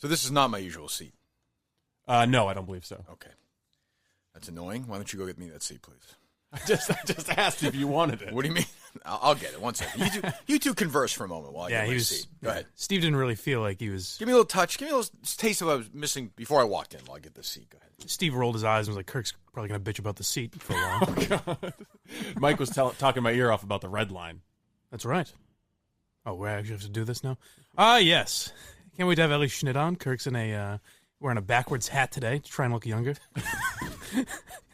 So this is not my usual seat. No, I don't believe so. Okay. That's annoying. Why don't you go get me that seat, please? I just asked if you wanted it. What do you mean? I'll get it. One second. You two converse for a moment while I get my seat. Go ahead. Steve didn't really feel like he was... Give me a little touch. Give me a little taste of what I was missing before I walked in while I get this seat. Go ahead. Steve rolled his eyes and was like, Kirk's probably going to bitch about the seat for a while. Oh, God. Mike was talking my ear off about the red line. That's right. Oh, we actually have to do this now? Yes. Can't wait to have Ellie Schnitt on. Kirk's wearing a backwards hat today to try and look younger.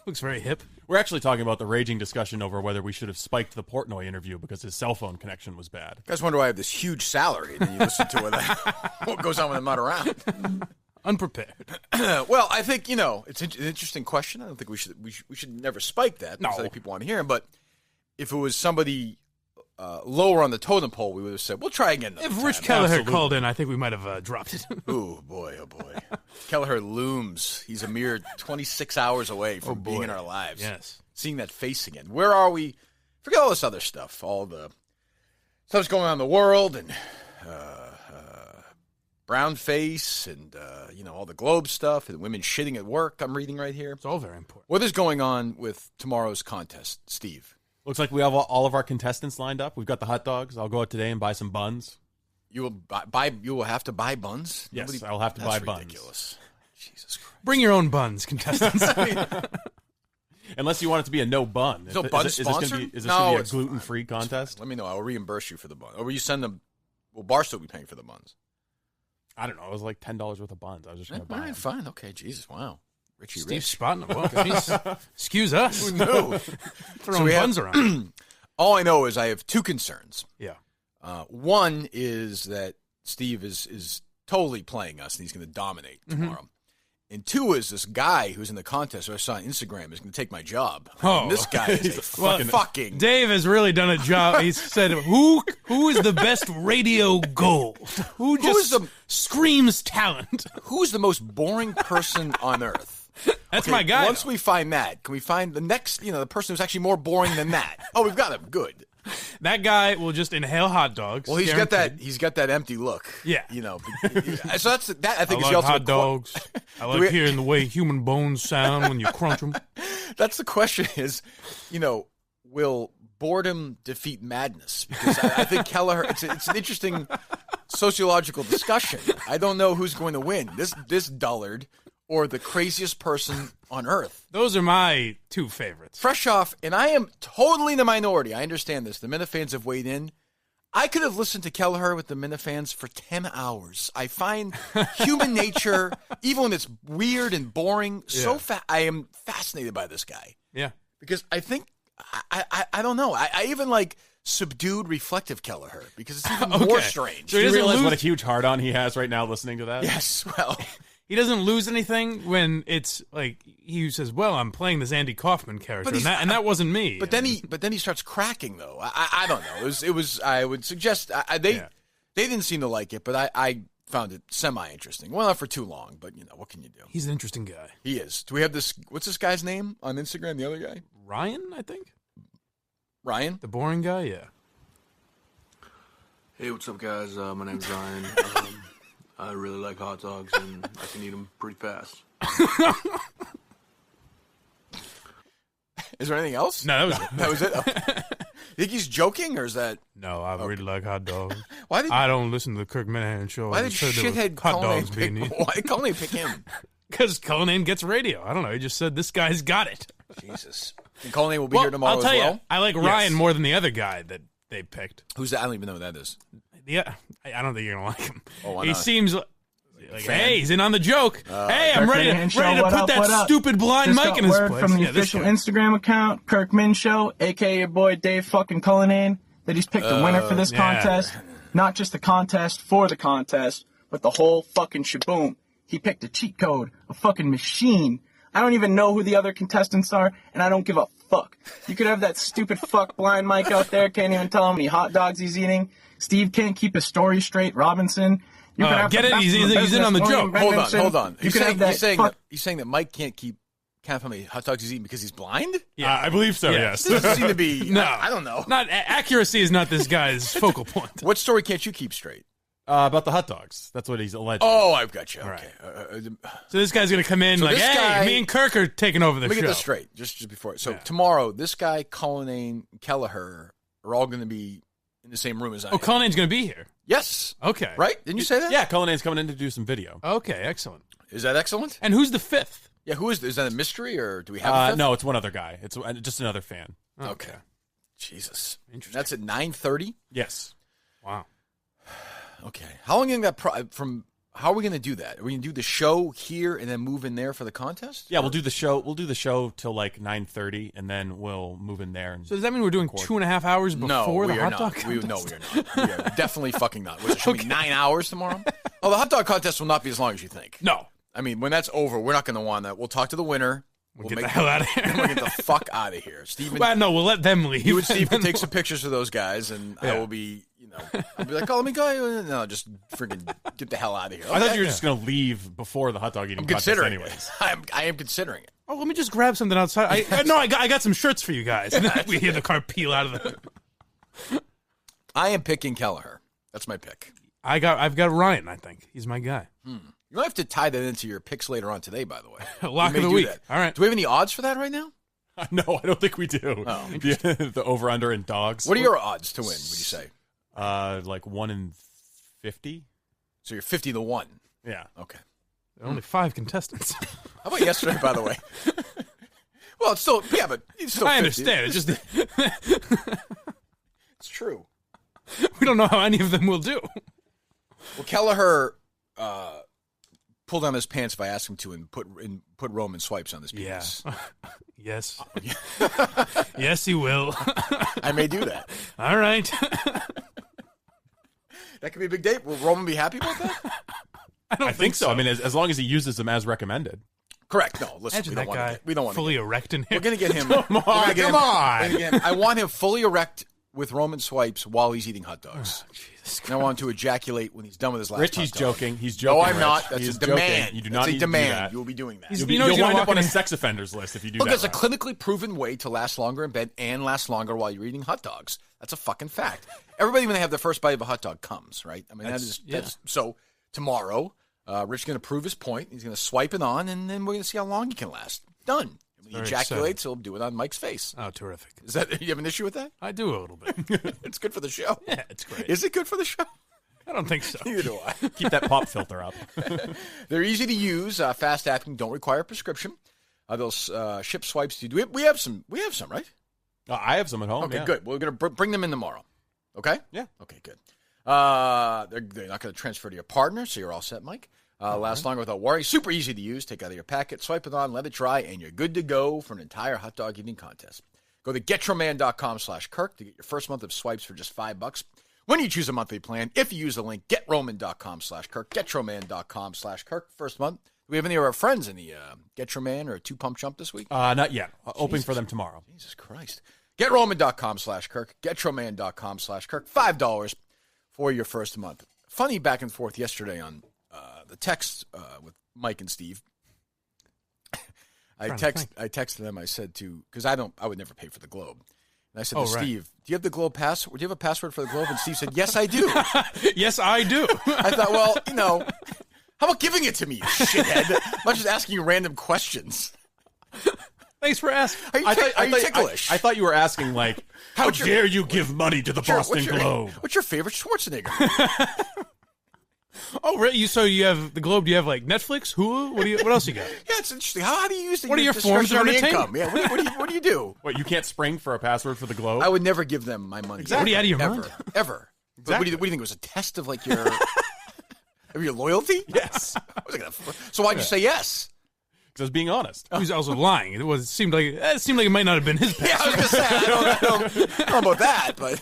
Looks very hip. We're actually talking about the raging discussion over whether we should have spiked the Portnoy interview because his cell phone connection was bad. You guys wonder why I have this huge salary, and then you listen to what goes on when I'm not around. Unprepared. Well, I think, it's an interesting question. I don't think we should never spike that because I think people want to hear him. But if it was somebody lower on the totem pole, we would have said, we'll try again. If Rich Kelleher called in, I think we might have dropped it. Oh, boy. Kelleher looms. He's a mere 26 hours away from being in our lives. Yes. Seeing that face again. Where are we? Forget all this other stuff. All the stuff's going on in the world and brown face and, all the Globe stuff and women shitting at work I'm reading right here. It's all very important. What is going on with tomorrow's contest, Steve? Looks like we have all of our contestants lined up. We've got the hot dogs. I'll go out today and buy some buns. You will have to buy buns? Yes, I'll have to buy buns. That's ridiculous. Jesus Christ. Bring your own buns, contestants. Unless you want it to be a no bun. So bun sponsor? Is this going to be a gluten-free contest? Let me know. I will reimburse you for the bun. Or will you send them? Will Barstool be paying for the buns? I don't know. It was like $10 worth of buns. I was just going to buy them. Fine. Okay. Jesus. Wow. Richie Steve's Rich. spotting them. Well, excuse us. Who knew? Throwing buns around. All I know is I have two concerns. Yeah. One is that Steve is totally playing us and he's going to dominate tomorrow. Mm-hmm. And two is this guy who's in the contest who I saw on Instagram is going to take my job. This guy is fucking... Dave has really done a job. He said, who is the best radio gold? Who screams talent? Who's the most boring person on earth? That's my guy. Once we find that, can we find the next, the person who's actually more boring than that? Oh, we've got him. Good. That guy will just inhale hot dogs. Well, he's got that empty look. Yeah. So that's that. I think I like hot dogs. I like hearing the way human bones sound when you crunch them. That's the question is, will boredom defeat madness? Because I think Kelleher, it's an interesting sociological discussion. I don't know who's going to win. This dullard or the craziest person on earth. Those are my two favorites. Fresh off, and I am totally in the minority. I understand this. The Minifans have weighed in. I could have listened to Kelleher with the Minifans for 10 hours. I find human nature, even when it's weird and boring, I am fascinated by this guy. Yeah. Because I think, I don't know. I even subdued reflective Kelleher because it's even more strange. So do you realize what a huge hard-on he has right now listening to that? Yes, well... He doesn't lose anything when it's like he says, "Well, I'm playing this Andy Kaufman character," and that wasn't me. But then he starts cracking though. I don't know. It was. I would suggest they didn't seem to like it, but I found it semi-interesting. Well, not for too long, but what can you do? He's an interesting guy. He is. Do we have this? What's this guy's name on Instagram? The other guy, Ryan, I think. Ryan, the boring guy. Yeah. Hey, what's up, guys? My name's Ryan. I really like hot dogs, and I can eat them pretty fast. Is there anything else? No, that was it. Okay. You think he's joking, or is that? No, I really like hot dogs. I don't listen to the Kirk Minihane show. Why did shithead hot dogs being eaten? Why did Cullinane pick him? Because Cullinane gets radio. I don't know. He just said this guy's got it. Jesus. And Cullinane will be here tomorrow I'll tell as well? You, I like Ryan more than the other guy that they picked. Who's that? I don't even know who that is. Yeah, I don't think you're gonna like him. Oh, why he not? Seems like, hey, he's in on the joke. Hey, I'm ready to put that stupid blind mic in his place. From the official Instagram account, Kirk Min Show, a.k.a. your boy Dave fucking Cullinane, that he's picked a winner for this contest. Not just the contest for the contest, but the whole fucking shaboom. He picked a cheat code, a fucking machine. I don't even know who the other contestants are, and I don't give a fuck. You could have that stupid fuck blind mic out there, can't even tell how many hot dogs he's eating. Steve can't keep his story straight, Robinson. Get it? He's in on the joke. Hold on. He's saying that Mike can't count how many hot dogs he's eating because he's blind? Yeah, I believe so, yes. This doesn't seem to be... No. I don't know. Accuracy is not this guy's focal point. What story can't you keep straight? About the hot dogs. That's what he's alleging. Oh, I've got you. All Okay. So this guy's going to come in like, this hey, guy- me and Kirk are taking over the Let me show. get this straight, just before. So tomorrow, this guy, Cullinane, Kelleher, are all going to be in the same room as I am. Cullinane's going to be here. Yes. Okay. Right? Didn't you say that? Yeah, Cullinane's coming in to do some video. Okay, excellent. Is that excellent? And who's the fifth? Yeah, who is that a mystery, or do we have a fifth? No, it's one other guy. It's just another fan. Okay. Jesus. Interesting. That's at 9:30? Yes. Wow. Okay. How long how are we going to do that? Are we going to do the show here and then move in there for the contest? Yeah, we'll do the show. We'll do the show till like 9:30, and then we'll move in there. And So does that mean we're doing 2.5 hours before the hot dog contest? No, we are not. We are definitely fucking not. Which should be 9 hours tomorrow? Oh, the hot dog contest will not be as long as you think. No. I mean, when that's over, we're not going to want that. We'll talk to the winner. We'll get the hell out of here. We'll get the fuck out of here. Steven, Well, no, we'll let them leave. you and Steve can take some pictures of those guys, and I will be, I'll be like, oh, let me go. No, just freaking get the hell out of here. I thought you were just going to leave before the hot dog eating contest considering anyways. it. I am considering it. Oh, let me just grab something outside. I got some shirts for you guys. And then we hear the car peel out of the... I am picking Kelleher. That's my pick. I've got Ryan, I think. He's my guy. You might have to tie that into your picks later on today, by the way. Lock We of may the do week. that. All right. Do we have any odds for that right now? No, I don't think we do. Oh, the over-under in dogs. What are your odds to win, would you say? Like 1 in 50? So you're 50 to 1. Yeah. Okay. There are only 5 contestants. How about yesterday, by the way? Well, it's still, yeah, but it's still 50. I understand. It's just It's true. we don't know how any of them will do. Well, Kelleher pulled down his pants if I asked him to and put Roman swipes on his Yeah. penis. Yes. Yes, he will. I may do that. All right. That could be a big date. Will Roman be happy about that? I think so. I mean, as long as he uses them as recommended. Correct. No, listen, Imagine we that don't want guy to. We don't want fully to. erect in We're here. gonna get him. Come on, I want him fully erect with Roman swipes while he's eating hot dogs. Jesus And I want him to ejaculate when he's done with his last Rich, hot he's dog. joking. He's joking. No, I'm Rich. not. He That's is a demand. joking. You do That's not a need demand. to do that. You will be doing that. You know You'll you wind walk up on in a here- sex offenders list if you do Look, that. it's a clinically proven way to last longer in bed and last longer while you're eating hot dogs. That's a fucking fact. Everybody, when they have their first bite of a hot dog, comes, right? I mean, that's so tomorrow, Rich is going to prove his point. He's going to swipe it on, and then we're going to see how long he can last. Done. When he Very ejaculates, he'll do it on Mike's face. Oh, terrific. Is that you have an issue with that? I do a little bit. It's good for the show. Yeah, it's great. Is it good for the show? I don't think so. Neither do I. Keep that pop filter up. They're easy to use, fast acting, don't require a prescription. They'll ship swipes to you. We have some, right? I have some at home. Okay, yeah. good. We're going to bring them in tomorrow. Okay? Yeah. Okay, good. They're not going to transfer to your partner, so you're all set, Mike. Last longer without worry. Super easy to use. Take out of your packet, swipe it on, let it dry, and you're good to go for an entire hot dog eating contest. Go to GetRoman.com/Kirk to get your first month of swipes for just $5 when you choose a monthly plan. If you use the link GetRoman.com/Kirk, GetRoman.com/Kirk, first month. Do we have any of our friends in the Get Your Man or Two Pump Chump this week? Not yet. Opening for them tomorrow. Jesus Christ. GetRoman.com/Kirk, GetRoman.com/Kirk, $5 for your first month. Funny back and forth yesterday on the text with Mike and Steve. I texted them. I said because I would never pay for the Globe. And I said to Steve, do you have the Globe password? Do you have a password for the Globe? And Steve said, yes, I do. Yes, I do. I thought, well, how about giving it to me, you shithead? I'm not just asking you random questions. Thanks for asking. Are you ticklish? I thought you were asking, like, how dare you give money to the Boston Globe? What's your favorite Schwarzenegger? Oh, really? So you have the Globe? Do you have like Netflix, Hulu? What else you got? Yeah, it's interesting. How do you use the What are your forms of discretionary income? entertainment? Yeah, what do you do? What, you can't spring for a password for the Globe? I would never give them my money. Exactly. What are you, out of your ever, mind? ever. But what do you think? It was a test of like your of your loyalty? Yes. So why'd you say yes? Because I was being honest. He was also lying. It seemed like it might not have been his password. Yeah, I was gonna say I don't know about that, but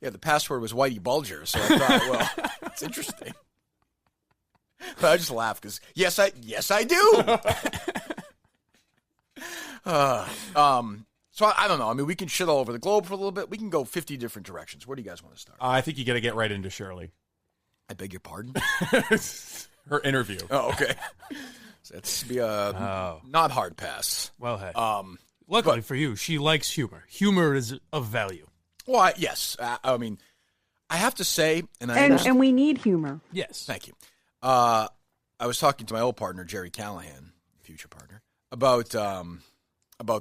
yeah, the password was Whitey Bulger, so I thought, well, it's interesting. But I just laugh because yes, I do. So I don't know. I mean, we can shit all over the globe for a little bit. We can go 50 different directions. Where do you guys want to start? I think you got to get right into Shirley. I beg your pardon. Her interview. Oh, okay. So that's be a not hard pass. Well, hey. Luckily for you, she likes humor. Humor is of value. Well, yes. I mean, I have to say, and we need humor. Yes. Thank you. I was talking to my old partner, Jerry Callahan, future partner, about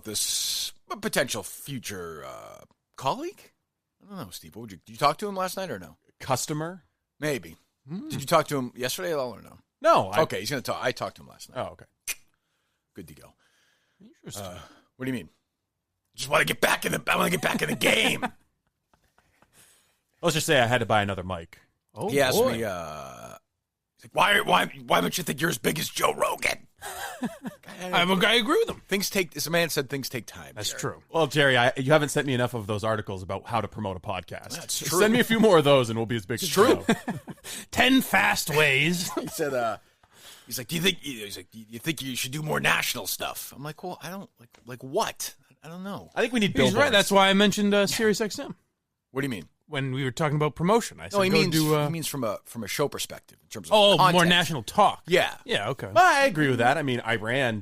this potential future colleague. I don't know, Steve. Did you talk to him last night or no? Customer? Maybe. Did you talk to him yesterday at all or no? No. Okay, he's going to talk. I talked to him last night. Oh, okay. Good to go. Interesting. What do you mean? Just want to get back in the. I want to get back in the game. Let's just say I had to buy another mic. Oh, He asked boy. me. He's like, why don't you think you're as big as Joe Rogan? I agree with him. This man said things take time. That's Jerry. true. Well, Jerry, you haven't sent me enough of those articles about how to promote a podcast. That's true. Send me a few more of those, and we'll be as big as true. 10 fast ways. He said, he's like, do you think you should do more national stuff? I'm like, well, I don't like what? I don't know. I think we need He's billboards. right. That's why I mentioned SiriusXM What do you mean? when we were talking about promotion. I said, No, he go means from a show perspective in terms of more content. national talk. Yeah. Yeah, okay. Well, I agree with that. I mean,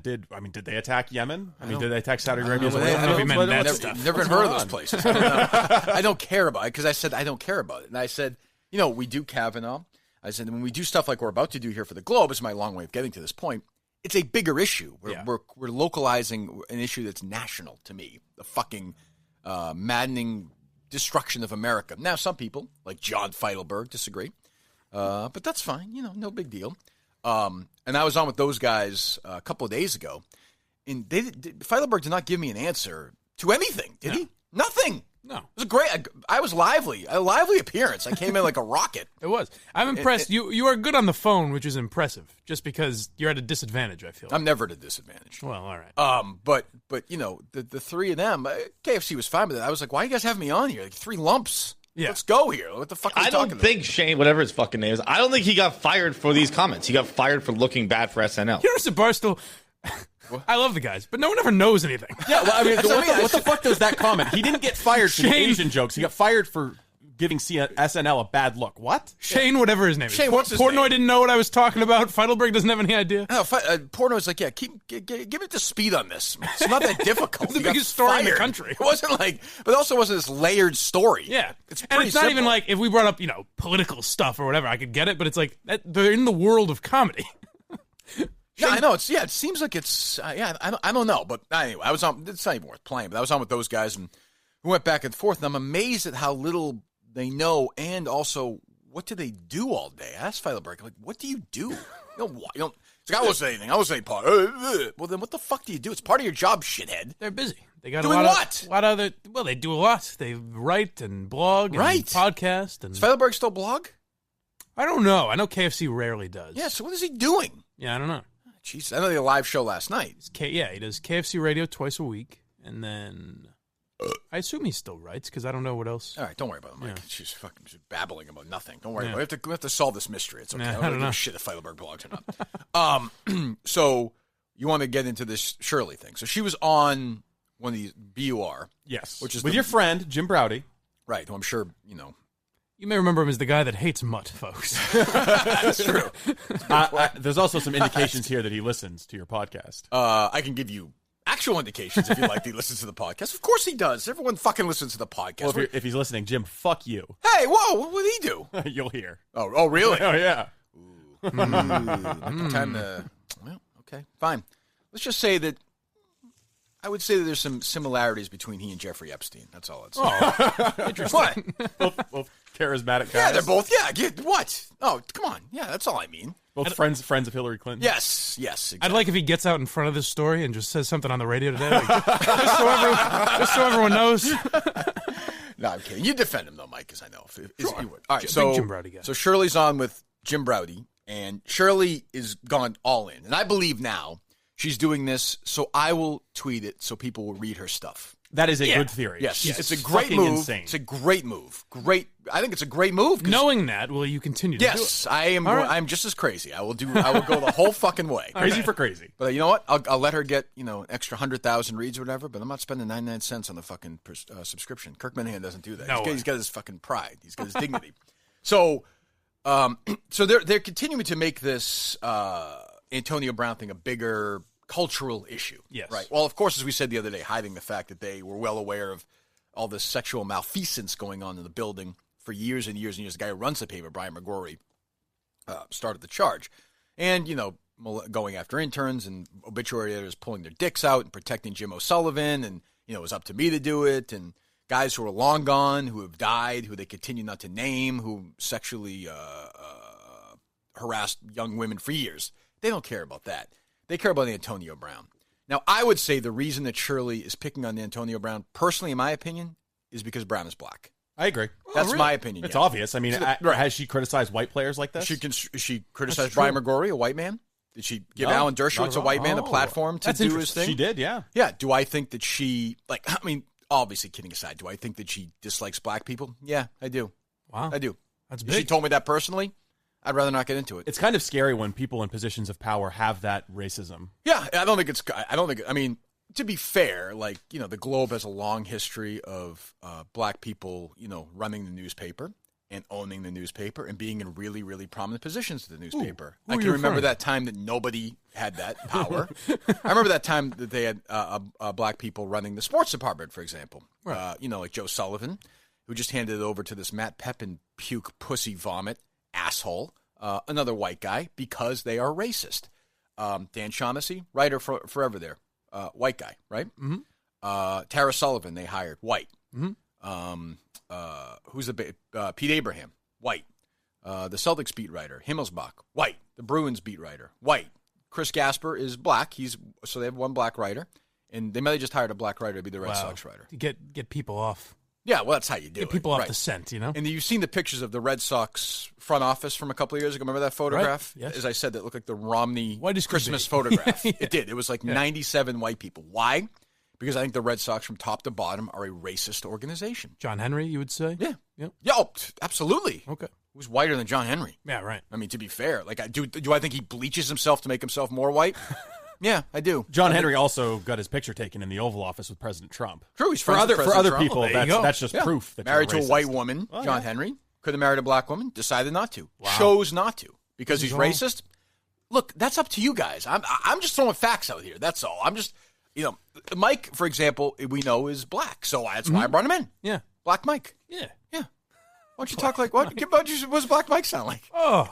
did they attack Yemen? Did they attack Saudi Arabia? know if he meant that stuff. Never heard of those places. I don't know. I don't care about it because I said I don't care about it. And I said, we do Kavanaugh. I said, when we do stuff like we're about to do here for the Globe, it's my long way of getting to this point. It's a bigger issue. We're localizing an issue that's national to me. The fucking maddening destruction of America. Now, some people, like John Feidelberg, disagree. But that's fine. No big deal. And I was on with those guys a couple of days ago. And Feidelberg did not give me an answer to anything, did he? Nothing. No. It was great. I was lively. A lively appearance. I came in like a rocket. It was. I'm impressed. You are good on the phone, which is impressive, just because you're at a disadvantage, I feel. I'm never at a disadvantage. Well, all right. But the three of them, KFC was fine with it. I was like, why you guys have me on here? Like 3 lumps. Yeah. Let's go here. What the fuck are we I talking don't think Shane, whatever his fucking name is, I don't think he got fired for these comments. He got fired for looking bad for SNL. You know, Barstool, I love the guys, but no one ever knows anything. Yeah, well, I mean, what the fuck does that comment? He didn't get fired for the Shane- Asian jokes. He got fired for giving SNL a bad look. What? Shane, whatever his name is. Shane, what's his Portnoy name? didn't know what I was talking about. Feidelberg doesn't have any idea. No, Porno's like, yeah, give it to speed on this. It's not that difficult. It's the You got biggest story in the fired. country. It wasn't like, but it also wasn't this layered story. Yeah. It's and pretty it's not simple. even like if we brought up, political stuff or whatever, I could get it, but it's like they're in the world of comedy. Yeah, I know. It seems like it's. I don't know, but anyway, I was on. It's not even worth playing. But I was on with those guys, and we went back and forth. And I'm amazed at how little they know, and also what do they do all day? I asked Feidelberg, like, what do you do? It's like, I wasn't anything. I wasn't any part. Well, then what the fuck do you do? It's part of your job, shithead. They're busy. They got Doing a what? lot of other. Well, they do a lot. They write and blog and Right. podcast. And Does Feidelberg still blog? I don't know. I know KFC rarely does. Yeah. So what is he doing? Yeah, I don't know. Jeez, I know they had a live show last night. He does KFC radio twice a week, and then I assume he still writes because I don't know what else. All right, don't worry about it, Mike. Yeah. She's babbling about nothing. Don't worry Yeah. about it. We have to solve this mystery. It's okay. Yeah, I I don't don't give know. a shit if Feidelberg blogs or not. So you want to get into this Shirley thing. So she was on one of these BUR. Yes. Which is with the- your friend, Jim Braude. Right, who I'm sure, You may remember him as the guy that hates mutt, folks. That's true. There's also some indications here that he listens to your podcast. I can give you actual indications if you like. He listens to the podcast. Of course he does. Everyone fucking listens to the podcast. Well, if he's listening, Jim, fuck you. Hey, whoa, what would he do? You'll hear. Oh, really? Oh, yeah. Time to. Well, okay, fine. Let's just say that. I would say that there's some similarities between he and Jeffrey Epstein. That's all I'd say. Interesting. What? Both charismatic guys. Yeah, they're both. Yeah, what? Oh, come on. Yeah, that's all I mean. Both friends of Hillary Clinton. Yes, exactly. I'd like if he gets out in front of this story and just says something on the radio today, like, just so everyone knows. No, I'm kidding. You defend him though, Mike, because I know. You would. All right, Big so Jim Braude guy. So Shirley's on with Jim Braude, and Shirley is gone all in, and I believe now she's doing this, so I will tweet it so people will read her stuff. That is a good theory. Yes, She's it's a great fucking move. Insane. It's a great move. I think it's a great move. Knowing that, will you continue to do it? Yes, I am. All right. I'm just as crazy. I will go the whole fucking way. Crazy for crazy. But you know what? I'll let her get an extra 100,000 reads or whatever. But I'm not spending 99 cents on the fucking subscription. Kirk Minihane doesn't do that. No way. He's got his fucking pride. He's got his dignity. So they're continuing to make this Antonio Brown thing a bigger cultural issue. Yes. Right. Well, of course, as we said the other day, hiding the fact that they were well aware of all this sexual malfeasance going on in the building for years and years and years. The guy who runs the paper, Brian McGrory, started the charge. And, going after interns and obituary editors pulling their dicks out and protecting Jim O'Sullivan. And, it was up to me to do it. And guys who are long gone, who have died, who they continue not to name, who sexually harassed young women for years. They don't care about that. They care about Antonio Brown. Now, I would say the reason that Shirley is picking on Antonio Brown, personally, in my opinion, is because Brown is black. I agree. That's my opinion. It's yeah. obvious. I mean, has she criticized white players like this? She criticized Brian McGrory, a white man? Did she give Alan Dershowitz, a white man, a platform to do his thing? She did, yeah. Yeah. Do I think that she, obviously kidding aside, do I think that she dislikes black people? Yeah, I do. Wow. I do. That's If big. she told me that personally, I'd rather not get into it. It's kind of scary when people in positions of power have that racism. Yeah, I mean, to be fair, the Globe has a long history of black people, running the newspaper and owning the newspaper and being in really, really prominent positions in the newspaper. I can remember that time that nobody had that power. I remember that time that they had black people running the sports department, for example. Right. Like Joe Sullivan, who just handed it over to this Matt Pepin puke pussy vomit asshole, another white guy, because they are racist. Dan Shaughnessy, writer forever there, white guy, right? Mm-hmm. Tara Sullivan, they hired, white. Mm-hmm. Who's Pete Abraham, white. The Celtics beat writer, Himmelsbach, white. The Bruins beat writer, white. Chris Gasper is black. So they have one black writer, and they might have just hired a black writer to be the Red Sox writer. To get people off. Yeah, well, that's how you do it. Get people off the scent, And you've seen the pictures of the Red Sox front office from a couple of years ago. Remember that photograph? Right. Yes. As I said, that looked like the Romney White as Christmas could be. photograph. Yeah. It did. It was like 97 white people. Why? Because I think the Red Sox from top to bottom are a racist organization. John Henry, you would say? Yeah. Yep. Yeah, absolutely. Okay. Who's whiter than John Henry? Yeah, right. I mean, to be fair, do I think he bleaches himself to make himself more white? Yeah, I do. John Henry also got his picture taken in the Oval Office with President Trump. True, he's for friends other with for President other Trump. people. Well, there you go. That's just proof that married to you're a racist. white woman. Oh, John yeah. Henry could have married a black woman. Decided not to. Wow. Chose not to because he's racist. Look, that's up to you guys. I'm just throwing facts out here. That's all. I'm just Mike, for example, we know is black, so that's why I brought him in. Yeah. Black Mike. Yeah. Yeah. Why don't you talk like what? What does Black Mike sound like? Oh.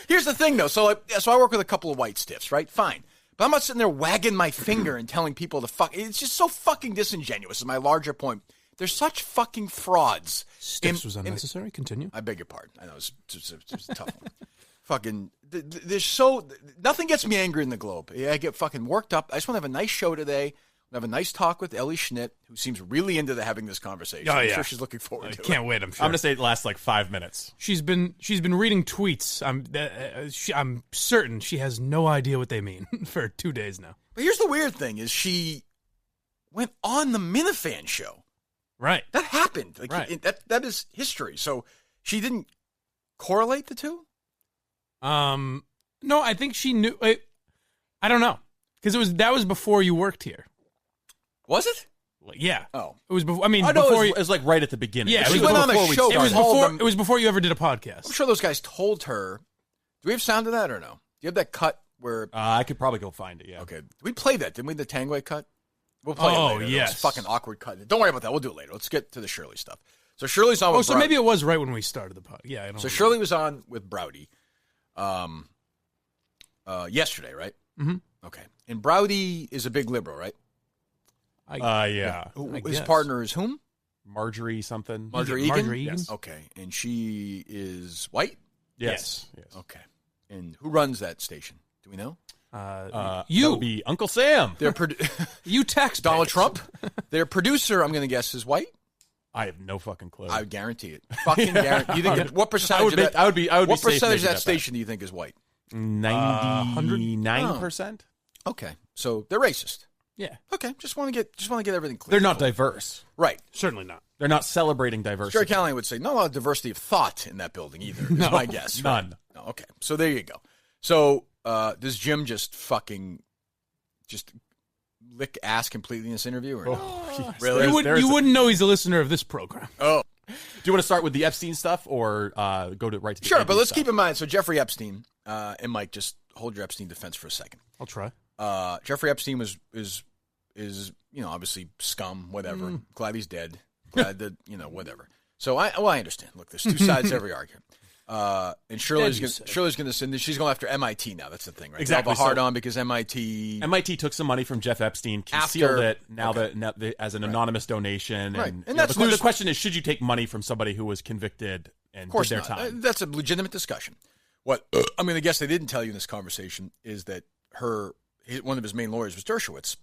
Here's the thing, though. So I work with a couple of white stiffs, right? Fine. But I'm not sitting there wagging my finger and telling people to fuck. It's just so fucking disingenuous is my larger point. They're such fucking frauds. Stiffs was unnecessary. Continue. I beg your pardon. I know it's a tough one. Fucking, nothing gets me angry in the Globe. I get fucking worked up. I just want to have a nice show today. Have a nice talk with Ellie Schnitt, who seems really into having this conversation. Oh, yeah. I'm sure she's looking forward to it. Can't wait. I'm sure. I'm going to say it lasts like 5 minutes. She's been reading tweets. I'm certain she has no idea what they mean for 2 days now. But here's the weird thing: is she went on the Minihane show. Right. That happened. Right. That is history. So she didn't correlate the two. No, I think she knew. I don't know because that was before you worked here. Was it? Yeah. Oh. It was before. I mean, I know before it was like right at the beginning. Yeah, she it was went on a before we show. started. It was before you ever did a I'm podcast. sure those guys told her. Do we have sound of that or no? Do you have that cut where? I could probably go find it. Yeah. Okay, we played that, didn't we? The Tangway cut. We'll play it later. That yes. was a fucking awkward cut. Don't worry about that. We'll do it later. Let's get to the Shirley stuff. So Shirley's on. With So maybe it was right when we started the pod. Yeah. I don't So know. Shirley was on with Braude, yesterday, right? Mhm. Okay, and Braude is a big liberal, right? Yeah. His partner is whom? Marjorie something. Marjorie Egan? Marjorie Egan? Yes. Okay, and she is white? Yes. Okay. And who runs that station? Do we know? That You would be Uncle Sam. Their you text Donald Trump? Their producer, I'm going to guess, is white? I have no fucking clue. I would guarantee it. Fucking guarantee. You think what percentage of that? I would be what safe percentage of making that station do you think is white? 99%. Okay, so they're racist. Yeah. Okay, just want to get everything clear. They're not diverse. Right. Certainly not. They're not celebrating diversity. Jerry Callahan would say not a lot of diversity of thought in that building either. Is my guess. Right? None. No, okay, so there you go. So does Jim just lick ass completely in this interview? Or no? Really? You wouldn't know he's a listener of this program. Oh, Do you want to start with the Epstein stuff or go to right to the sure. Epstein But let's stuff? keep in mind. So Jeffrey Epstein and Mike, just hold your Epstein defense for a second. I'll try. Jeffrey Epstein is obviously scum. Whatever. Glad he's dead. glad that, whatever. So I understand. Look, there's two sides to every argument. And Shirley's going to send. She's going after MIT now. That's the thing, right? Exactly. They have a hard on because MIT took some money from Jeff Epstein, concealed it as an anonymous donation. Right. And that's the question is, should you take money from somebody who was convicted and did their time? That's a legitimate discussion. What I'm going to guess they didn't tell you in this conversation is that one of his main lawyers was Dershowitz,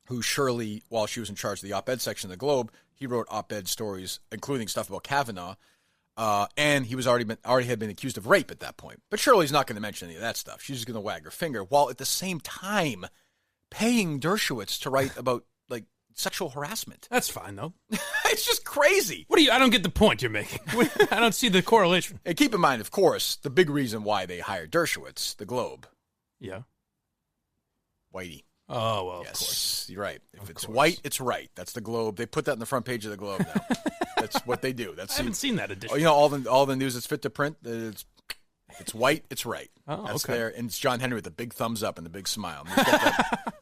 who Shirley, while she was in charge of the op-ed section of the Globe, he wrote op-ed stories, including stuff about Kavanaugh. And he was already had been accused of rape at that point. But Shirley's not going to mention any of that stuff. She's just going to wag her finger, while at the same time paying Dershowitz to write about sexual harassment. That's fine though. It's just crazy. I don't get the point you're making. I don't see the correlation. And keep in mind, of course, the big reason why they hired Dershowitz, the Globe. Yeah. Whitey. Oh, well, yes, of course. You're right. If it's white, it's right. That's the Globe. They put that on the front page of the Globe now. That's what they do. I haven't seen that edition. All the news that's fit to print, it's white, it's right. Oh, that's okay. there. And it's John Henry with the big thumbs up and the big smile.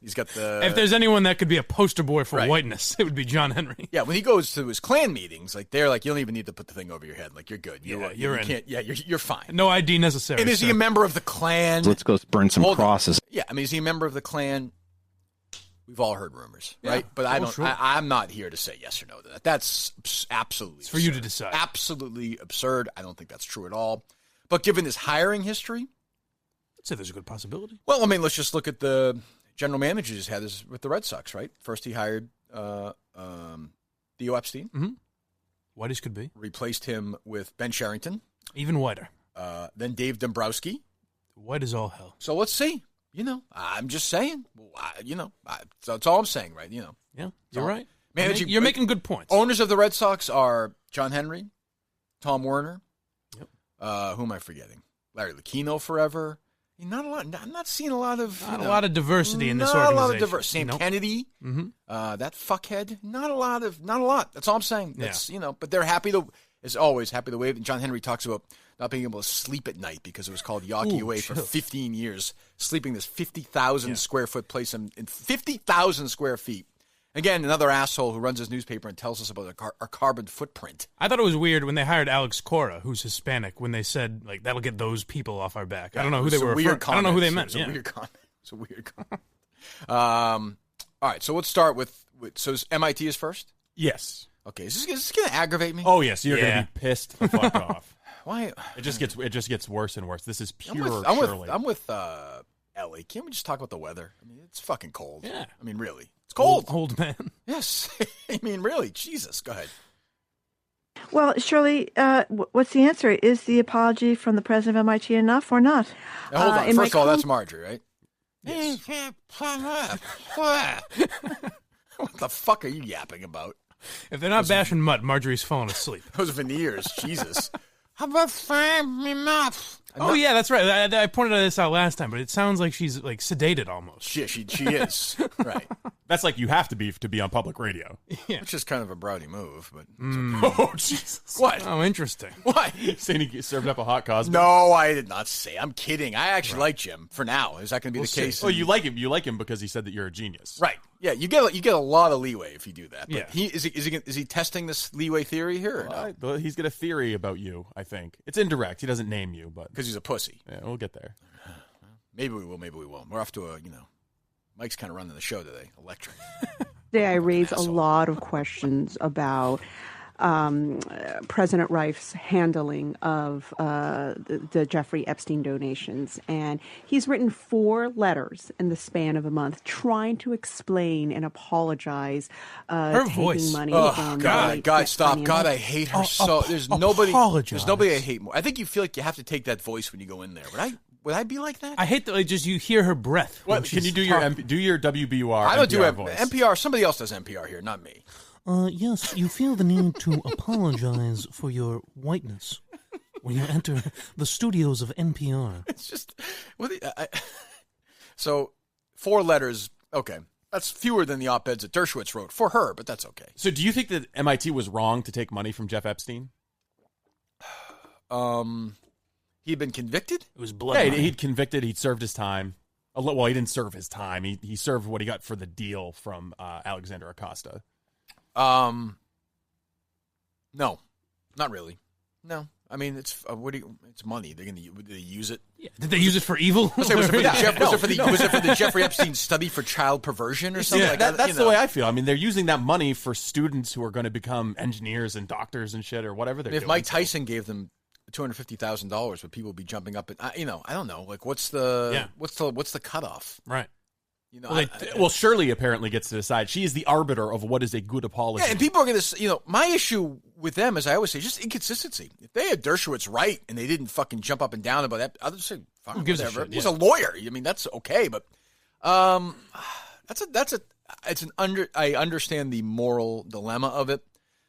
He's got the. If there's anyone that could be a poster boy for whiteness, it would be John Henry. Yeah, when he goes to his Klan meetings, they're like, you don't even need to put the thing over your head. You're good. You're in. You're fine. No ID necessary. And is he a member of the Klan? Let's go burn some crosses. Yeah, is he a member of the Klan? We've all heard rumors, right? But I don't. Sure. I'm not here to say yes or no to that. That's absolutely. It's for you to decide. Absolutely absurd. I don't think that's true at all. But given his hiring history, I'd say there's a good possibility. Well, let's just look at the general manager he's had this with the Red Sox, right? First, he hired Theo Epstein. Mm-hmm. White as could be. Replaced him with Ben Sherrington. Even whiter. Then Dave Dombrowski. White as all hell. So let's see. I'm just saying. That's all I'm saying, right? Yeah, you're right. You're making good points. Owners of the Red Sox are John Henry, Tom Werner. Yep. Who am I forgetting? Larry Lucchino forever. Not a lot. I'm not seeing a lot of a lot of diversity in this organization. Not a lot of diversity. Sam Kennedy. Mm-hmm. That fuckhead. Not a lot. That's all I'm saying. That's but they're happy as always happy the way John Henry talks about not being able to sleep at night because it was called Yawkey Way for 15 years, sleeping this 50,000 square foot place in 50,000 square feet. Again, another asshole who runs his newspaper and tells us about our carbon footprint. I thought it was weird when they hired Alex Cora, who's Hispanic, when they said that'll get those people off our back. I don't know who they were. I don't know who they meant. It's a weird comment. It's a weird comment. All right, so let's start with so MIT is first. Yes. Okay, is this going to aggravate me? Oh yes, you're going to be pissed the fuck off. Why? It just gets worse and worse. This is pure Shirley. I'm with Ellie. Can't we just talk about the weather? It's fucking cold. Yeah. Really. It's cold. Old man. Yes. Really. Jesus. Go ahead. Well, Shirley, what's the answer? Is the apology from the president of MIT enough or not? Now, hold on. First of all, that's Marjorie, right? Yes. What the fuck are you yapping about? If they're not bashing mud, Marjorie's falling asleep. Those veneers. Jesus. How about enough? Oh, yeah, that's right. I pointed this out last time, but it sounds like she's sedated almost. She is. Right. That's like you have to be on public radio. Yeah. Which is kind of a Braude move, but okay. Oh, Jesus. What? Oh, interesting. What? Saying he served up a hot Cosby? No, I did not say. I'm kidding. I actually like Jim for now. Is that going to be the case? Oh, you like him. You like him because he said that you're a genius. Right. Yeah, you get a lot of leeway if you do that. But yeah. Is he testing this leeway theory here? Or no? He's got a theory about you, I think. It's indirect. He doesn't name you, but because he's a pussy. Yeah, we'll get there. Maybe we will, maybe we won't. We're off to Mike's kind of running the show today. Electric. Today I raise a lot of questions about President Reif's handling of the Jeffrey Epstein donations. And he's written 4 letters in the span of a month trying to explain and apologize her taking voice. money. Oh, God, stop. God, I hate her so. There's nobody I hate more. I think you feel like you have to take that voice when you go in there. Would I be like that? I hate that you hear her breath. What, can you do your WBUR? I don't NPR do voice. NPR. Somebody else does NPR here, not me. Yes, you feel the need to apologize for your whiteness when you enter the studios of NPR. It's just... So, 4 letters, okay. That's fewer than the op-eds that Dershowitz wrote for her, but that's okay. So do you think that MIT was wrong to take money from Jeff Epstein? He had been convicted? It was blood. Yeah, he'd convicted. He'd served his time. Well, he didn't serve his time. He served what he got for the deal from Alexander Acosta. No, not really. No. I mean, it's it's money. They're going to use it. Yeah. Did they use it for evil? Was it for the Jeffrey Epstein study for child perversion or something like that? That's the way I feel. I mean, they're using that money for students who are going to become engineers and doctors and shit or whatever they're doing. If Mike Tyson gave them $250,000, would people be jumping up? I don't know. Like, what's the cutoff? Right. Well, Shirley apparently gets to decide. She is the arbiter of what is a good apology. Yeah, and people are going to, my issue with them, as I always say, is just inconsistency. If they had Dershowitz right and they didn't fucking jump up and down about that, I'd say, fuck, whatever. Shit, yeah. He's a lawyer. I mean, that's okay, but I understand the moral dilemma of it,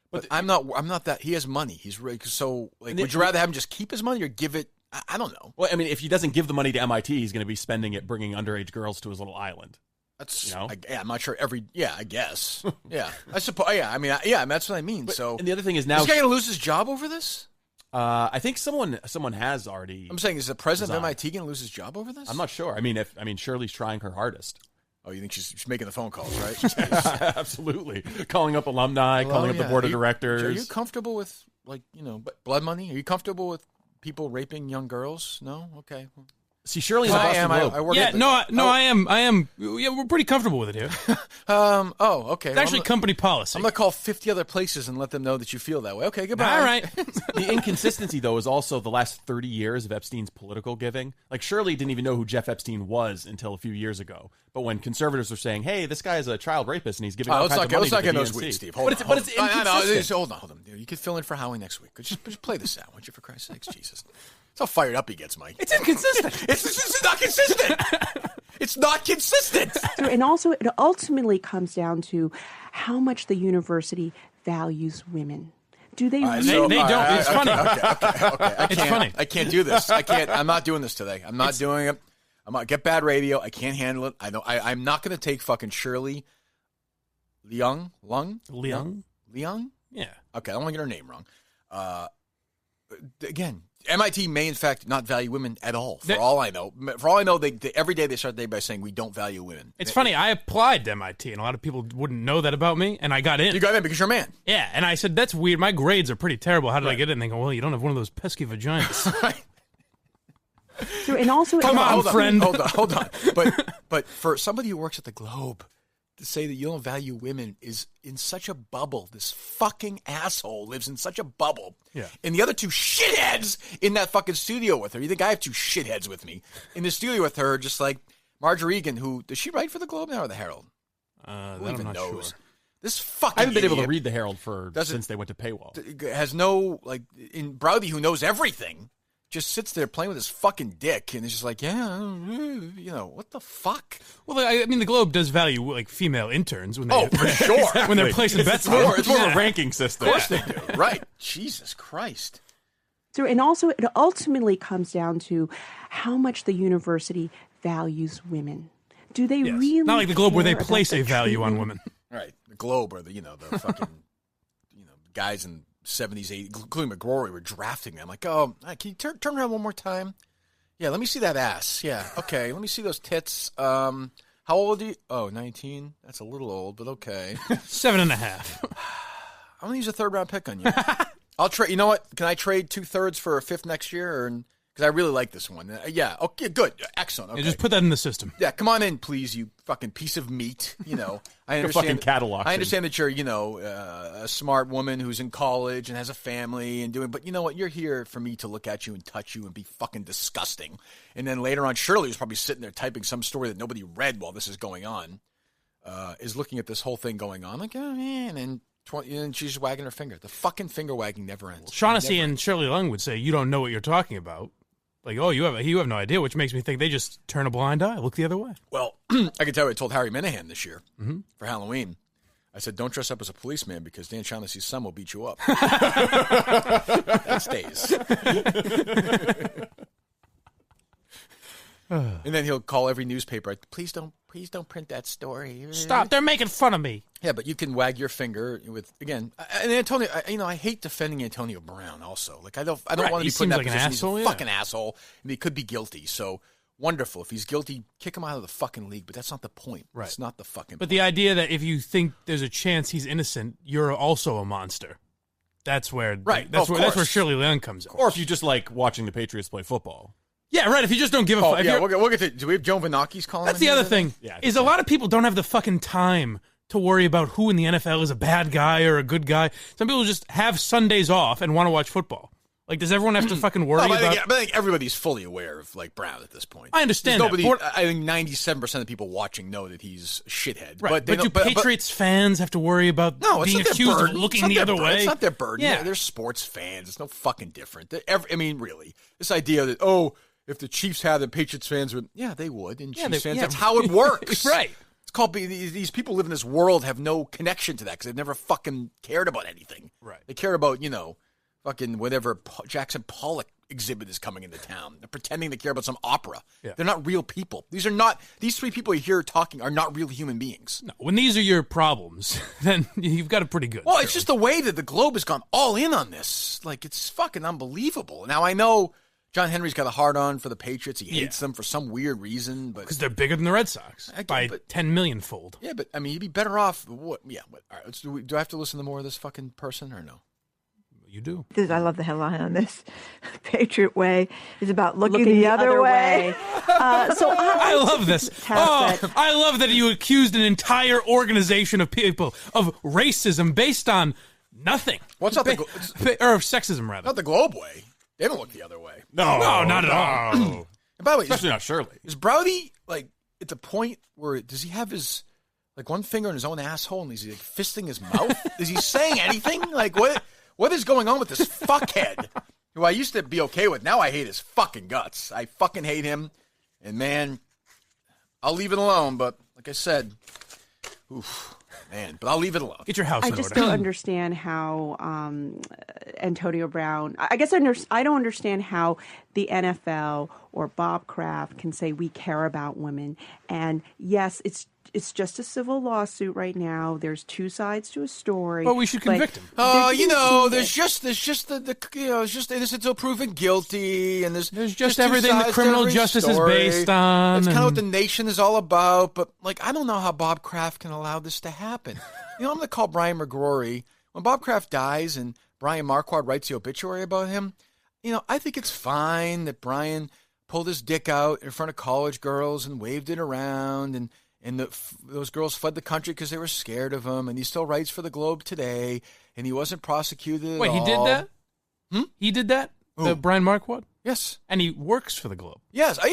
but I'm not that. He has money. He's really so like. Would you rather have him just keep his money or give it? I don't know. Well, I mean, if he doesn't give the money to MIT, he's going to be spending it bringing underage girls to his little island. That's I'm not sure I guess. Yeah. I suppose I mean that's what I mean. So and the other thing is now this guy going to lose his job over this? I think someone has already. I'm saying, is the president of MIT going to lose his job over this? I'm not sure. I mean, Shirley's trying her hardest. Oh, you think she's making the phone calls, right? Absolutely. Calling up alumni, calling up the board of directors. Are you comfortable with blood money? Are you comfortable with people raping young girls? No? Okay. See, Shirley's a Boston Globe. I am. Yeah, we're pretty comfortable with it here. Okay. It's actually company policy. I'm going to call 50 other places and let them know that you feel that way. Okay, goodbye. All right. The inconsistency, though, is also the last 30 years of Epstein's political giving. Like, Shirley didn't even know who Jeff Epstein was until a few years ago. But when conservatives are saying, hey, this guy is a child rapist and he's giving all kinds of money let's to not the get those DNC. weeks, Steve. But it's inconsistent. Hold on. You could fill in for Howie next week. Just play this out, won't you, for Christ's sakes? Jesus. That's how fired up he gets, Mike. It's inconsistent. It's not consistent. It's not consistent. And also, it ultimately comes down to how much the university values women. Do they really? They don't. It's funny. Okay. It's funny. I can't do this. I'm not doing this today. I'm not doing it. I'm not get bad radio. I can't handle it. I'm not going to take fucking Shirley Leung. Leung? Yeah. Okay, I don't want to get her name wrong. Again, MIT may, in fact, not value women at all, for all I know. For all I know, they every day they start the day by saying, we don't value women. It's funny. I applied to MIT, and a lot of people wouldn't know that about me, and I got in. You got in because you're a man. Yeah, and I said, that's weird. My grades are pretty terrible. How did I get in? And they go, well, you don't have one of those pesky vaginas. Right. So, and also, Come on, friend. Hold on. But for somebody who works at the Globe to say that you don't value women is in such a bubble. This fucking asshole lives in such a bubble. Yeah. And the other two shitheads in that fucking studio with her. You think I have two shitheads with me in the studio with her, just like Marjorie Egan, who does she write for the Globe now or the Herald? Who even knows? Sure. This fucking I haven't been idiot able to read the Herald since they went to paywall. Has no in Braude, who knows everything. Just sits there playing with his fucking dick, and it's just like, what the fuck? Well, I mean, the Globe does value female interns when they for sure exactly. when they're placing bets. It's more of a ranking system. Of course they do. Right? Jesus Christ. So, and also, it ultimately comes down to how much the university values women. Do they really? Not like the Globe where they place a value on women. Right. The Globe or the fucking guys in 70s, 80s, including McGrory, were drafting me. I'm like, can you turn around one more time? Yeah, let me see that ass. Yeah, okay, let me see those tits. How old are you? Oh, 19. That's a little old, but okay. 7.5. I'm going to use a third-round pick on you. I'll trade. You know what? Can I trade 2/3 for a fifth next year? Because I really like this one. Yeah, okay, good. Excellent. Okay. Yeah, just put that in the system. Yeah, come on in, please, you fucking piece of meat. I understand. Fucking catalog. I understand that you're, a smart woman who's in college and has a family and doing. But you know what? You're here for me to look at you and touch you and be fucking disgusting. And then later on, Shirley was probably sitting there typing some story that nobody read while this is going on. Is looking at this whole thing going on, like, oh man, and she's just wagging her finger. The fucking finger wagging never ends. Shaughnessy and Shirley Leung would say, you don't know what you're talking about. Like, you have no idea, which makes me think they just turn a blind eye, look the other way. Well, I can tell you, I told Harry Minihane this year for Halloween. I said, don't dress up as a policeman because Dan Shaughnessy's son will beat you up. That stays. And then he'll call every newspaper. Please don't print that story. Stop! They're making fun of me. Yeah, but you can wag your finger with and Antonio. I hate defending Antonio Brown. Also, like I don't want to be put in that like position. An asshole, he's a fucking asshole, and he could be guilty. So wonderful. If he's guilty, kick him out of the fucking league. But that's not the point. Right. It's not the fucking. But point. The idea that if you think there's a chance he's innocent, you're also a monster. That's where Right. That's where Shirley Leung comes in. Or if you just like watching the Patriots play football. Yeah, right. If you just don't give a fuck. Yeah, we'll get to. Do we have Joe Vinacchi's calling? That's the other thing. Yeah, is a lot of people don't have the fucking time to worry about who in the NFL is a bad guy or a good guy. Some people just have Sundays off and want to watch football. Like, does everyone have to fucking worry about? I think everybody's fully aware of like Brown at this point. I understand that. I think 97% of the people watching know that he's a shithead. Right. But do Patriots fans have to worry about being accused of looking the other way? It's not their burden. Yeah. They're sports fans. It's no fucking different. Really, this idea that, if the Chiefs had the Patriots fans would, they would. And Chiefs fans, that's how it works. Right. It's called, these people live in this world have no connection to that because they've never fucking cared about anything. Right. They care about, fucking whatever Jackson Pollock exhibit is coming into town. They're pretending to care about some opera. Yeah. They're not real people. These three people you hear talking are not real human beings. No, when these are your problems, then you've got it pretty good. Well, it's just the way that the Globe has gone all in on this. Like, it's fucking unbelievable. Now, I know John Henry's got a hard-on for the Patriots. He hates them for some weird reason. Because they're bigger than the Red Sox by 10 million-fold. Yeah, but, you'd be better off. All right, do I have to listen to more of this fucking person or no? You do. I love the headline on this. Patriot Way is about looking the other way. I love this. I love that you accused an entire organization of people of racism based on nothing. What's not or sexism, rather. Not the Globe way. They don't look the other way. No, not at all. And by the way, especially not Shirley. Is Braude like at the point where does he have his one finger in his own asshole and is he like fisting his mouth? Is he saying anything? Like what is going on with this fuckhead who I used to be okay with? Now I hate his fucking guts. I fucking hate him. And man, I'll leave it alone. But like I said, but I'll leave it alone. Get your house in order. I just don't understand how Antonio Brown. I guess I don't understand how the NFL or Bob Kraft can say we care about women. And yes, it's just a civil lawsuit right now. There's two sides to a story. Well, we should convict him. There's just it's just innocent until proven guilty, and there's just everything that criminal justice is based on. That's kind of what the nation is all about. But I don't know how Bob Kraft can allow this to happen. I'm going to call Brian McGrory when Bob Kraft dies, and Brian Marquardt writes the obituary about him. I think it's fine that Brian pulled his dick out in front of college girls and waved it around, and those girls fled the country because they were scared of him, and he still writes for the Globe today, and he wasn't prosecuted at all. Wait, he did that? He did that? Who? Brian Marquardt? Yes. And he works for the Globe? Yes. I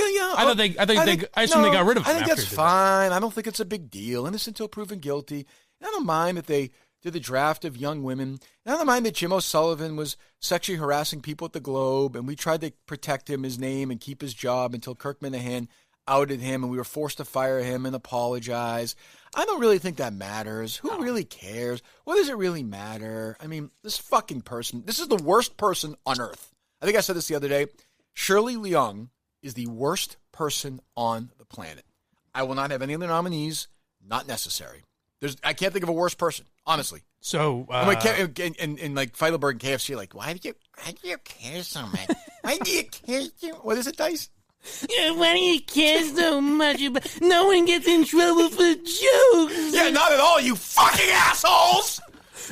assume they got rid of him. I think that's fine. I don't think it's a big deal. Innocent until proven guilty. And I don't mind that they did the draft of young women. And I don't mind that Jim O'Sullivan was sexually harassing people at the Globe, and we tried to protect his name, and keep his job until Kirk Minihane outed him, and we were forced to fire him and apologize. I don't really think that matters. Who really cares? What does it really matter? This fucking person, this is the worst person on earth. I think I said this the other day. Shirley Leung is the worst person on the planet. I will not have any other nominees. Not necessary. I can't think of a worse person, honestly. So, and like Feidelberg and KFC, like, why do you care so much? Why do you care so much? What is it, Dice? Why do you care so much about no one gets in trouble for jokes? Yeah, not at all, you fucking assholes!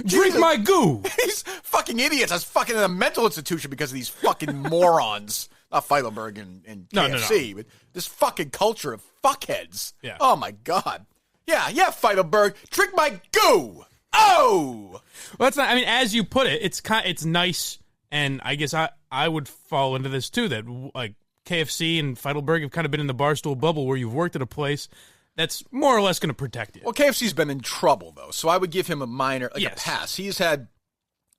Drink my goo! These fucking idiots. I was fucking in a mental institution because of these fucking morons. Not Feidelberg and KFC, but this fucking culture of fuckheads. Yeah. Oh, my God. Yeah, Feidelberg. Drink my goo! Oh! Well, that's not, as you put it, it's nice, and I guess I would fall into this too, that, like, KFC and Feidelberg have kind of been in the Barstool bubble where you've worked at a place that's more or less going to protect you. Well, KFC's been in trouble, though, so I would give him a minor, a pass. He's had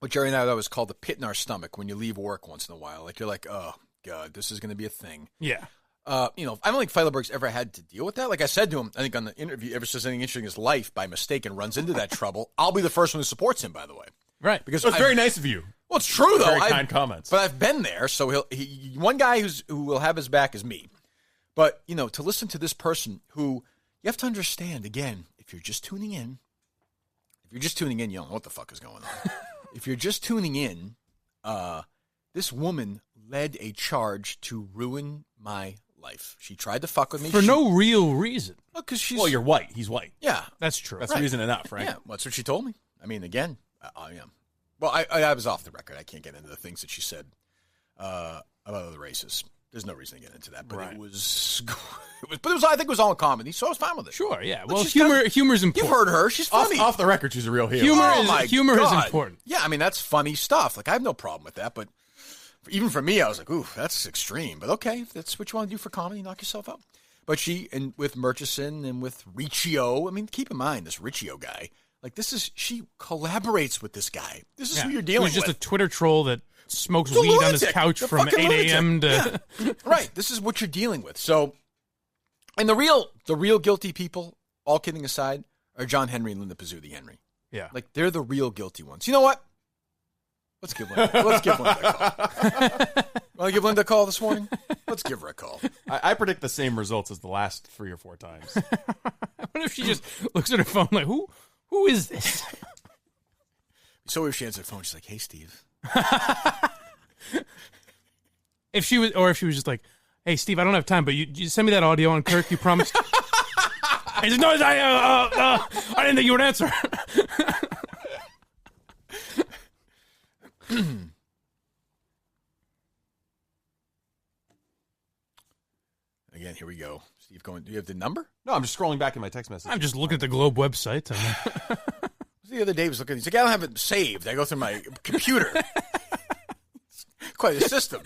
what Jerry and I always call the pit in our stomach when you leave work once in a while. Like, you're like, oh, God, this is going to be a thing. Yeah. I don't think Feidelberg's ever had to deal with that. Like I said to him, I think on the interview, ever says anything interesting in his life by mistake and runs into that trouble, I'll be the first one who supports him, by the way. Right. Because it's very nice of you. Well, it's true, though. Very kind comments. But I've been there, so one guy who will have his back is me. But, to listen to this person who, you have to understand, again, if you're just tuning in, you don't know what the fuck is going on. If you're just tuning in, this woman led a charge to ruin my life. She tried to fuck with me. For no real reason. Well, because she's... Well, you're white. He's white. Yeah. That's true. That's reason enough, right? Yeah, that's what she told me. Again, Well, I was off the record. I can't get into the things that she said about other races. There's no reason to get into that, but it was I think it was all in comedy, so I was fine with it. Sure, yeah. Well, humor's important. You've heard her; she's funny. Off the record, she's a real hero. Humor is important. Yeah, I mean that's funny stuff. Like I have no problem with that, but even for me, I was like, "Ooh, that's extreme." But okay, if that's what you want to do for comedy, knock yourself out. But and with Murchison and with Riccio, I mean, keep in mind this Riccio guy. Like she collaborates with this guy. This is who you're dealing with. He's just a Twitter troll that smokes weed on his couch from 8 a.m. to... Yeah. Right. This is what you're dealing with. So, and the real guilty people, all kidding aside, are John Henry and Linda Pizzuti Henry. Yeah. Like, they're the real guilty ones. You know what? Let's give Linda a call. Want to give Linda a call this morning? Let's give her a call. I predict the same results as the last 3 or 4 times. I wonder if she just looks at her phone like, who is this? So if she answered the phone, she's like, hey, Steve. If she was just like, hey, Steve, I don't have time, but you send me that audio on Kirk, you promised. I said, no, I didn't think you would answer. Again, here we go. Steve, do you have the number? No, I'm just scrolling back in my text message. I'm just looking at the Globe website. The other day he was looking. He's like, I don't have it saved. I go through my computer. It's quite a system.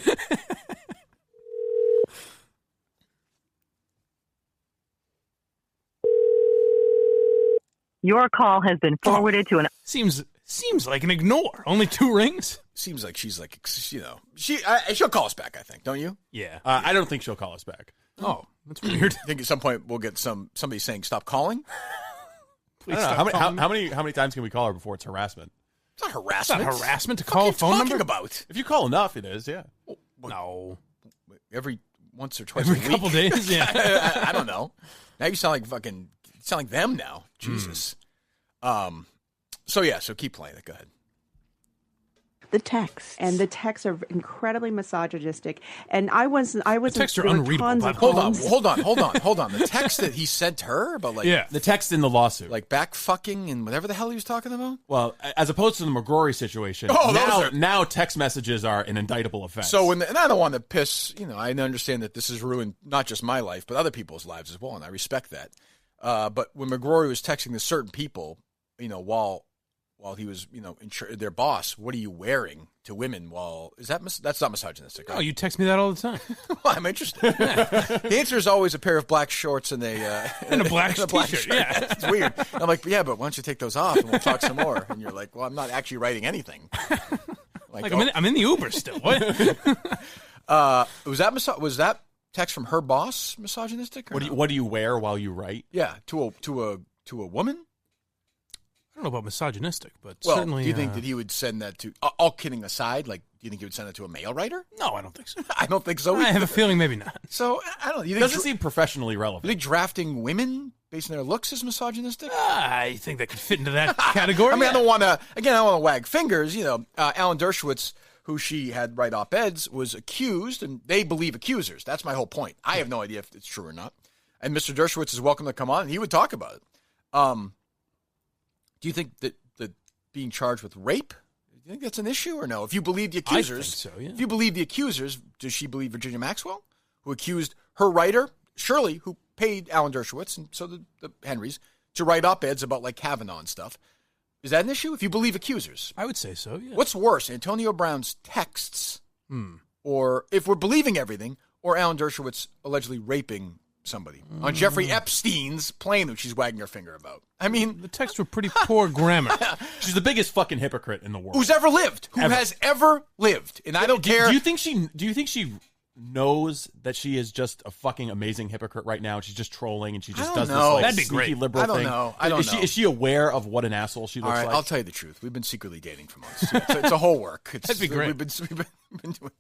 Your call has been forwarded to an... Seems like an ignore. Only 2 rings? Seems like she's like, she'll call us back, I think. Don't you? Yeah. I don't think she'll call us back. Oh, that's weird. I think at some point we'll get somebody saying, stop calling. Please stop calling. How many times can we call her before it's harassment? It's not harassment. It's not harassment to call a phone number? About? If you call enough, it is, yeah. No. Every once or twice every a week. couple days, yeah. I don't know. Now you sound like them now. Jesus. So keep playing it. Go ahead. The texts are incredibly misogynistic, and I wasn't. The texts are unreadable. Hold on. The text that he sent her about the text in the lawsuit, like back fucking and whatever the hell he was talking about. Well, as opposed to the McGrory situation, now text messages are an indictable offense. So and I don't want to piss. I understand that this has ruined not just my life but other people's lives as well, and I respect that. But when McGrory was texting to certain people, while he was, their boss, what are you wearing to women? That's not misogynistic, right? Oh, you text me that all the time. Well, I'm interested. The answer is always a pair of black shorts and a black t-shirt. Shirt. Yeah, it's weird. I'm like, yeah, but why don't you take those off and we'll talk some more? And you're like, well, I'm not actually writing anything. I'm in the Uber still. What? Was that text from her boss misogynistic? What do you wear while you write? Yeah, to a woman. I don't know about misogynistic, but well, certainly... do you think that he would send that to... all kidding aside, do you think he would send it to a male writer? No, I don't think so. I don't think so either. I have a feeling maybe not. So, I don't know. It doesn't seem professionally relevant. You think drafting women based on their looks is misogynistic? I think that could fit into that category. I mean, I don't want to wag fingers. Alan Dershowitz, who she had write op-eds, was accused, and they believe accusers. That's my whole point. I have no idea if it's true or not. And Mr. Dershowitz is welcome to come on, and he would talk about it. Do you think that being charged with rape, do you think that's an issue or no? If you believe the accusers, I think so, yeah. If you believe the accusers, does she believe Virginia Maxwell, who accused her writer, Shirley, who paid Alan Dershowitz, and so the Henrys, to write op-eds about Kavanaugh and stuff? Is that an issue if you believe accusers? I would say so, yeah. What's worse, Antonio Brown's texts, or if we're believing everything, or Alan Dershowitz allegedly raping somebody on Jeffrey Epstein's plane that she's wagging her finger about? I mean, the texts were pretty poor grammar. She's the biggest fucking hypocrite in the world. Who's ever lived? Who has ever lived? And I don't care. Do you think she knows that she is just a fucking amazing hypocrite right now? And she's just trolling, and she just does this That'd be sneaky great. liberal thing. I don't know. Is she aware of what an asshole she looks like? All right, I'll tell you the truth. We've been secretly dating for months. It's a whole work. That'd be great. We've been doing.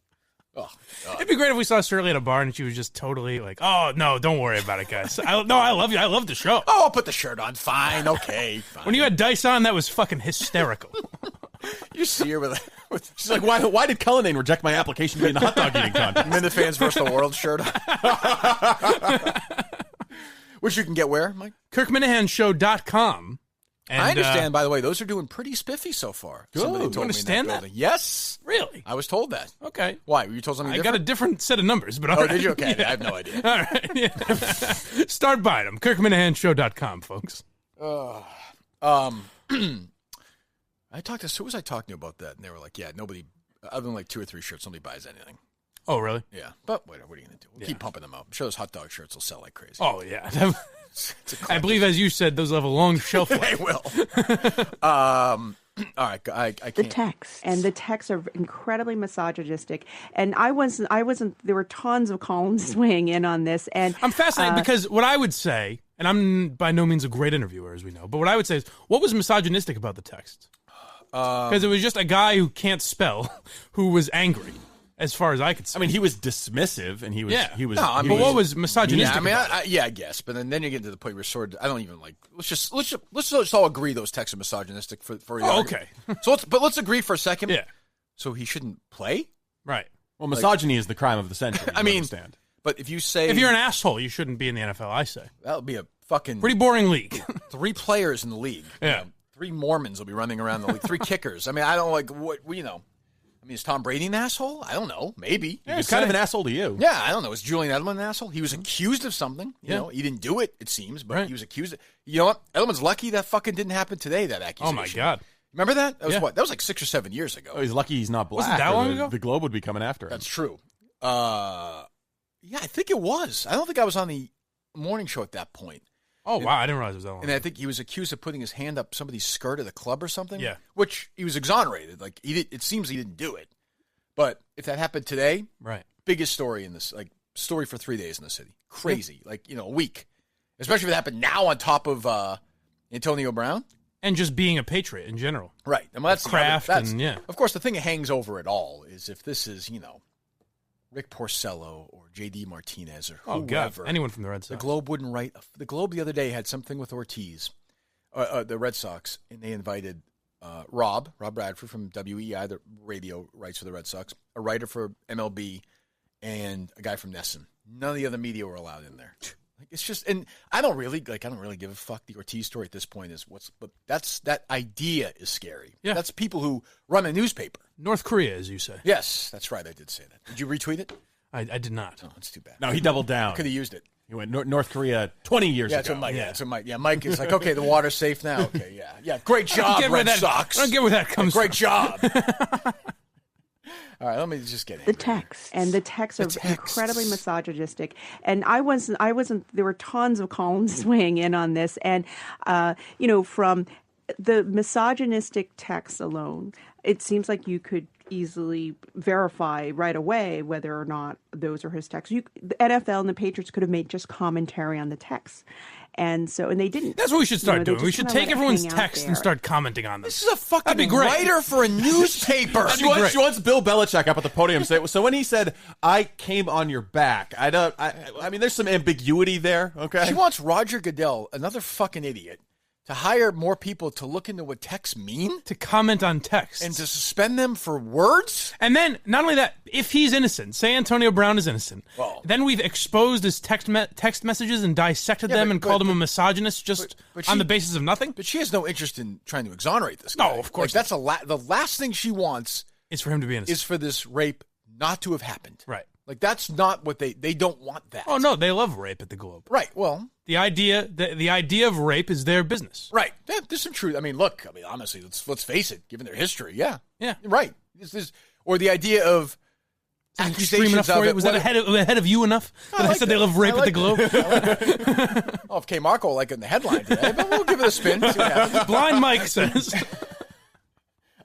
Oh, it'd be great if we saw Shirley at a bar and she was just totally like, "Oh no, don't worry about it, guys. I love you. I love the show. Oh, I'll put the shirt on. Fine, okay, fine." When you had Dice on, that was fucking hysterical. You see her with she's like, "Why did Cullinane reject my application to be in the hot dog eating contest?" Minifans versus the World shirt on. Which you can get where, Mike? KirkMinihaneShow.com. And, I understand, by the way, those are doing pretty spiffy so far. Good. Somebody You told me in understand that? building. Yes. Really? I was told that. Okay. Why? Were you told something I different? got a different set of numbers, but all right. Did you? Okay. Yeah. I have no idea. All right. Yeah. Start buying them. KirkMinihaneShow.com, folks. I talked to, who was I talking to about that? And they were like, yeah, nobody, other than like 2 or 3 shirts, nobody buys anything. Oh, really? Yeah. But whatever, what are you going to do? We'll keep pumping them up. I'm sure those hot dog shirts will sell like crazy. Oh, yeah. I believe, as you said, those will have a long shelf life. They will. All right, I can't. The texts. And the texts are incredibly misogynistic. And I wasn't, there were tons of columnists weighing in on this. And I'm fascinated because what I would say, and I'm by no means a great interviewer, as we know, but what I would say is, what was misogynistic about the text? Because it was just a guy who can't spell who was angry, as far as I could see. I mean, he was dismissive, and he was. Yeah. He was. No, I he mean, But what was misogynistic? Yeah, I mean, about it? I guess, but then you get to the point where I don't even like. Let's just all agree those texts are misogynistic for. Oh, okay. So let's agree for a second. Yeah. So he shouldn't play. Right. Well, misogyny is the crime of the century. I mean, understand. But if you say If you're an asshole, you shouldn't be in the NFL, I say. that would be a fucking Pretty boring league. 3 players in the league. Yeah. 3 Mormons will be running around the league. 3 kickers. I mean, I don't like what I mean, is Tom Brady an asshole? I don't know. Maybe. Yeah, he's kind of an asshole to you. Yeah, I don't know. Is Julian Edelman an asshole? He was accused of something. You know, he didn't do it, it seems, but he was accused. You know what? Edelman's lucky that fucking didn't happen today, that accusation. Oh, my God. Remember that? That was Yeah. what? That was like 6 or 7 years ago. Oh, he's lucky he's not black. Wasn't that or long the, ago? The Globe would be coming after him. That's true. Yeah, I think it was. I don't think I was on the morning show at that point. Oh, wow. I didn't realize it was that long. And I think he was accused of putting his hand up somebody's skirt at the club or something. Yeah. Which he was exonerated. Like it seems he didn't do it. But if that happened today, Right. biggest story in this, like story for 3 days in the city. Crazy. Like, a week. Especially if it happened now on top of Antonio Brown. And just being a patriot in general. Right. And that's Kraft that's, and, yeah. Of course, the thing that hangs over it all is if this is, Rick Porcello or J.D. Martinez or Oh, whoever. God. Anyone from the Red Sox. The Globe wouldn't write. The Globe the other day had something with Ortiz, the Red Sox, and they invited Rob Bradford from WEI, the radio writes for the Red Sox, a writer for MLB, and a guy from Nesson. None of the other media were allowed in there. Like, it's just, and I don't really give a fuck. The Ortiz story at this point is but that idea is scary. Yeah. That's people who run a newspaper. North Korea, as you say. Yes, that's right. I did say that. Did you retweet it? I did not. Oh, that's too bad. No, he doubled down. Could have used it. He went North Korea 20 years Yeah, ago. that's what Mike. Yeah, that's what Mike. Yeah, Mike is like, okay, the water's safe now. Okay, yeah. Great job, Red Sox. I don't get where that comes Great from. job. All right, let me just get The texts. And the texts are incredibly misogynistic. And I wasn't, there were tons of columnists weighing in on this. And, from the misogynistic texts alone, it seems like you could easily verify right away whether or not those are his texts. The NFL and the Patriots could have made just commentary on the texts. And they didn't. That's what we should start doing. We should take everyone's text text and start commenting on them. This is a fucking That'd be great. writer for a newspaper. She wants Bill Belichick up at the podium. So when he said, "I came on your back," I mean, there's some ambiguity there. Okay. She wants Roger Goodell, another fucking idiot, to hire more people to look into what texts mean, to comment on texts, and to suspend them for words. And then, not only that, if he's innocent, say Antonio Brown is innocent, then we've exposed his text messages and dissected them and called him a misogynist just on the basis of nothing. But she has no interest in trying to exonerate this guy. No, of course. That's the last thing she wants is for him to be innocent. Is for this rape not to have happened. Right. Like, that's not what they don't want that. Oh, no, they love rape at the Globe. Right, well. The idea of rape is their business. Right. Yeah, there's some truth. I mean, look, honestly, let's face it, given their history, yeah. Yeah. Right. Or the idea of accusations of it. Was that ahead of you enough? That I said they love rape at the Globe? Oh, if K. Marco like in the headline today, but we'll give it a spin. See what happens. Blind Mike says.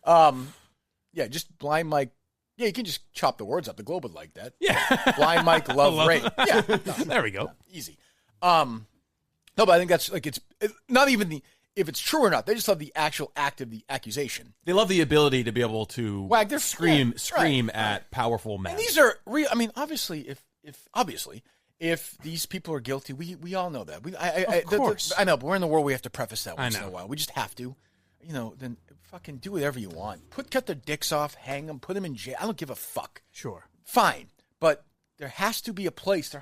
Yeah, just Blind Mike. Yeah, you can just chop the words up. The Globe would like that. Yeah. Blind Mike love rape. Yeah. There we go. Easy. No, but I think that's like, it's not even if it's true or not. They just love the actual act of the accusation. They love the ability to be able to wag their scream at powerful men. And these are real. I mean, obviously, if these people are guilty, we all know that. Of course. I know, but we're in the world. We have to preface that once in a while. We just have to. Then fucking do whatever you want. Cut their dicks off, hang them, put them in jail. I don't give a fuck. Sure. Fine. But there has to be a place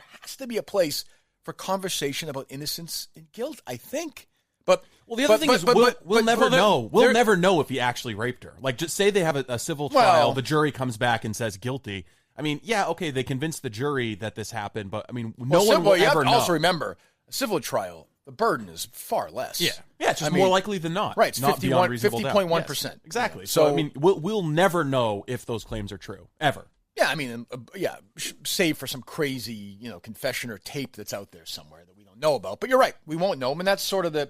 for conversation about innocence and guilt, I think. But well, the other thing is we'll never know. We'll never know if he actually raped her. Like, just say they have a civil trial, the jury comes back and says guilty. I mean, yeah, okay, they convinced the jury that this happened, but I mean, no one will ever know. Also, remember, a civil trial, the burden is far less. Yeah, it's just more likely than not. Right, it's not 50.1%. Yes, exactly. Yeah. So I mean, we'll never know if those claims are true ever. Yeah, I mean, save for some crazy, confession or tape that's out there somewhere that we don't know about. But you're right, we won't know them, and that's sort of the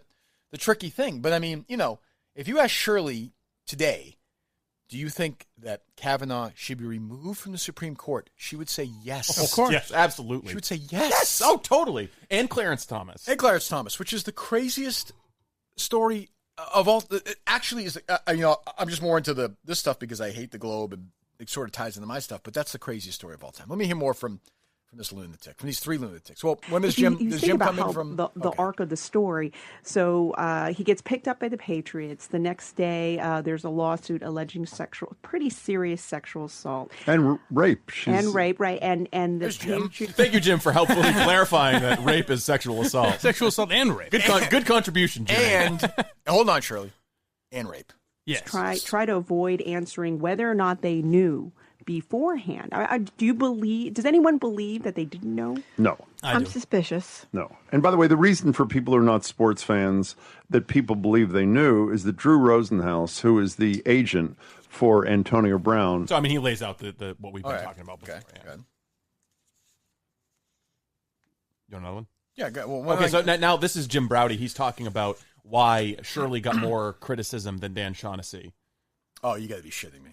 tricky thing. But I mean, if you ask Shirley today, do you think that Kavanaugh should be removed from the Supreme Court? She would say yes. Of course. Yes, absolutely. She would say yes. Yes. Oh, totally. And Clarence Thomas. Which is the craziest story of all. It actually is, I'm just more into this stuff because I hate the Globe and it sort of ties into my stuff, but that's the craziest story of all time. Let me hear more from this lunatic, from these three lunatics. Well, when does Jim come in from? The arc of the story. So he gets picked up by the Patriots. The next day, there's a lawsuit alleging pretty serious sexual assault. And rape. Right. And the Patriots. Thank you, Jim, for helpfully clarifying that rape is sexual assault. Sexual assault and rape. Good contribution, Jim. And, hold on, Shirley. And rape. Yes. Try to avoid answering whether or not they knew beforehand. Does anyone believe that they didn't know? No. I'm suspicious. No. And by the way, the reason for people who are not sports fans that people believe they knew is that Drew Rosenhaus, who is the agent for Antonio Brown. So, I mean, he lays out the what we've been talking about before. Okay, yeah. good. You want another one? Yeah, good. Well, okay, so now this is Jim Braude. He's talking about why Shirley got more criticism than Dan Shaughnessy. Oh, you got to be shitting me.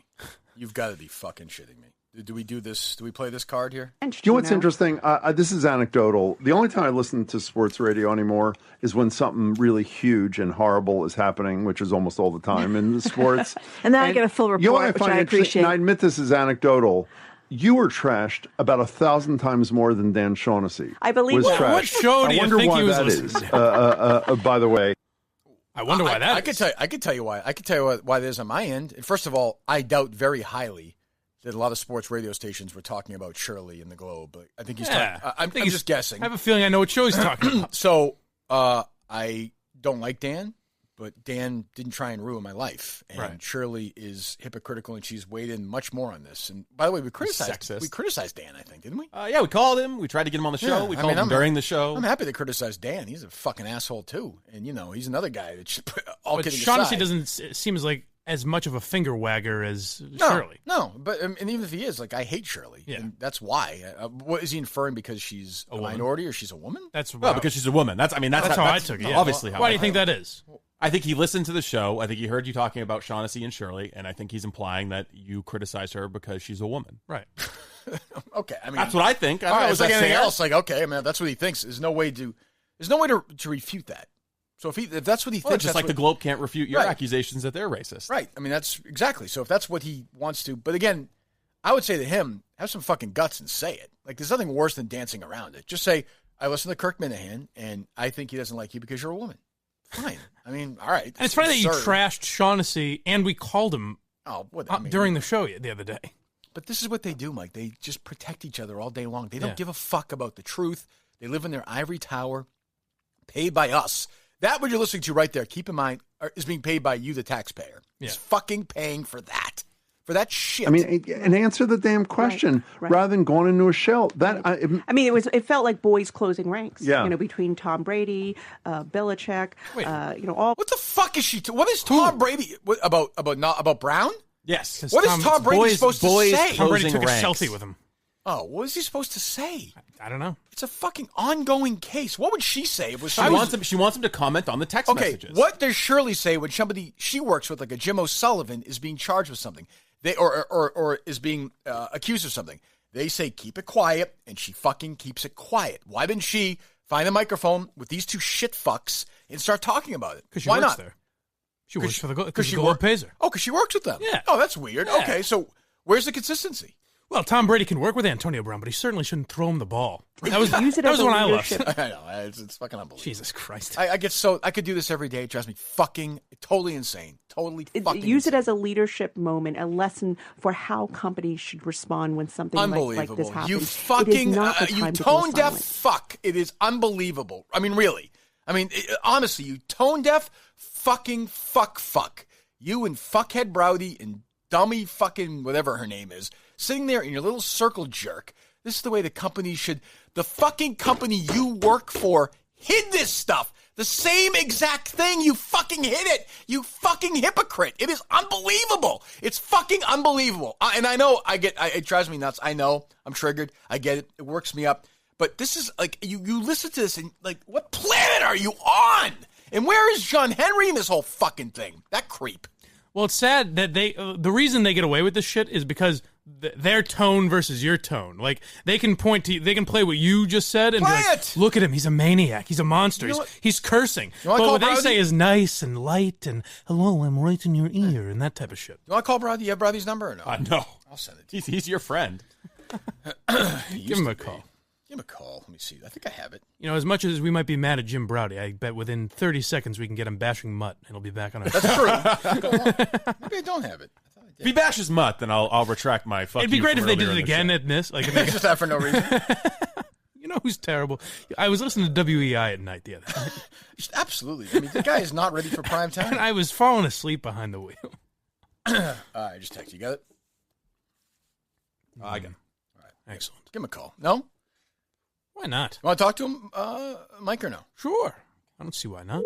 You've got to be fucking shitting me. Do we do this? Do we play this card here? You know what's interesting? This is anecdotal. The only time I listen to sports radio anymore is when something really huge and horrible is happening, which is almost all the time in the sports. And then I get a full report, you know what I which find I appreciate. And I admit this is anecdotal. You were trashed about 1,000 times more than Dan Shaughnessy. I believe was that. trashed. What show do you think he was listening to? By the way. I wonder why that is. I could tell you why. I could tell you why that is on my end. And first of all, I doubt very highly that a lot of sports radio stations were talking about Shirley in the Globe. But I think he's talking. I'm just guessing. I have a feeling I know what show he's talking about. So I don't like Dan, but Dan didn't try and ruin my life. And Shirley is hypocritical, and she's weighed in much more on this. And by the way, we criticized Dan, I think, didn't we? Yeah, we called him. We tried to get him on the show. We called him during the show. I'm happy to criticize Dan. He's a fucking asshole too, and he's another guy that all kidding Shaughnessy aside. doesn't seem like as much of a finger wagger as Shirley. No, but and even if he is, I hate Shirley. Yeah. And that's why. What is he inferring? Because she's a minority or she's a woman? That's because she's a woman. That's how I took it. Yeah. Obviously, why do you think that is? I think he listened to the show. I think he heard you talking about Shaughnessy and Shirley, and I think he's implying that you criticize her because she's a woman. Right. Okay. I mean, that's what I think. All right, it's like anything else. Like, okay, I mean, that's what he thinks. There's no way to refute that. So if that's what he thinks, just like the Globe can't refute your accusations that they're racist. Right. I mean, that's exactly. So if that's what he wants to, but again, I would say to him, have some fucking guts and say it. Like, there's nothing worse than dancing around it. Just say, I listen to Kirk Minihane, and I think he doesn't like you because you're a woman. Fine. I mean, all right. And it's funny that you trashed Shaughnessy, and we called him during the show the other day. But this is what they do, Mike. They just protect each other all day long. They don't give a fuck about the truth. They live in their ivory tower, paid by us. That what you're listening to right there, keep in mind, is being paid by you, the taxpayer. Yeah. He's fucking paying for that. For that shit. I mean, and answer the damn question rather than going into a shell. I mean, it felt like boys closing ranks. Yeah. Between Tom Brady, Belichick, all. What the fuck is she? What is Tom Brady about Brown? Yes. What is Tom Brady supposed to say? Tom Brady took a selfie with him. Oh, what is he supposed to say? I don't know. It's a fucking ongoing case. What would she say? She wants him to comment on the text messages. What does Shirley say when somebody she works with, like a Jim O'Sullivan, is being charged with something? Or is being accused of something. They say, keep it quiet, and she fucking keeps it quiet. Why didn't she find a microphone with these two shit fucks and start talking about it? Because she Why works not? there. She works for the Globe. Because she pays her. Oh, because she works with them. Yeah. Oh, that's weird. Yeah. Okay, so where's the consistency? Well, Tom Brady can work with Antonio Brown, but he certainly shouldn't throw him the ball. That was the one I left. I know. It's fucking unbelievable. Jesus Christ. I could do this every day. It drives me fucking totally insane. Use it as a leadership moment, a lesson for how companies should respond when something like this happens. You fucking, you tone-deaf fuck. It is unbelievable. I mean, really. I mean, honestly, you tone deaf fucking fuck. You and fuckhead Braude and dummy fucking whatever her name is, sitting there in your little circle jerk. This is the way the company should. The fucking company you work for hid this stuff. The same exact thing. You fucking hid it. You fucking hypocrite. It is unbelievable. It's fucking unbelievable. And I know it drives me nuts. I know I'm triggered. I get it. It works me up. But this is like, you listen to this and like, what planet are you on? And where is John Henry in this whole fucking thing? That creep. Well, it's sad that the reason they get away with this shit is because their tone versus your tone. Like, they can point to, they can play what you just said and be like, look at him, he's a maniac, he's a monster, he's cursing. But what they say is nice and light and, hello, I'm right in your ear, and that type of shit. You want to call Braude? You have Braude's number or no? No. I'll send it to you. He's your friend. Give him a call. Give him a call. Let me see. I think I have it. You know, as much as we might be mad at Jim Braude, I bet within 30 seconds we can get him bashing Mutt, and he'll be back on our That's true. Maybe I don't have it. If he bashes Mutt, then I'll retract my fuck. It'd be great if they did it again at this. Like, just that for no reason. You know who's terrible? I was listening to WEI at night the other night. Absolutely. I mean, the guy is not ready for prime time. And I was falling asleep behind the wheel. I just texted you. Got it? I got it. All right. Excellent. Give him a call. No? Why not? You want to talk to him, Mike, or no? Sure. I don't see why not.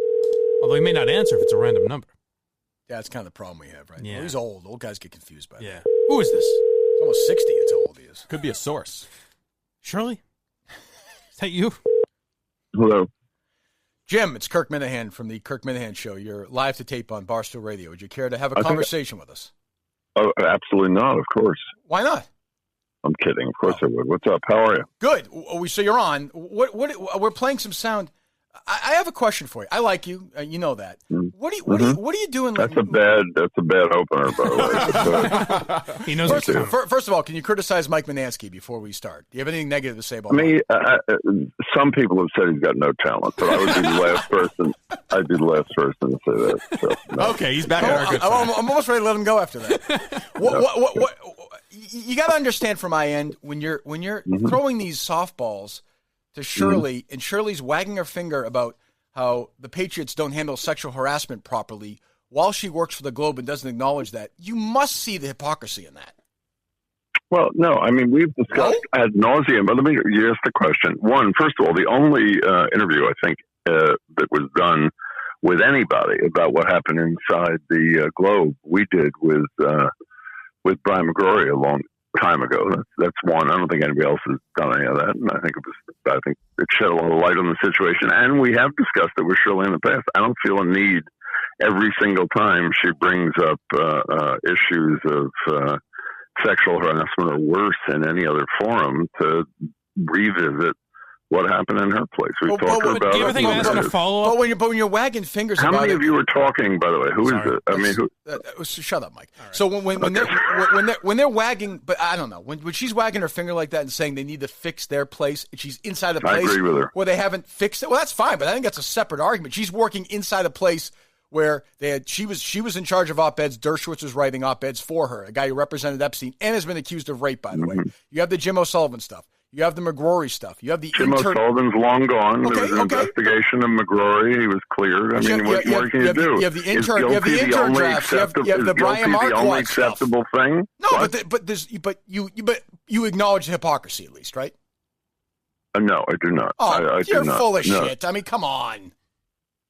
Although he may not answer if it's a random number. Yeah, that's kind of the problem we have, right? Yeah. Well, he's old. Old guys get confused by that. Yeah. Who is this? He's almost 60. That's how old he is. Could be a source. Shirley? Is that you? Hello. Jim, it's Kirk Minihane from the Kirk Minihane Show. You're live to tape on Barstool Radio. Would you care to have a conversation with us? Oh, absolutely not, of course. Why not? I'm kidding. Of course I would. What's up? How are you? Good. So you're on. What? We're playing some sound. I have a question for you. I like you. You know that. What are you doing? That's a bad opener, by the way. He knows. First of all, can you criticize Mike Manansky before we start? Do you have anything negative to say about me? Some people have said he's got no talent, but I would be the last person. I'd be the last person to say that. So, no. Okay, he's back on our good side. I'm almost ready to let him go after that. What? You got to understand from my end when you're throwing these softballs to Shirley, and Shirley's wagging her finger about how the Patriots don't handle sexual harassment properly while she works for the Globe and doesn't acknowledge that. You must see the hypocrisy in that. Well, no, I mean, we've discussed ad nauseum, but let me ask the question. One, first of all, the only interview, I think, that was done with anybody about what happened inside the Globe we did with Brian McGrory a long time ago. That's one. I don't think anybody else has done any of that, and I think it shed a lot of light on the situation. And we have discussed it with Shirley in the past. I don't feel a need every single time she brings up issues of sexual harassment or worse in any other forum to revisit what happened in her place. We've talked about it. Do you ever think of asking a follow-up? But when you're wagging fingers How about many it, of you were talking, by the way? Who is it? I mean, who? Shut up, Mike. Right. So when they're wagging, but I don't know, when she's wagging her finger like that and saying they need to fix their place, and she's inside a place I agree with her. where they haven't fixed it, well, that's fine, but I think that's a separate argument. She's working inside a place where she was in charge of op-eds. Dershowitz was writing op-eds for her, a guy who represented Epstein and has been accused of rape, by the way. You have the Jim O'Sullivan stuff. You have the McGrory stuff. You have the Jim O'Sullivan's long gone. There was an investigation of McGrory. He was cleared. I mean, what can you do? You have the intern. You have the intern drafts. You have the Brian Marquardt stuff. The only acceptable thing. No, but you acknowledge the hypocrisy at least, right? No, I do not. Oh, you're full of No. shit. I mean, come on.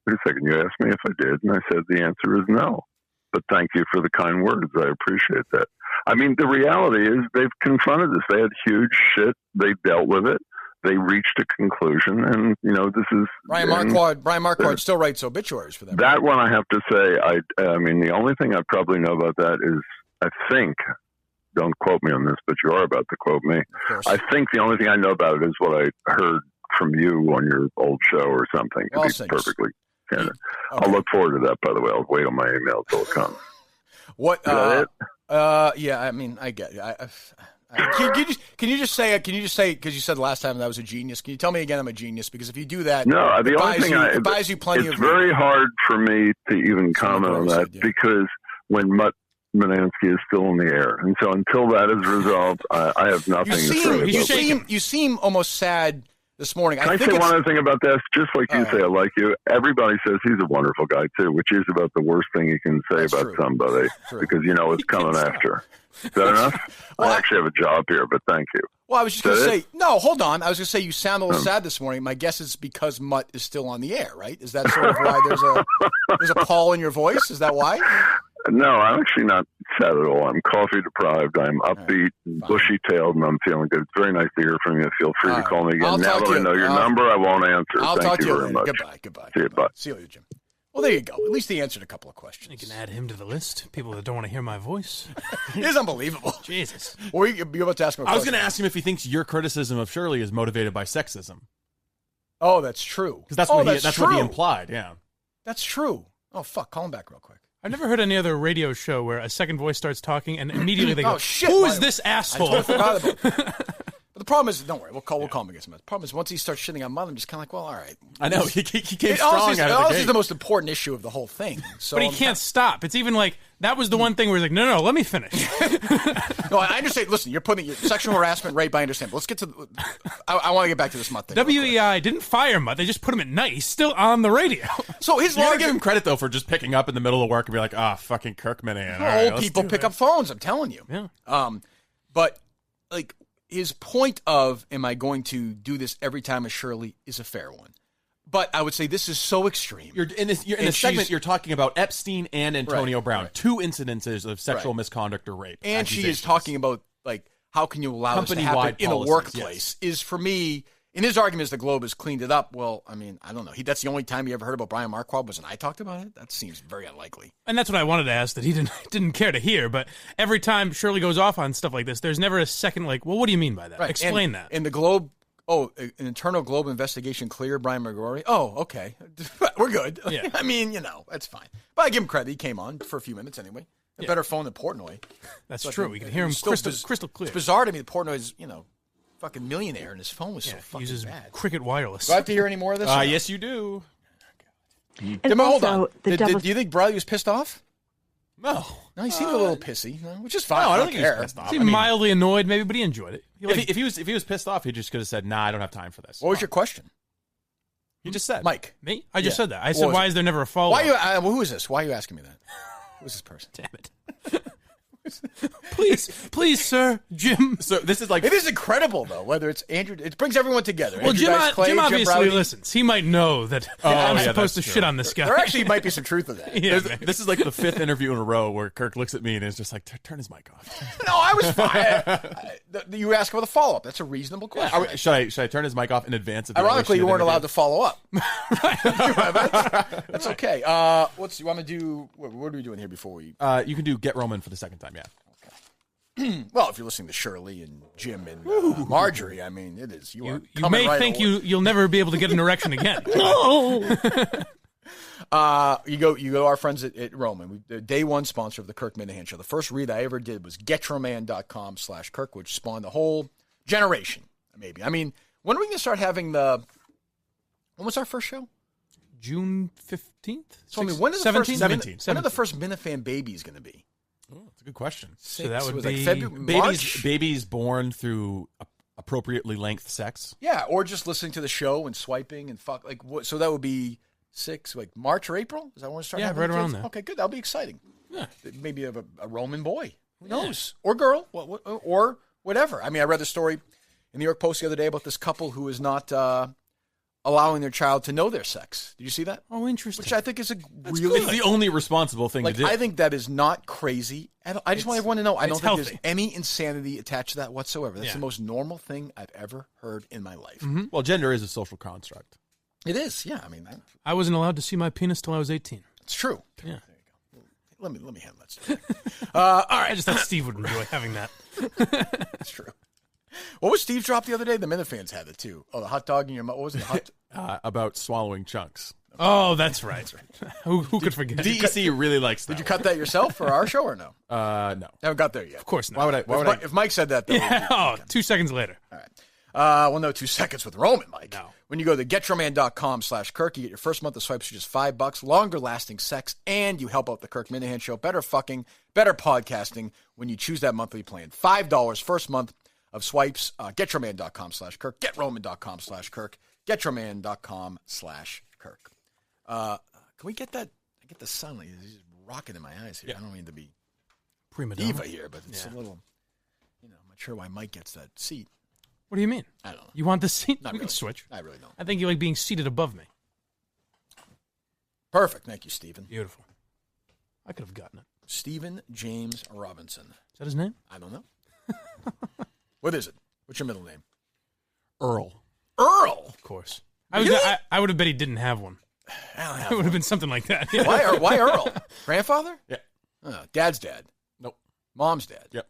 Wait a second. You asked me if I did, and I said the answer is no. But thank you for the kind words. I appreciate that. I mean, the reality is they've confronted this. They had huge shit. They dealt with it. They reached a conclusion, and this is Brian Marquardt still writes obituaries for them. That one, I have to say, I mean, the only thing I probably know about that is, I think, don't quote me on this, but you are about to quote me. I think the only thing I know about it is what I heard from you on your old show or something. To be perfectly candid. Okay. I'll look forward to that. By the way, I'll wait on my email till it comes. What? Is that it? Yeah, I mean, I get it. Can you just say because you said last time that I was a genius? Can you tell me again I'm a genius? Because if you do that, no, the only thing it buys you plenty of. It's very hard for me to even comment on that because when Mutt Manansky is still in the air, and so until that is resolved, I have nothing to say. You seem almost sad this morning. Can I say one other thing about this? Just like you say, I like you. Everybody says he's a wonderful guy, too, which is about the worst thing you can say about somebody because you know it's coming after. Is that enough? I actually have a job here, but thank you. Well, I was just going to say, no, hold on. I was going to say you sound a little sad this morning. My guess is because Mutt is still on the air, right? Is that sort of why there's a Paul in your voice? Is that why? No, I'm actually not sad at all. I'm coffee deprived. I'm upbeat, bushy-tailed, and I'm feeling good. It's very nice to hear from you. Feel free to call me again. Now that I know your number, I won't answer. I'll Thank talk to you you very later. much. Goodbye. See you. Bye. See you later, Jim. Well, there you go. At least he answered a couple of questions. You can add him to the list. People that don't want to hear my voice. It is unbelievable. Jesus. Or you're about to ask him a question. I was going to ask him if he thinks your criticism of Shirley is motivated by sexism. Oh, that's true. Because that's what he implied, yeah. That's true. Oh, fuck. Call him back real quick. I've never heard any other radio show where a second voice starts talking and immediately they go, shit, who is this asshole? I totally forgot about it. But the problem is, don't worry, we'll call him again. The problem is, once he starts shitting on Mutt, I'm just kind of like, well, all right. I know, he came strong out of the gate. This is the most important issue of the whole thing. So but he can't stop. It's even like, that was the one thing where he's like, no, let me finish. No, I understand. Listen, you're putting your sexual harassment, rape, I understand. But let's get to I want to get back to this Mutt thing. WEI didn't fire Mutt. They just put him at night. He's still on the radio. So his you gotta give him credit, though, for just picking up in the middle of work and be like, fucking Kirk Minihane. Old people pick up phones, I'm telling you. Yeah. But, like, his point of, am I going to do this every time with Shirley, is a fair one. But I would say this is so extreme. You're in this segment, you're talking about Epstein and Antonio Brown, two incidences of sexual misconduct or rape. And she is talking about, like, how can you allow this to happen in a workplace, is for me, in his argument is the Globe has cleaned it up. Well, I mean, I don't know. That's the only time you ever heard about Brian Marquardt was when I talked about it? That seems very unlikely. And that's what I wanted to ask that he didn't care to hear. But every time Shirley goes off on stuff like this, there's never a second like, well, what do you mean by that? Explain that. In the Globe, an internal Globe investigation cleared Brian McGrory. Oh, okay. We're good. Yeah. I mean, that's fine. But I give him credit. He came on for a few minutes anyway. A better phone than Portnoy. That's true. We can hear him crystal clear. It's bizarre to me that Portnoy's, fucking millionaire and his phone was so fucking uses bad. Cricket Wireless. Do I have to hear any more of this? Yes, you do. Hold on. Do you think Braude was pissed off? No. No, he seemed a little pissy, which is fine. No, I don't think he was pissed off. He seemed mildly annoyed, maybe, but he enjoyed it. If he was pissed off, he just could have said, "Nah, I don't have time for this." What was your question? He just said, Mike. Me? I just said that. I said, why is there never a follow-up? Who is this? Why are you asking me that? Who's this person? Damn it. Please, sir, Jim. So this is like it is incredible though. Whether it's Andrew, it brings everyone together. Well, Andrew Dice Clay, Jim obviously Jim listens. He might know that I'm supposed to shit on this guy. There actually might be some truth to that. This is like the fifth interview in a row where Kirk looks at me and is just like, "Turn his mic off." No, I was fine. You asked for the follow up. That's a reasonable question. Should I turn his mic off in advance of the Ironically, you weren't interview? allowed to follow up. That's okay. You want me to do? What are we doing here before we? You can do Get Roman for the second time. Yeah. Well, if you're listening to Shirley and Jim and Marjorie, I mean, it is. You may think you'll never be able to get an erection again. No. You go to our friends at Roman. The day one sponsor of the Kirk Minihane Show. The first read I ever did was GetYourMan.com/Kirk, which spawned the whole generation. Maybe. I mean, when are we going to start having when was our first show? June 15th. So I mean, when is the 17th? When are the first Minifan babies going to be? Oh, that's a good question. So that would be babies born through appropriately length sex. Yeah, or just listening to the show and swiping and fuck. Like, so that would be March or April? Is that when we start? Yeah, right around there. Okay, good. That'll be exciting. Yeah, maybe a Roman boy. Who knows? Or girl, or whatever. I mean, I read the story in the New York Post the other day about this couple who is not allowing their child to know their sex. Did you see that? Oh, interesting. Which I think is it's the only responsible thing to do. I think that is not crazy. I just want everyone to know. I don't think healthy. there's any insanity attached to that whatsoever. That's the most normal thing I've ever heard in my life. Mm-hmm. Well, gender is a social construct. It is. Yeah. I mean, I wasn't allowed to see my penis till I was 18. It's true. Yeah. There you go. Let me handle that story. All right. I just thought Steve would enjoy having that. That's true. What was Steve dropped the other day? The Minifans had it too. Oh, the hot dog in your mouth. What was it? About swallowing chunks. Oh, that's right. Who could forget? DEC really likes that. Did you cut that yourself for our show or no? No. Haven't got there yet. Of course not. Why would I? If Mike said that, though. Yeah. 2 seconds later. All right. Well, no, 2 seconds with Roman, Mike. No. When you go to GetYourMan.com/Kirk, you get your first month of swipes for just $5, longer lasting sex, and you help out the Kirk Minihane Show. Better fucking, better podcasting when you choose that monthly plan. $5 first month of swipes. GetYourMan.com/Kirk. GetRoman.com/Kirk. GetYourMan.com/Kirk. Can we get that? I get the sunlight. He's rocking in my eyes here. Yeah. I don't mean to be prima diva here, but it's a little, I'm not sure why Mike gets that seat. What do you mean? I don't know. You want the seat? Not we really. can switch. I really don't. I think you like being seated above me. Perfect. Thank you, Stephen. Beautiful. I could have gotten it. Stephen James Robinson. Is that his name? I don't know. What is it? What's your middle name? Earl. Earl? Of course. Really? I would have bet he didn't have one. It would have been something like that. Yeah. Why Earl? Grandfather? Yeah. Dad's dad? Nope. Mom's dad? Yep.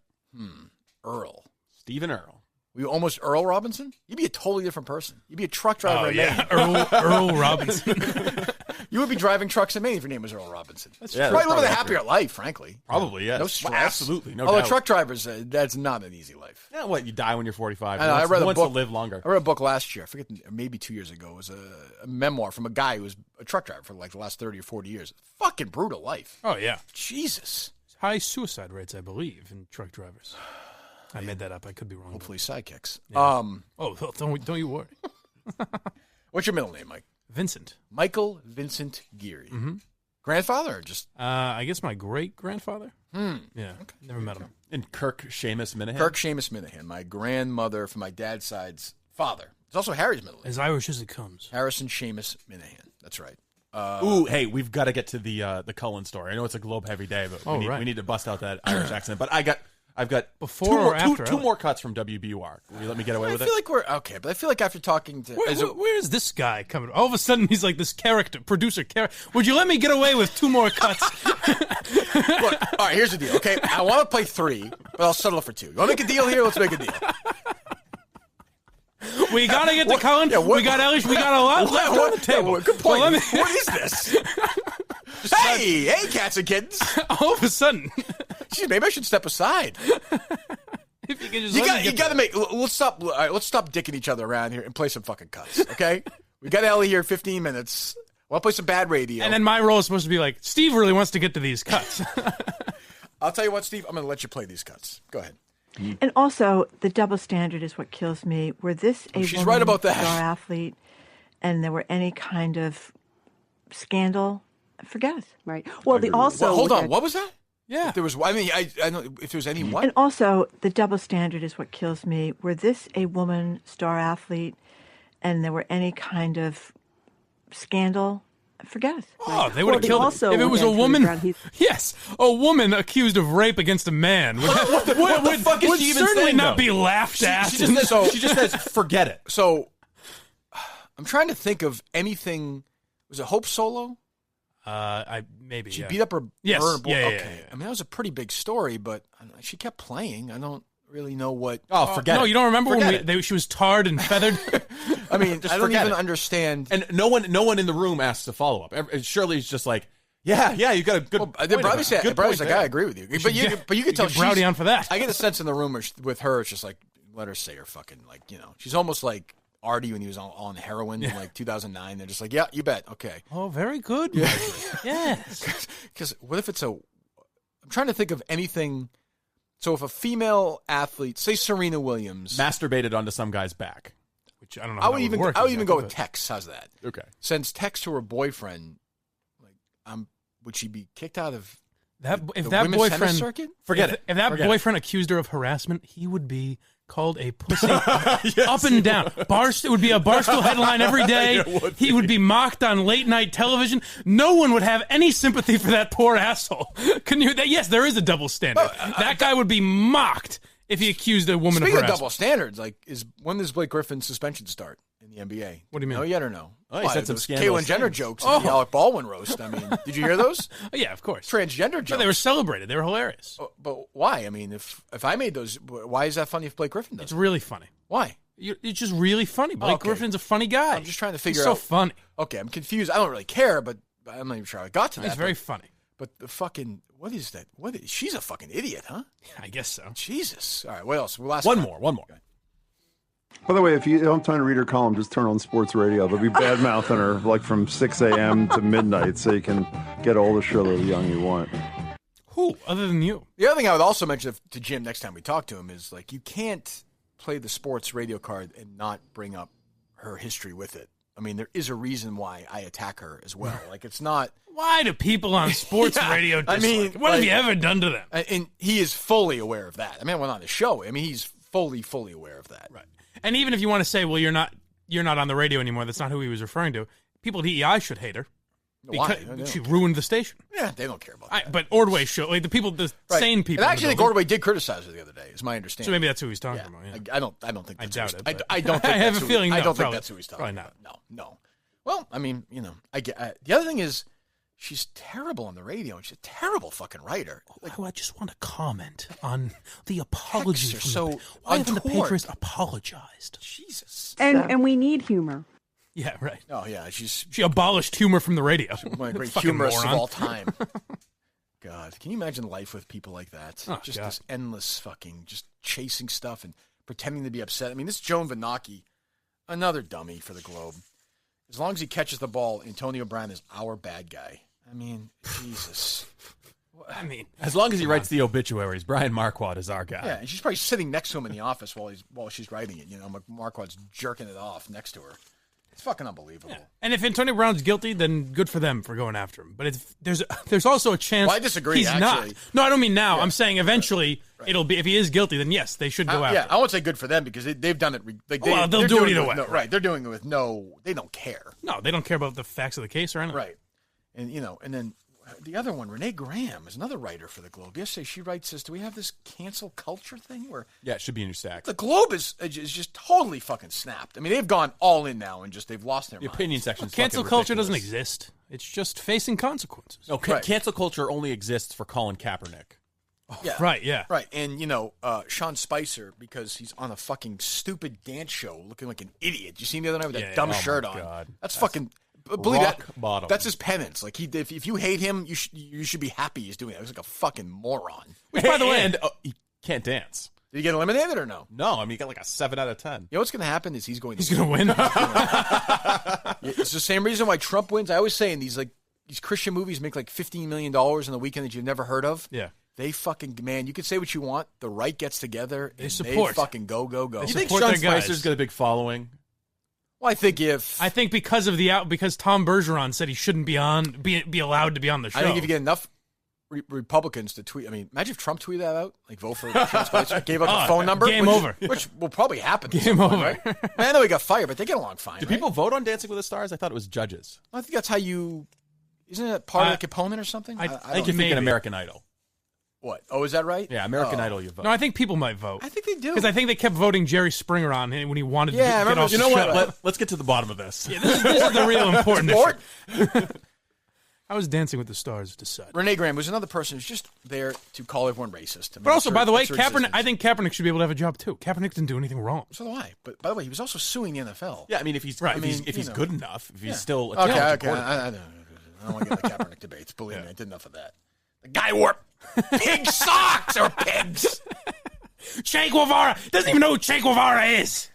Earl. Stephen Earl. Were you almost Earl Robinson? You'd be a totally different person. You'd be a truck driver in Maine. Earl Robinson. You would be driving trucks in Maine if your name was Earl Robinson. That's probably living a happier life, frankly. Probably, yes. No stress. Well, absolutely, no Although doubt. truck drivers, that's not an easy life. Yeah, what, you die when you're 45. I read a book. To live longer. I read a book last year. I forget, maybe 2 years ago. It was a memoir from a guy who was a truck driver for like the last 30 or 40 years. Fucking brutal life. Oh, yeah. Jesus. High suicide rates, I believe, in truck drivers. I made that up. I could be wrong. Hopefully sidekicks. Yeah. Don't you worry. What's your middle name, Mike? Vincent. Michael Vincent Geary. Mm-hmm. Grandfather or just? I guess my great-grandfather. Yeah. Okay. Never met him. And Kirk Seamus Minihane? Kirk Seamus Minihane, my grandmother from my dad's side's father. It's also Harry's middle name. As Irish as it comes. Harrison Seamus Minihane. That's right. Ooh, hey, we've got to get to the Cullen story. I know it's a Globe-heavy day, but we need to bust out that Irish accent. But I've got two more cuts from WBUR. Will you let me get away with it? I feel like we're okay, but I feel like after talking to where's this guy coming? All of a sudden, he's like this producer character. Would you let me get away with 2 more cuts? Look, all right, here's the deal. Okay, I want to play 3, but I'll settle for 2. You want to make a deal here? Let's make a deal. We gotta get to Cullen. We got Ellie. We got a lot left on the table. Good point. What is this? hey, cats and kittens! All of a sudden, geez, maybe I should step aside. If you can just you got to make. Let's stop. Let's stop dicking each other around here and play some fucking cuts. Okay, we got Ellie here. 15 minutes. Want to play some bad radio? And then my role is supposed to be like, Steve really wants to get to these cuts. I'll tell you what, Steve. I'm going to let you play these cuts. Go ahead. And also, the double standard is what kills me. Were this a She's right about that. Star athlete, and there were any kind of scandal, forget it. Right. Well, hold on. What was that? Yeah. If there was. I mean, I know if there was any what. And also, the double standard is what kills me. Were this a woman star athlete, and there were any kind of scandal, forget it. Oh, they would have killed her. If it was a woman, yes, a woman accused of rape against a man would certainly not be laughed at. She just says, forget it. So, I'm trying to think of anything. Was it Hope Solo? Maybe. She beat up her. Yes. Her boy. Yeah. I mean, that was a pretty big story, but she kept playing. I don't really know what. Oh, forget it. No, you don't remember when she was tarred and feathered? I mean, I don't even understand. And no one in the room asks a follow up. Shirley's just like, yeah, you got a good. Braude's like, I agree with you, but you can tell Braude on for that. I get a sense in the room with her, it's just like, let her say her fucking, like, she's almost like Artie when he was on heroin in like 2009. They're just like, yeah, you bet, okay. Oh, very good. Yeah. Yes. Because what if it's I'm trying to think of anything. So if a female athlete, say Serena Williams, masturbated onto some guy's back. Which I don't know. I would even go with Tex. How's that? Okay. Sends text to her boyfriend. Like, would she be kicked out of if that boyfriend circuit? Forget it. If that boyfriend accused her of harassment, he would be called a pussy up and down. It would be a Barstool headline every day. He would be mocked on late night television. No one would have any sympathy for that poor asshole. Yes, there is a double standard. That guy would be mocked if he accused a woman of harassment. Speaking of double standards, when does Blake Griffin's suspension start in the NBA? What do you mean? No yet or no? He said some Caitlyn Jenner jokes in the Alec Baldwin roast. I mean, did you hear those? Yeah, of course. Transgender jokes. No, they were celebrated. They were hilarious. But why? I mean, if I made those, why is that funny if Blake Griffin does It's really funny. Why? It's just really funny. Blake Griffin's a funny guy. I'm just trying to figure out. He's so funny. Okay, I'm confused. I don't really care, but I'm not even sure I got to that. He's very funny. But the fucking, what is that? She's a fucking idiot, huh? I guess so. Jesus. All right, what else? One more. By the way, if you don't have time to read her column, just turn on sports radio. They'll be bad-mouthing her like from 6 a.m. to midnight so you can get all the Shirley Leung you want. Who, other than you? The other thing I would also mention to Jim next time we talk to him is, like, you can't play the sports radio card and not bring up her history with it. I mean, there is a reason why I attack her as well. Like, it's not. Why do people on sports radio dislike? I mean, what have you ever done to them? And he is fully aware of that. I mean, I went on the show. I mean, he's fully aware of that. Right. And even if you want to say, well, you're not on the radio anymore, that's not who he was referring to. People at EI should hate her. Why? She ruined the station. Yeah, they don't care about that. But Ordway show, like the sane people. And I actually think Ordway did criticize her the other day, is my understanding. So maybe that's who he's talking about. Yeah. I don't think that's I doubt it. I don't think I have a feeling. I don't think that's who he's talking about. No. Well, I mean, the other thing is she's terrible on the radio, and she's a terrible fucking writer. Like, I just want to comment on the apology. Why haven't the Patriots apologized? Jesus. And we need humor. Yeah, right. Oh, yeah. She abolished humor from the radio. One of the great humorists of all time. God, can you imagine life with people like that? Oh, just God. this endless fucking, just chasing stuff and pretending to be upset. I mean, this Joan Vanocchi, another dummy for the Globe. As long as he catches the ball, Antonio Brown is our bad guy. I mean, Jesus. I mean, as long as he writes the obituaries, Brian Marquardt is our guy. Yeah, and she's probably sitting next to him in the office while she's writing it. Marquardt's jerking it off next to her. It's fucking unbelievable. Yeah. And if Antonio Brown's guilty, then good for them for going after him. But there's also a chance. Well, I disagree. He's actually. not. No, I don't mean now. Yeah. I'm saying eventually it'll be. If he is guilty, then yes, they should go after. Yeah, I won't say good for them because they've done it. Well, they'll do it either way. Right, they're doing it with no. They don't care. No, they don't care about the facts of the case or anything. Right, and and then the other one, Renee Graham, is another writer for the Globe. Yesterday, she writes this. Do we have this cancel culture thing where? Yeah, it should be in your stack. The Globe is just totally fucking snapped. I mean, they've gone all in now and they've lost their minds. Opinion section. Cancel culture doesn't exist. It's just facing consequences. No, cancel culture only exists for Colin Kaepernick. Yeah. Right, yeah. Right, and, Sean Spicer, because he's on a fucking stupid dance show looking like an idiot. You see him the other night with that dumb shirt on? God. That's fucking... Believe that. Bottom. That's his penance. Like if you hate him, you should be happy he's doing it. He's like a fucking moron. Which, by the way, he can't dance. Did he get eliminated or no? No, I mean he got like a 7 out of 10. You know what's going to happen is he's going to win. It's the same reason why Trump wins. I always say in these Christian movies make like $15 million in the weekend that you've never heard of. Yeah. They fucking, man, you can say what you want. The right gets together. They support. They fucking go. You think Sean Spicer's got a big following? Well, I think because Tom Bergeron said he shouldn't be allowed to be on the show. I think if you get enough Republicans to tweet, I mean, imagine if Trump tweeted that out, like vote for Sean Spicer, gave out the phone number, game over, which will probably happen. Game over. Right? I know he got fired, but they get along fine. Do people vote on Dancing with the Stars? I thought it was judges. I think that's how you. Isn't it part of the component or something? I think you're thinking American Idol. What? Oh, is that right? Yeah, American Idol. You vote. No, I think people might vote. I think they do because I think they kept voting Jerry Springer on when he wanted to get off. You know what? Let's get to the bottom of this. Yeah, this is the real important issue. How is Dancing with the Stars decided? Renee Graham was another person who's just there to call everyone racist. But also, by the way, Kaepernick. I think Kaepernick should be able to have a job too. Kaepernick didn't do anything wrong. So do I. But by the way, he was also suing the NFL. Yeah, I mean, if he's good enough, if he's still okay. I don't want to get the Kaepernick debates. Believe me, I did enough of that. The guy wore pig socks or pigs. Che Guevara doesn't even know who Che Guevara is.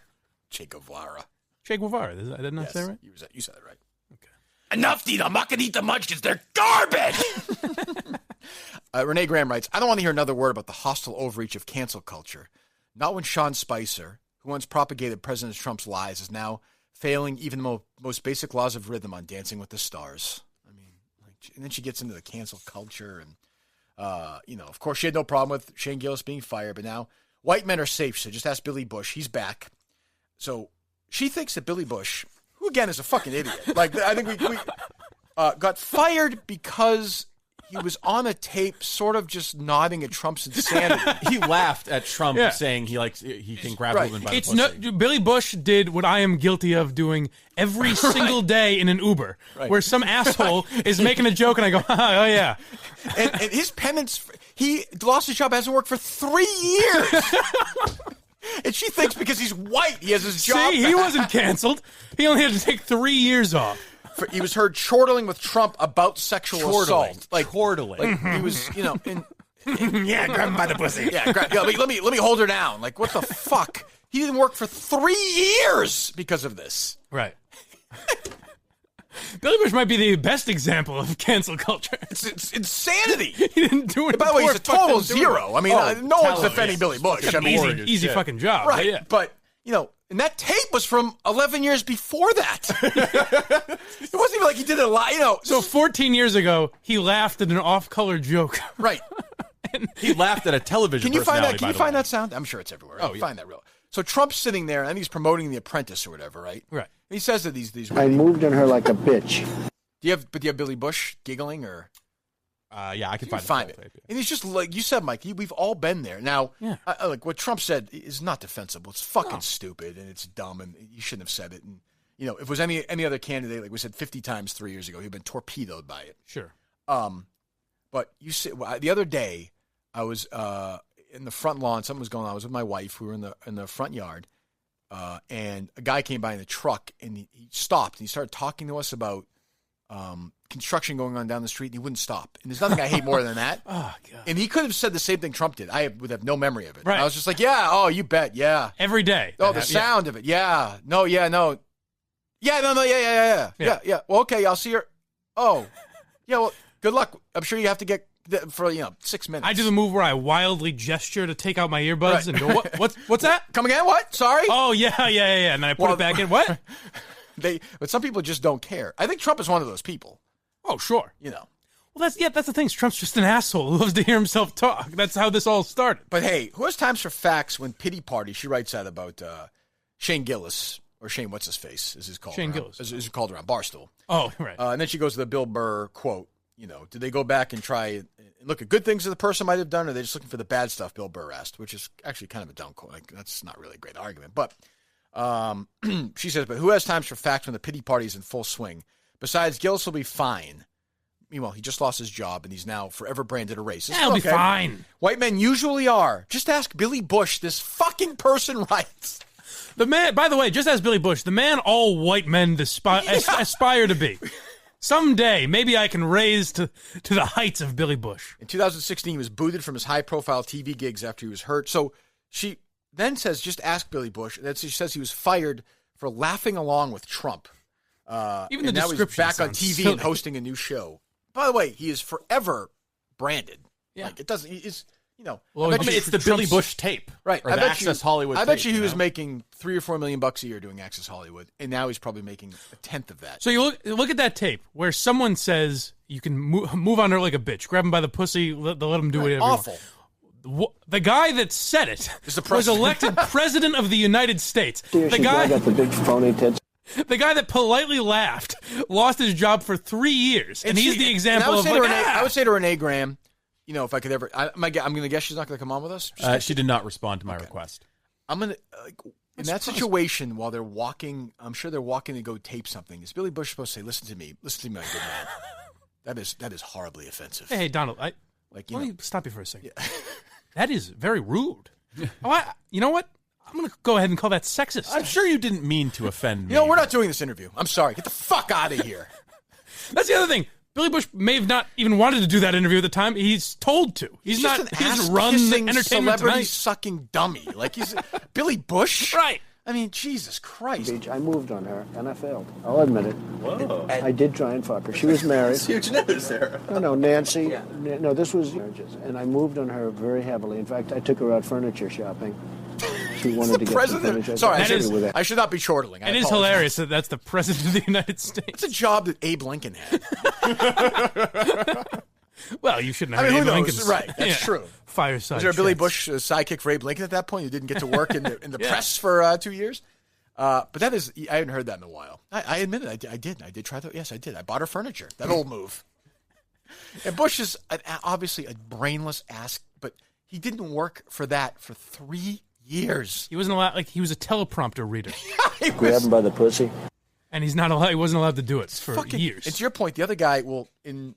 Che Guevara. Che Guevara. I did not say that right? You said it right. Okay. Enough to eat. I'm not going to eat the munchkins. They're garbage. Renee Graham writes, I don't want to hear another word about the hostile overreach of cancel culture. Not when Sean Spicer, who once propagated President Trump's lies, is now failing even the most basic laws of rhythm on Dancing with the Stars. And then she gets into the cancel culture. And, of course, she had no problem with Shane Gillis being fired. But now white men are safe. So just ask Billy Bush. He's back. So she thinks that Billy Bush, who, again, is a fucking idiot. Like, I think we got fired because he was on a tape sort of just nodding at Trump's insanity. He laughed at Trump saying he can grab women by the pussy. Billy Bush did what I am guilty of doing every single day in an Uber, where some asshole is making a joke and I go, oh yeah. And his penance, he lost his job, hasn't worked for 3 years. And she thinks because he's white, he has his job See, back. he wasn't canceled. He only had to take 3 years off. He was heard chortling with Trump about sexual assault. Like chortling. He was, yeah, grab him by the pussy. Yeah, let me hold her down. Like, what the fuck? He didn't work for 3 years because of this. Right. Billy Bush might be the best example of cancel culture. It's insanity. He didn't do it. By the way, he's a total zero. I mean, no one's defending Billy Bush. It's easy fucking job. Right. Yeah. But, and that tape was from 11 years before that. It wasn't even like he did it a lot, So 14 years ago, he laughed at an off-color joke. Right. He laughed at a television. Can you find that? Can you find way. that sound? I'm sure it's everywhere. Oh, find that real. So Trump's sitting there, and he's promoting The Apprentice or whatever, right? Right. And he says that these. I moved on her like a bitch. Do you have Billy Bush giggling or? Yeah, I can find it. And he's just like you said, Mike. We've all been there. Now, like what Trump said is not defensible. It's fucking stupid and it's dumb, and you shouldn't have said it. And if it was any other candidate, like we said 50 times 3 years ago, he'd been torpedoed by it. Sure. But you see, the other day, I was in the front lawn. Something was going on. I was with my wife. We were in the front yard, and a guy came by in a truck, and he stopped. And he started talking to us about construction going on down the street, and he wouldn't stop. And there's nothing I hate more than that. Oh, God. And he could have said the same thing Trump did. I would have no memory of it. Right. I was just like, yeah, oh, you bet, yeah. Every day. Oh, the sound of it, yeah. No, yeah, no. Yeah, no, yeah. Well, okay, I'll see her. Oh, yeah, well, good luck. I'm sure you have to get for 6 minutes. I do the move where I wildly gesture to take out my earbuds and go, what's that? Come again? What? Sorry? Oh, yeah. And then I put it back in. What? But some people just don't care. I think Trump is one of those people. Oh, sure. Well, that's the thing. Trump's just an asshole who loves to hear himself talk. That's how this all started. But hey, who has times for facts when pity party? She writes that about Shane Gillis, or Shane what's his face is his called Shane around, Gillis is called around Barstool. Oh, right. And then she goes to the Bill Burr quote. Did they go back and try and look at good things that the person might have done, or are they just looking for the bad stuff? Bill Burr asked, which is actually kind of a dumb quote. Like, that's not really a great argument, but. She says, but who has times for facts when the pity party is in full swing? Besides, Gillis will be fine. Meanwhile, he just lost his job, and he's now forever branded a racist. He'll be fine. White men usually are. Just ask Billy Bush. This fucking person writes. The man, by the way, just ask Billy Bush, the man all white men aspire to be. Someday, maybe I can raise to the heights of Billy Bush. In 2016, he was booted from his high-profile TV gigs after he was hurt. So she then says, just ask Billy Bush. She says he was fired for laughing along with Trump. Even the now he's back on TV silly. and hosting a new show. By the way, he is forever branded. Yeah. Like, it doesn't, it's, Well, it's the Billy Bush tape. Right. Or the Access Hollywood I tape, bet you he was making $3 or $4 million a year doing Access Hollywood, and now he's probably making a tenth of that. So you look at that tape where someone says you can move on her like a bitch, grab him by the pussy, let him do whatever. Awful. The guy that said it was elected president of the United States. The guy got the big phony tits. The guy that politely laughed lost his job for 3 years, and he's the example of I would say to Renee Graham, if I could ever, I'm going to guess she's not going to come on with us. She did not respond to my request. I'm going to, in that situation, while they're walking, I'm sure they're walking to go tape something. Is Billy Bush supposed to say, listen to me, my good man? That is horribly offensive. Hey, Donald, let me stop you for a second. Yeah. That is very rude. You know what? I'm going to go ahead and call that sexist. I'm sure you didn't mean to offend me. We're not doing this interview. I'm sorry. Get the fuck out of here. That's the other thing. Billy Bush may have not even wanted to do that interview at the time. He's told to. He doesn't run the Entertainment celebrity Tonight. Sucking dummy. Like he's Billy Bush? Right. I mean, Jesus Christ. I moved on her, and I failed. I'll admit it. Whoa. I did try and fuck her. She was married. Huge news there. No, Nancy. Yeah. No, this was marriages. And I moved on her very heavily. In fact, I took her out furniture shopping. She wanted to get some furniture. Sorry, I should not be chortling. It is hilarious that that's the president of the United States. It's a job that Abe Lincoln had. Well, you shouldn't have Abe Lincoln. Lincoln's right. That's true. Fireside. Was there a Billy Bush sidekick for Abe Lincoln at that point who didn't get to work in the press for 2 years? But that is, I haven't heard that in a while. I admit it. I did. I did try that. Yes, I did. I bought her furniture. That old move. And Bush is obviously a brainless ass, but he didn't work for that for 3 years. He wasn't allowed. He was a teleprompter reader. Grab him by the pussy. And he's not allowed. He wasn't allowed to do it for years. And to your point, the other guy will in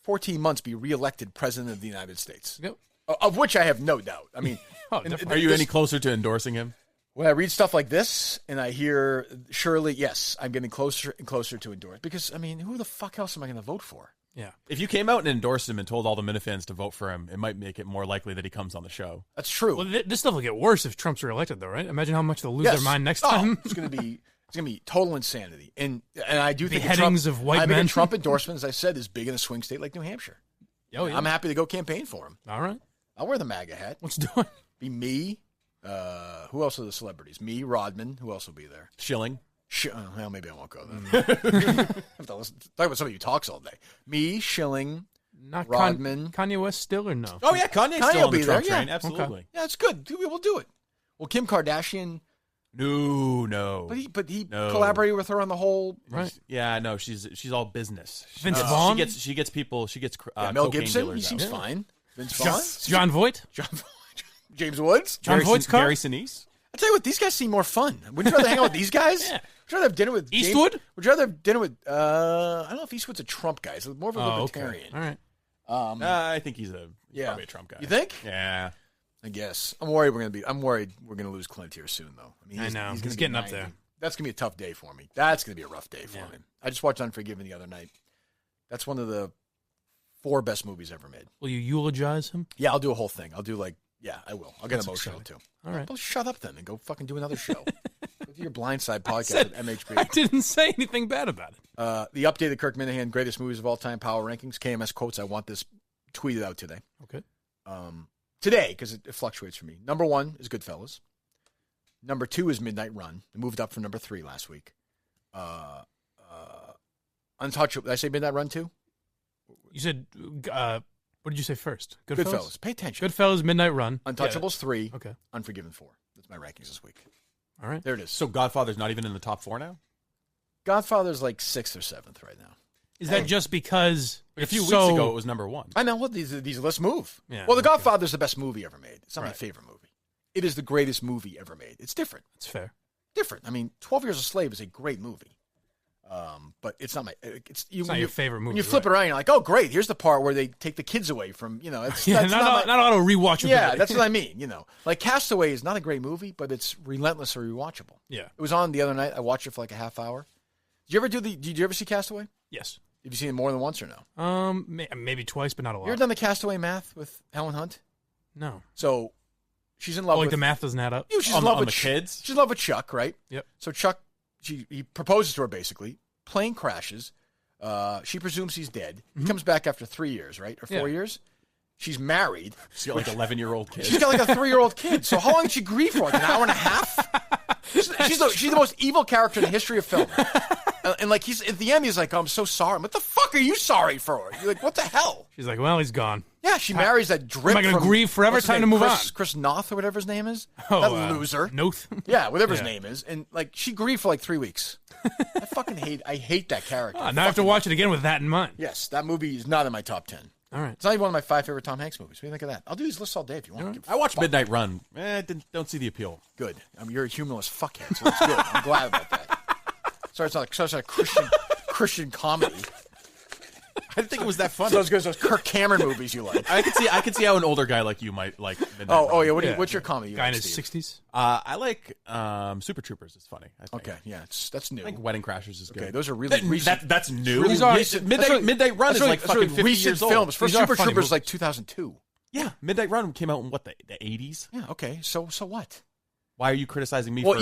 14 months be reelected president of the United States. Yep. Of which I have no doubt. I mean, are you any closer to endorsing him? When I read stuff like this and I hear Shirley, yes, I'm getting closer and closer to endorse. Because, I mean, who the fuck else am I going to vote for? Yeah. If you came out and endorsed him and told all the Minifans to vote for him, it might make it more likely that he comes on the show. That's true. Well, this stuff will get worse if Trump's reelected, though, right? Imagine how much they'll lose their mind next time. It's going to be It's going to be total insanity. And I do think beheadings of white men. Trump endorsement, as I said, is big in a swing state like New Hampshire. Oh, yeah. I'm happy to go campaign for him. All right. I'll wear the MAGA hat. Let's do it. Be me. Who else are the celebrities? Me, Rodman. Who else will be there? Schilling. Well, maybe I won't go then. I have to talk about somebody who talks all day. Me, Schilling, Not Rodman. Kanye West still or no? Oh, yeah, Kanye's still will on the be Trump there. train. Yeah. Absolutely. Okay. Yeah, it's good. We'll do it. Well, Kim Kardashian. No. But he collaborated with her on the whole. Right. Yeah, no, she's all business. Vince Vaughn? She gets people. She gets Mel cocaine Gibson. dealers He seems out. fine. Vince Vaughn. John Voight? James Woods. John Voight's car? Gary Sinise. I tell you what, these guys seem more fun. Would you rather hang out with these guys? Yeah. Would you rather have dinner with Eastwood? Would you rather have dinner with? I don't know if Eastwood's a Trump guy. He's more of a libertarian. Okay. All right. I think he's probably a Trump guy. You think? Yeah. I guess. I'm worried we're gonna lose Clint here soon, though. I mean, I know. He's He's getting up there. That's gonna be a tough day for me. That's gonna be a rough day for me. I just watched Unforgiven the other night. That's one of the 4 best movies ever made. Will you eulogize him? Yeah, I'll do a whole thing. I'll do I will. I'll get That's emotional exciting. too. All right. Well, shut up then and go fucking do another show. Go do your Blindside podcast at MHB. I didn't say anything bad about it. The updated Kirk Minihane greatest movies of all time power rankings. KMS quotes. I want this tweeted out today. Okay. Today, because it fluctuates for me. Number 1 is Goodfellas. Number 2 is Midnight Run. It moved up from number 3 last week. Untouchable. Did I say Midnight Run too? You said, what did you say first? Goodfellas. Pay attention. Goodfellas, Midnight Run. Untouchables 3. Okay. Unforgiven 4. That's my rankings this week. All right. There it is. So Godfather's not even in the top 4 now? Godfather's like 6th or 7th right now. Is that just because a few weeks ago it was number 1? I know. Well, these lists move. Yeah, well, The Godfather's the best movie ever made. It's not my favorite movie. It is the greatest movie ever made. It's different. It's fair. Different. I mean, 12 Years a Slave is a great movie. But it's not it's not your favorite movie. When you flip it around, you're like, oh, great. Here's the part where they take the kids away from, it's not auto rewatchable. Yeah, that's what I mean. Like Castaway is not a great movie, but it's relentlessly rewatchable. Yeah. It was on the other night. I watched it for like a half hour. Did you ever see Castaway? Yes. Have you seen it more than once or no? Maybe twice, but not a lot. You ever done the Castaway math with Helen Hunt? No. So she's in love with the math doesn't add up. She's in love with the kids. She's in love with Chuck, right? Yep. So Chuck, he proposes to her basically. Plane crashes. She presumes he's dead. He comes back after 3 years, right? Or 4 years. She's married. She's got like 11-year-old kids. She's got like a 3-year-old kid. So how long did she grieve for? Like an hour and a half? She's the most evil character in the history of film. And like he's at the end, he's like, oh, "I'm so sorry." What the fuck are you sorry for? You're like, "What the hell?" She's like, "Well, he's gone." Yeah, she marries that drip. Am I going to grieve forever? Time to move on. Chris Noth or whatever his name is. Oh, that loser. Noth. Yeah, whatever his name is, and like she grieved for like 3 weeks. I hate that character. Now I have to watch it again with that in mind. Yes, that movie is not in my top 10. All right, it's not even one of my 5 favorite Tom Hanks movies. What do you think of that? I'll do these lists all day if you want. I watched Midnight Run. Don't see the appeal. Good. You're a humorless fuckhead, so that's good. I'm glad about that. Sorry, it's not a Christian comedy. I didn't think it was that funny. So as good as those Kirk Cameron movies you like. I could see how an older guy like you might like Midnight Run. Yeah. What's your comedy? Guy in his 60s. I like Super Troopers. It's funny. I think. Okay, yeah, that's new. I think Wedding Crashers is good. Okay, those are really recent. That's new. Really recent. Midnight Run is like fucking 50 recent years old. films. First Super Troopers like 2002. Yeah, Midnight Run came out in what the 80s. Yeah. Okay. So what? Why are you criticizing me for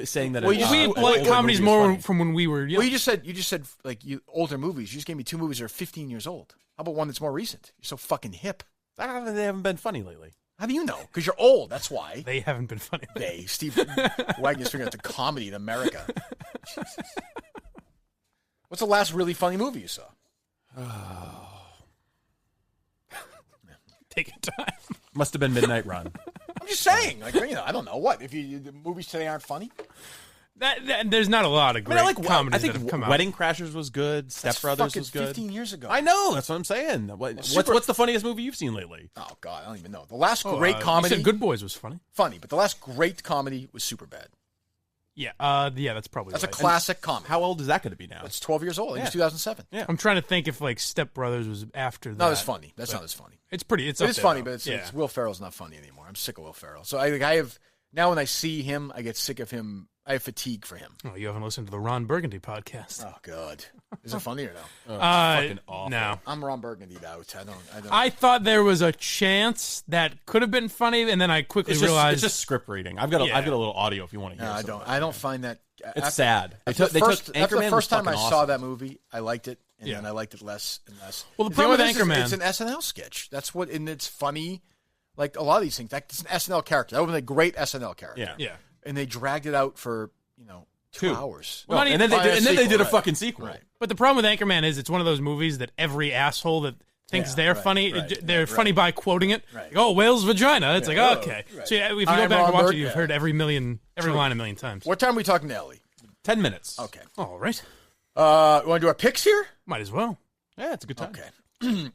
saying that? We like comedies more from when we were young. Well, you just said like older movies. You just gave me 2 movies that are 15 years old. How about one that's more recent? You're so fucking hip. They haven't been funny lately. How do you know? Because you're old. That's why. They haven't been funny. Steve wagging his finger at the comedy in America. Jesus. What's the last really funny movie you saw? Take your time. Must have been Midnight Run. I'm just saying, like I don't know what if the movies today aren't funny. There's not a lot of great comedies that have come out. Wedding Crashers was good. Step Brothers was good. 15 years ago. I know. That's what I'm saying. What's the funniest movie you've seen lately? Oh God, I don't even know. The last great comedy. You said Good Boys was funny. Funny, but the last great comedy was Superbad. Yeah, that's probably a classic comedy. How old is that going to be now? It's 12 years old. It was 2007. Yeah, I'm trying to think if like Step Brothers was after that. Not as funny. That's not as funny. It's pretty. It is funny, but it's Will Ferrell's not funny anymore. I'm sick of Will Ferrell. So I have now when I see him, I get sick of him. I have fatigue for him. Oh, you haven't listened to the Ron Burgundy podcast. Oh God, Is it funny or no? It's fucking awful. No. I'm Ron Burgundy out. I don't. I thought there was a chance that could have been funny, and then I quickly realized it's just script reading. I've got a little audio if you want to hear. No, I don't find that. It's sad. After the first time I saw that movie, I liked it, and then I liked it less and less. Well, the problem with Anchorman, it's an SNL sketch. That's what, and it's funny. Like a lot of these things, it's an SNL character. That would be a great SNL character. Yeah. And they dragged it out for 2 hours. Well, and then they did a fucking sequel. Right. But the problem with Anchorman is it's one of those movies that every asshole that thinks they're funny, they're funny by quoting it. Right. Like, oh, whale's vagina. It's like, okay. Right. So if you go back and watch it, you've heard every line a million times. What time are we talking to Ellie? 10 minutes. Okay. All right. You want to do our picks here? Might as well. Yeah, it's a good time. Okay.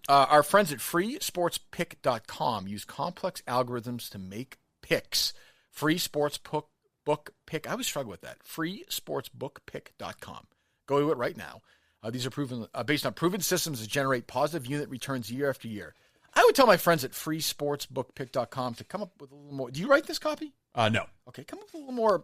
Our friends at freesportspick.com use complex algorithms to make picks. Free sports book pick. I always struggle with that. freesportsbookpick.com. Go to it right now. These are proven based on proven systems that generate positive unit returns year after year. I would tell my friends at freesportsbookpick.com to come up with a little more. Do you write this copy? No. Okay, come up with a little more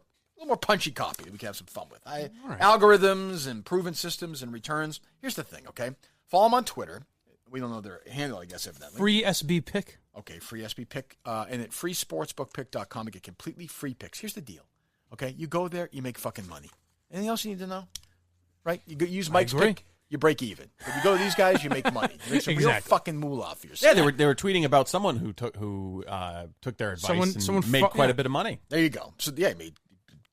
punchy copy that we can have some fun with. Algorithms and proven systems and returns. Here's the thing, okay? Follow them on Twitter. We don't know their handle, I guess, evidently. Free SB Pick. Okay, free SB Pick. And at freesportsbookpick.com, you get completely free picks. Here's the deal, okay? You go there, you make fucking money. Anything else you need to know? Right? You use Mike's pick, you break even. If you go to these guys, you make money. You make some real fucking moolah for yourself. Yeah, they were tweeting about someone who took their advice and made quite a bit of money. There you go. So, he made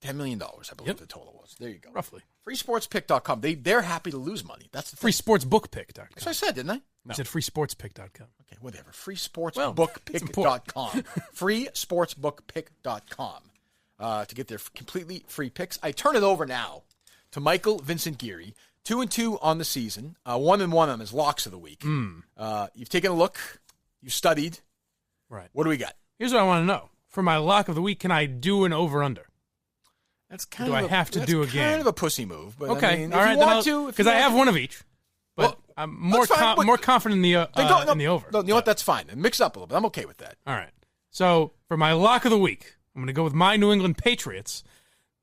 $10 million, I believe the total was. There you go. Roughly. Freesportspick.com. They're happy to lose money. That's the thing. Freesportsbookpick.com. That's what I said, didn't I? No. I said freesportspick.com. Okay, whatever. Freesportsbookpick.com. Freesportsbookpick.com. To get their completely free picks. I turn it over now to Michael Vincent Geary. 2-2 on the season. 1-1 on his locks of the week. You've taken a look. You've studied. Right. What do we got? Here's what I want to know. For my lock of the week, can I do an over-under? That's kind do of I have to do a game? Kind of a pussy move, but okay, I mean, all right. If you want to, because I have one of each, but I'm more confident in the in the over. No, you know what? That's fine. Mix up a little bit. I'm okay with that. All right. So for my lock of the week, I'm going to go with my New England Patriots.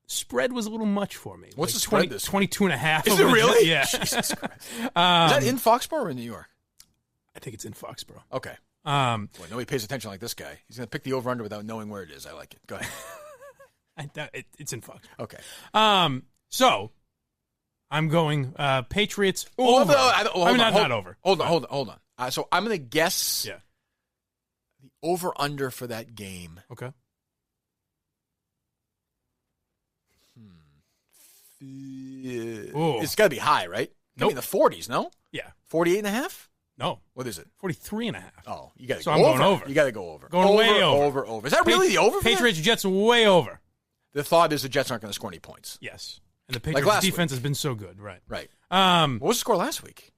Spread was a little much for me. What's the spread? 22.5. Is it really? Yeah. Jesus Christ. Is that in Foxborough or in New York? I think it's in Foxborough. Okay. Boy, nobody pays attention like this guy. He's going to pick the over-under without knowing where it is. I like it. Go ahead. It's in Foxborough. Okay. So I'm going Patriots over. Not over. Hold on. So I'm going to guess the over-under for that game. Okay. It's got to be high, right? Nope. In the 40s, no? Yeah. 48.5? No. What is it? 43.5. Oh, you got to so go I'm over. Going over. You got to go over. Going way over. Over. Is that really the over? Patriots Jets way over. The thought is the Jets aren't going to score any points. Yes. And the Patriots defense has been so good, right? Right. What was the score last week?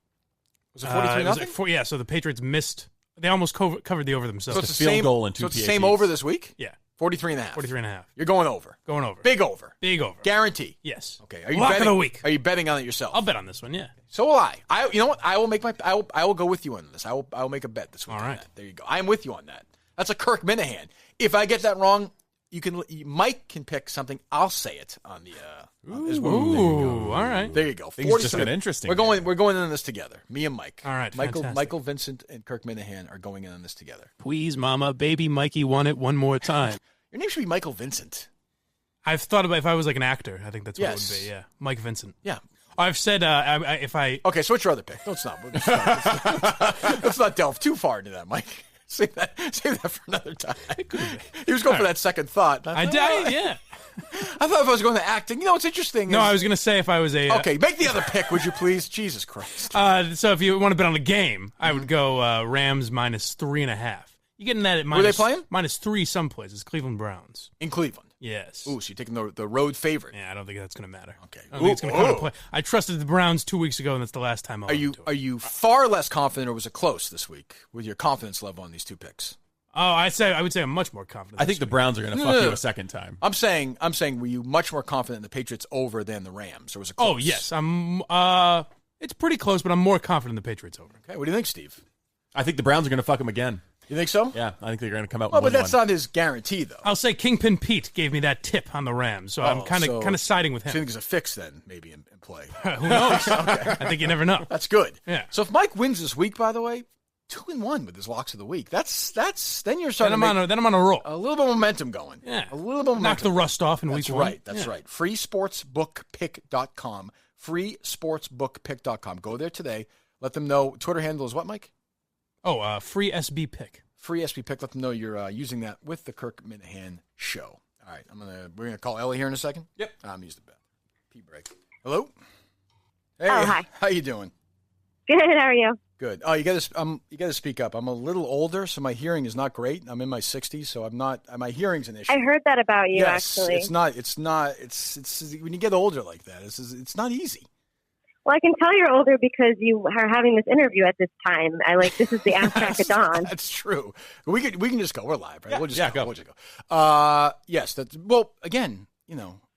Was it 43-0? Yeah, so the Patriots missed. They almost covered the over themselves. So it's the field goal and 2 PATs. So it's the same over this week? Yeah. 43.5. 43.5. You're going over. Going over. Big over. Big over. Guarantee. Yes. Okay. Are you Lock betting, of the week. Are you betting on it yourself? I'll bet on this one, yeah. So will I. You know what? I will make I will go with you on this. I will make a bet this week. All right. On that. There you go. I'm with you on that. That's a Kirk Minihane. If I get that wrong, Mike can pick something. I'll say it on the Ooh, all right. There you go. Things just get interesting. We're going in on this together. Me and Mike. All right. Michael Vincent and Kirk Minihane are going in on this together. Please, Mama, baby Mikey won it one more time. Your name should be Michael Vincent. I've thought about if I was like an actor, I think that's what it would be. Yeah, Mike Vincent. Yeah. I've said if I. Okay, so what's your other pick? No, it's not. Let's not delve too far into that, Mike. Save that for another time. He was going for that second thought. I did. Yeah. I thought if I was going to acting, it's interesting. No, I was going to say if I was a. Okay, make the other pick, would you please? Jesus Christ. So if you want to bet on a game, I would go Rams minus 3.5. You're getting that at minus. Were they playing? -3 some places. Cleveland Browns. In Cleveland? Yes. Ooh, so you're taking the road favorite. Yeah, I don't think that's going to matter. Okay. I don't think it's going to come into play. I trusted the Browns 2 weeks ago, and that's the last time Are you far less confident, or was it close this week with your confidence level on these two picks? Oh, I would say I'm much more confident. I think the Browns are going to fuck you a second time. I'm saying, were you much more confident in the Patriots over than the Rams, or was it close? Oh, yes. It's pretty close, but I'm more confident in the Patriots over. Okay, what do you think, Steve? I think the Browns are going to fuck them again. You think so? Yeah, I think they're going to come out. Well, and but win that's one. not his guarantee, though. I'll say Kingpin Pete gave me that tip on the Rams, so I'm kind of siding with him. So you think there's a fix then, maybe in play? Who knows? Okay. I think you never know. That's good. Yeah. So if Mike wins this week, by the way, 2-1 with his locks of the week. That's then you're starting. Then I'm on a roll. A little bit of momentum going. Yeah. A little bit of momentum. Knock the rust off in week one. That's right. Freesportsbookpick.com. Freesportsbookpick.com. Go there today. Let them know. Twitter handle is what, Mike? Oh, free SB pick. Free SB pick. Let them know you're using that with the Kirk Minihane show. All right, we're gonna call Ellie here in a second. Yep. I'm used to that. Pee break. Hello. Hey. Oh, hi. How you doing? Good. How are you? Good. Oh, you got to speak up. I'm a little older, so my hearing is not great. I'm in my 60s, so I'm not. My hearing's an issue. I heard that about you. Yes, actually, it's not. It's when you get older like that. It's not easy. Well, I can tell you're older because you are having this interview at this time. This is the Amtrak at dawn. That's true. We can just go. We're live, right? Yeah, We'll just go. We'll just go. Yes. Again,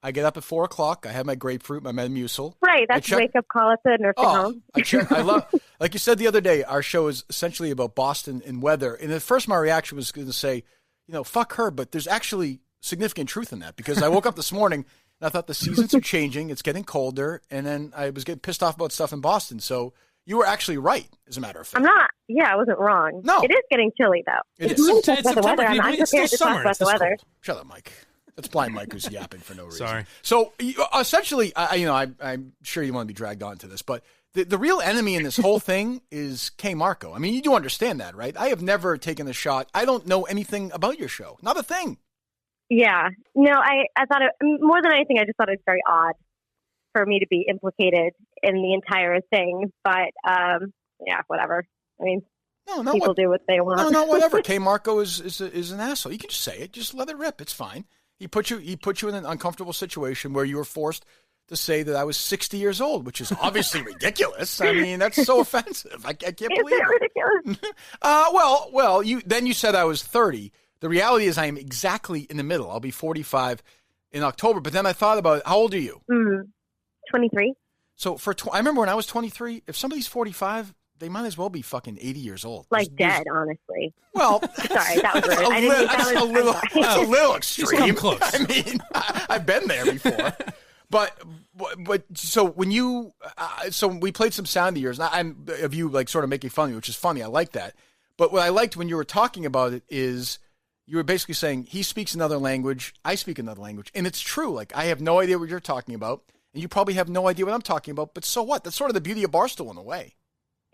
I get up at 4:00. I have my grapefruit, my Metamucil. Right. That's a wake-up call at the nursing home. I love, like you said the other day, our show is essentially about Boston and weather. And at first my reaction was going to say, fuck her, but there's actually significant truth in that because I woke up this morning and I thought the seasons are changing, it's getting colder, and then I was getting pissed off about stuff in Boston. So you were actually right, as a matter of fact. I'm not. Yeah, I wasn't wrong. No. It is getting chilly, though. It If is. you It's talk about the weather, I'm It's still prepared to summer. talk about It's the this weather. Shut up, Mike. That's blind Mike who's yapping for no reason. Sorry. So essentially, I'm sure you want to be dragged onto this, but the real enemy in this whole thing is K. Marco. I mean, you do understand that, right? I have never taken a shot. I don't know anything about your show. Not a thing. Yeah. No, I thought more than anything, I just thought it was very odd for me to be implicated in the entire thing. But, yeah, whatever. I mean, people do what they want. No, whatever. K. Marco is an asshole. You can just say it. Just let it rip. It's fine. He put you in an uncomfortable situation where you were forced to say that I was 60 years old, which is obviously ridiculous. I mean, that's so offensive. I can't believe it. Ridiculous? Well, you said I was 30. The reality is I am exactly in the middle. I'll be 45 in October. But then I thought about it. How old are you? 23. So I remember when I was 23, if somebody's 45, they might as well be fucking 80 years old. Like dead, honestly. Well, sorry, that was rude. I didn't think that was that's a little extreme. Close. I mean, I've been there before. But so when so we played some sound of yours, and I'm of you like sort of making fun of me, which is funny. I like that. But what I liked when you were talking about it is you were basically saying he speaks another language, I speak another language, and it's true. Like I have no idea what you're talking about, and you probably have no idea what I'm talking about. But so what? That's sort of the beauty of Barstool in a way.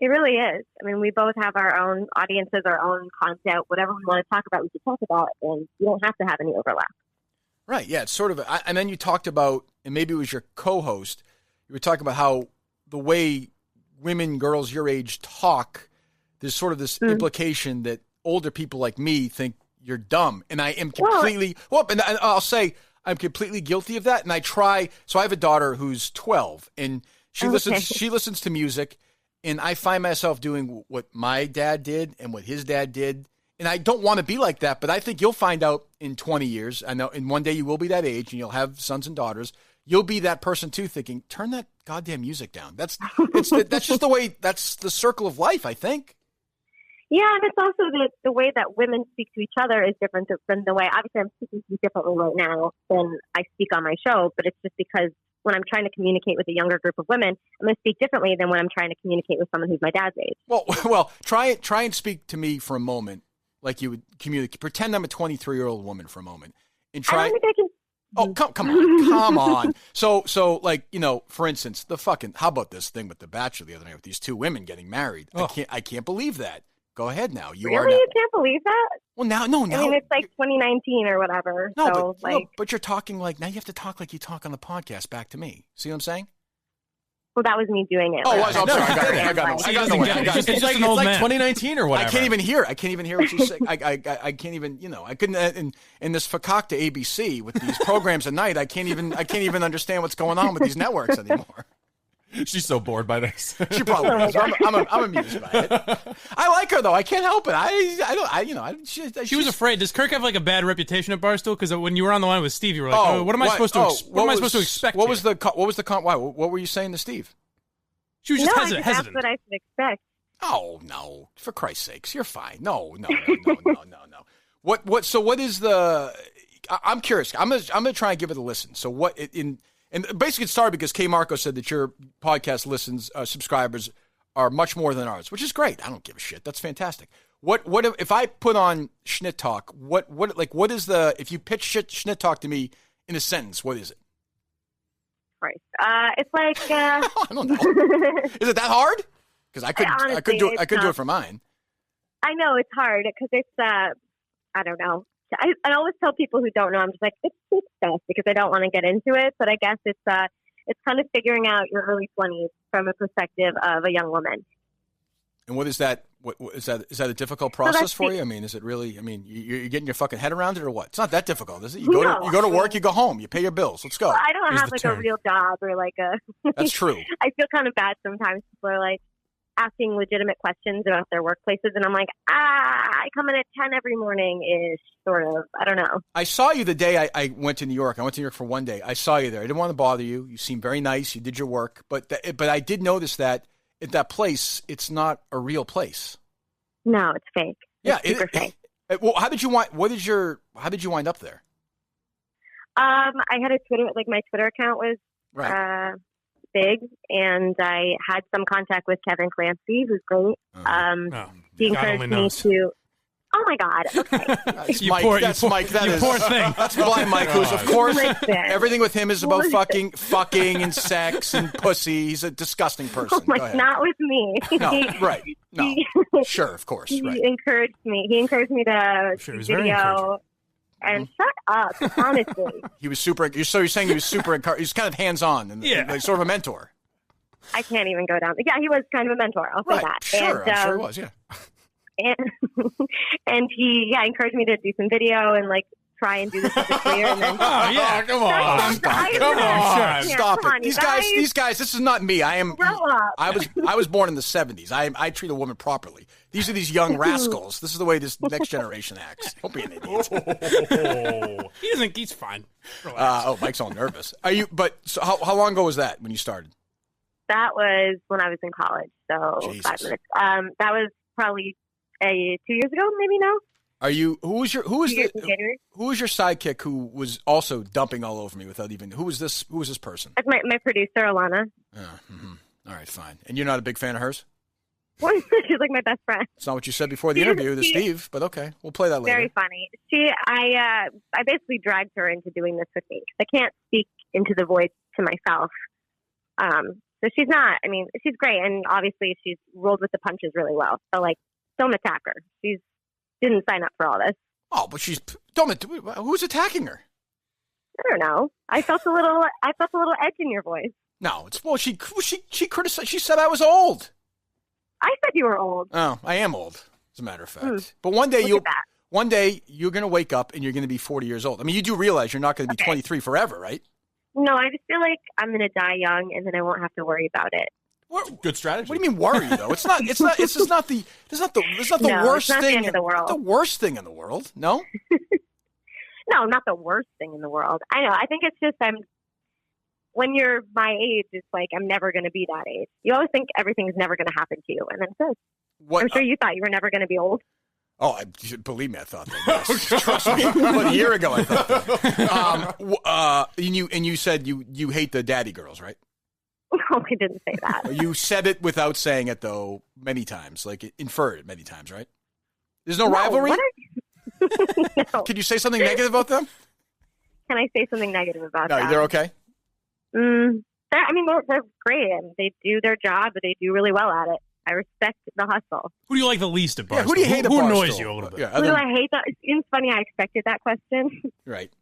It really is. I mean, we both have our own audiences, our own content. Whatever we want to talk about, we can talk about, and you don't have to have any overlap. Right. Yeah. It's sort of, and then you talked about, and maybe it was your co-host, you were talking about how the way women, girls your age talk, there's sort of this implication that older people like me think you're dumb. And I am completely, and I'll say I'm completely guilty of that. And I try, so I have a daughter who's 12 and she listens to music, and I find myself doing what my dad did and what his dad did. And I don't want to be like that, but I think you'll find out in 20 years. I know, and one day you will be that age and you'll have sons and daughters. You'll be that person too, thinking, turn that goddamn music down. That's just the way, that's the circle of life, I think. Yeah, and it's also the way that women speak to each other is different than the way, obviously I'm speaking to you differently right now than I speak on my show, but it's just because when I'm trying to communicate with a younger group of women, I'm going to speak differently than when I'm trying to communicate with someone who's my dad's age. Well, try and speak to me for a moment like you would communicate. Pretend I'm a 23-year-old woman for a moment, and try. I don't think I can. Oh, come on. So like, for instance, how about this thing with The Bachelor the other night with these two women getting married? Oh. I can't believe that. Go ahead now. You can't believe that? Well, now. I mean, it's like 2019 or whatever. No, but you're talking like, now you have to talk like you talk on the podcast back to me. See what I'm saying? Well, that was me doing it. Oh, I'm sorry. I got it. It's like 2019 or whatever. I can't even hear what she's saying. I can't even, I couldn't, in this fakakta ABC with these programs at night, I can't even understand what's going on with these networks anymore. She's so bored by this. She probably is. I'm amused by it. I like her though. I can't help it. She was afraid. Does Kirk have like a bad reputation at Barstool? Because when you were on the line with Steve, you were like, "What am I supposed to expect?" What was the why? What were you saying to Steve? She was just hesitant. That's what I should expect. Oh, no. For Christ's sakes, you're fine. No. What is the... I'm curious. I'm gonna try and give it a listen. So what and basically it started because K Marco said that your podcast subscribers are much more than ours, which is great. I don't give a shit. That's fantastic. What if I put on Schnitt Talk? What is the, if you pitch Schnitt Talk to me in a sentence, what is it? Right. It's like I don't know. Is it that hard? Because I could do it for mine. I know it's hard because it's I don't know. I always tell people who don't know, I'm just like, it's best because I don't want to get into it. But I guess it's kind of figuring out your early 20s from a perspective of a young woman. And what is that? What is that? Is that a difficult process for you? I mean, is it really? I mean, you're getting your fucking head around it, or what? It's not that difficult, is it? You go to work, you go home, you pay your bills. Let's go. Well, I don't have like a real job or like a. That's true. I feel kind of bad sometimes. People are like asking legitimate questions about their workplaces, and I'm like, I come in at 10 every morning ish, sort of. I don't know. I saw you the day I went to New York. I went to New York for one day. I saw you there. I didn't want to bother you. You seemed very nice. You did your work, but I did notice that at that place, it's not a real place. No, it's fake. It's super fake. Well, how did you wind up there? I had a Twitter, like my Twitter account was big, and I had some contact with Kevin Clancy, who's great. He encouraged me to. Oh my God! Okay, that's Mike. Poor thing. That's Blind Mike, who's of course everything with him is about fucking and sex and pussy. He's a disgusting person. Oh my, not with me. No, right? No, sure, of course. He right. encouraged me. He encouraged me to do video. And shut up, honestly. He was super. So you're saying he was super. He's kind of hands on and like sort of a mentor. I can't even go down. Yeah, he was kind of a mentor. I'll say that. Sure, I'm sure he was. Yeah. And he encouraged me to do some video and like try and do this clear. And then come on, stop it. These guys. This is not me. I was born in the 70s. I treat a woman properly. These are these young rascals. This is the way this next generation acts. Don't be an idiot. He's fine. Mike's all nervous. Are you? But so how long ago was that when you started? That was when I was in college. So Jesus. 5 minutes. That was probably 2 years ago, maybe now. Are you? Who was your sidekick who was also dumping all over me without even? Who was this person? That's my producer, Alana. All right, fine. And you're not a big fan of hers? She's like my best friend. It's not what you said before the interview to Steve, but okay, we'll play that later. Very funny. I basically dragged her into doing this with me. I can't speak into the void to myself. So she's not. I mean, she's great, and obviously she's rolled with the punches really well. So like, don't attack her. She didn't sign up for all this. Oh, but who's attacking her? I don't know. I felt a little edge in your voice. No, she criticized. She said I was old. I said you were old. Oh, I am old, as a matter of fact. But one day you're going to wake up and you're going to be 40 years old. I mean, you do realize you're not going to be 23 forever, right? No, I just feel like I'm going to die young, and then I won't have to worry about it. Good strategy. What do you mean worry though? It's not the worst thing in the world. The worst thing in the world. No. No, not the worst thing in the world. I know. I think it's just when you're my age, it's like I'm never going to be that age. You always think everything's never going to happen to you, and then it does. I'm sure you thought you were never going to be old. Oh, believe me, I thought that. Yes. Trust me. About a year ago, I thought that. And you said you hate the daddy girls, right? No, I didn't say that. You said it without saying it, though, many times. Like, inferred it many times, right? There's no rivalry? No. Can you say something negative about them? Can I say something negative about them? No, they're okay? They're great. I mean, they do their job, but they do really well at it. I respect the hustle. Who do you like the least at Barstool? Yeah, who do you hate at Barstool? Who annoys you a little bit? Yeah, who do I hate? It's funny, I expected that question. Right.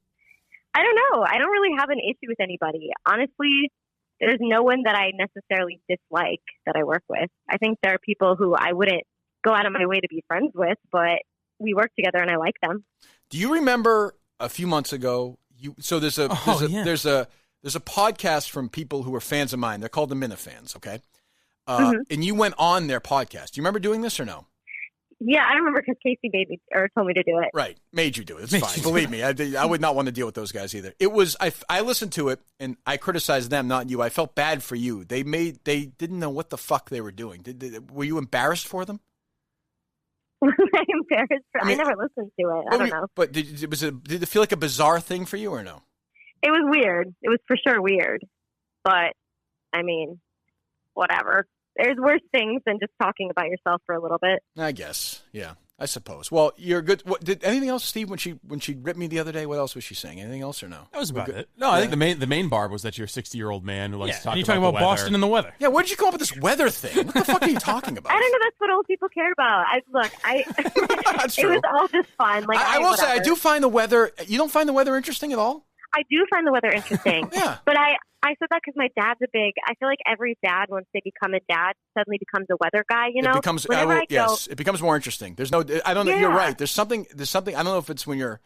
I don't know. I don't really have an issue with anybody. Honestly, there's no one that I necessarily dislike that I work with. I think there are people who I wouldn't go out of my way to be friends with, but we work together and I like them. Do you remember a few months ago? There's a podcast from people who are fans of mine. They're called the Minifans, okay? And you went on their podcast. Do you remember doing this or no? Yeah, I remember because Casey made me or told me to do it. Right, made you do it. It's fine. Believe me, I would not want to deal with those guys either. It was I listened to it and I criticized them, not you. I felt bad for you. They didn't know what the fuck they were doing. Were you embarrassed for them? Was I embarrassed? I never listened to it. I don't know. But did it feel like a bizarre thing for you or no? It was weird. It was for sure weird. But I mean, whatever. There's worse things than just talking about yourself for a little bit. I guess. Yeah, I suppose. Well, you're good. Did anything else, Steve, when she ripped me the other day? What else was she saying? Anything else or no? That was about it. No, I think the main barb was that you're a 60-year-old man who likes to talk and you talking about Boston and the weather. Yeah, where did you come up with this weather thing? What the fuck are you talking about? I don't know. That's what old people care about. That's it true. was all just fun. Like I will say, I do find the weather. You don't find the weather interesting at all? I do find the weather interesting. Yeah. But I said that because my dad's I feel like every dad, once they become a dad, suddenly becomes a weather guy, you know? It becomes, it becomes more interesting. There's no, I don't know, you're right. There's something, I don't know if it's when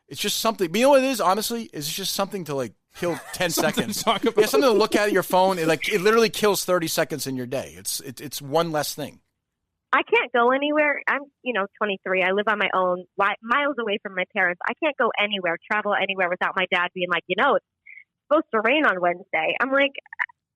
it's just something, you know what it is, honestly? It's just something to like kill 10 seconds. Talk about. Yeah, something to look at your phone. It literally kills 30 seconds in your day. It's one less thing. I can't go anywhere. I'm, 23. I live on my own, miles away from my parents. I can't go anywhere, travel anywhere without my dad being like, it's supposed to rain on Wednesday. I'm like,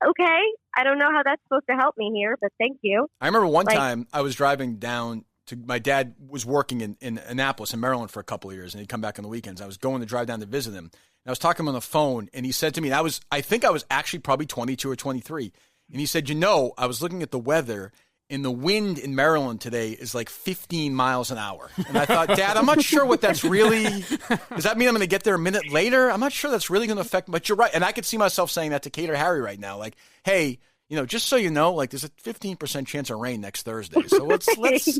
okay, I don't know how that's supposed to help me here, but thank you. I remember one time I was driving down to, my dad was working in Annapolis in Maryland for a couple of years, and he'd come back on the weekends. I was going to drive down to visit him, and I was talking to him on the phone, and he said to me, I think I was actually probably 22 or 23, and he said, I was looking at the weather, and the wind in Maryland today is like 15 miles an hour. And I thought, Dad, I'm not sure what that's really, does that mean I'm going to get there a minute later? I'm not sure that's really going to affect, but you're right. And I could see myself saying that to Kate or Harry right now. Like, hey, just so you know, like there's a 15% chance of rain next Thursday. So let's.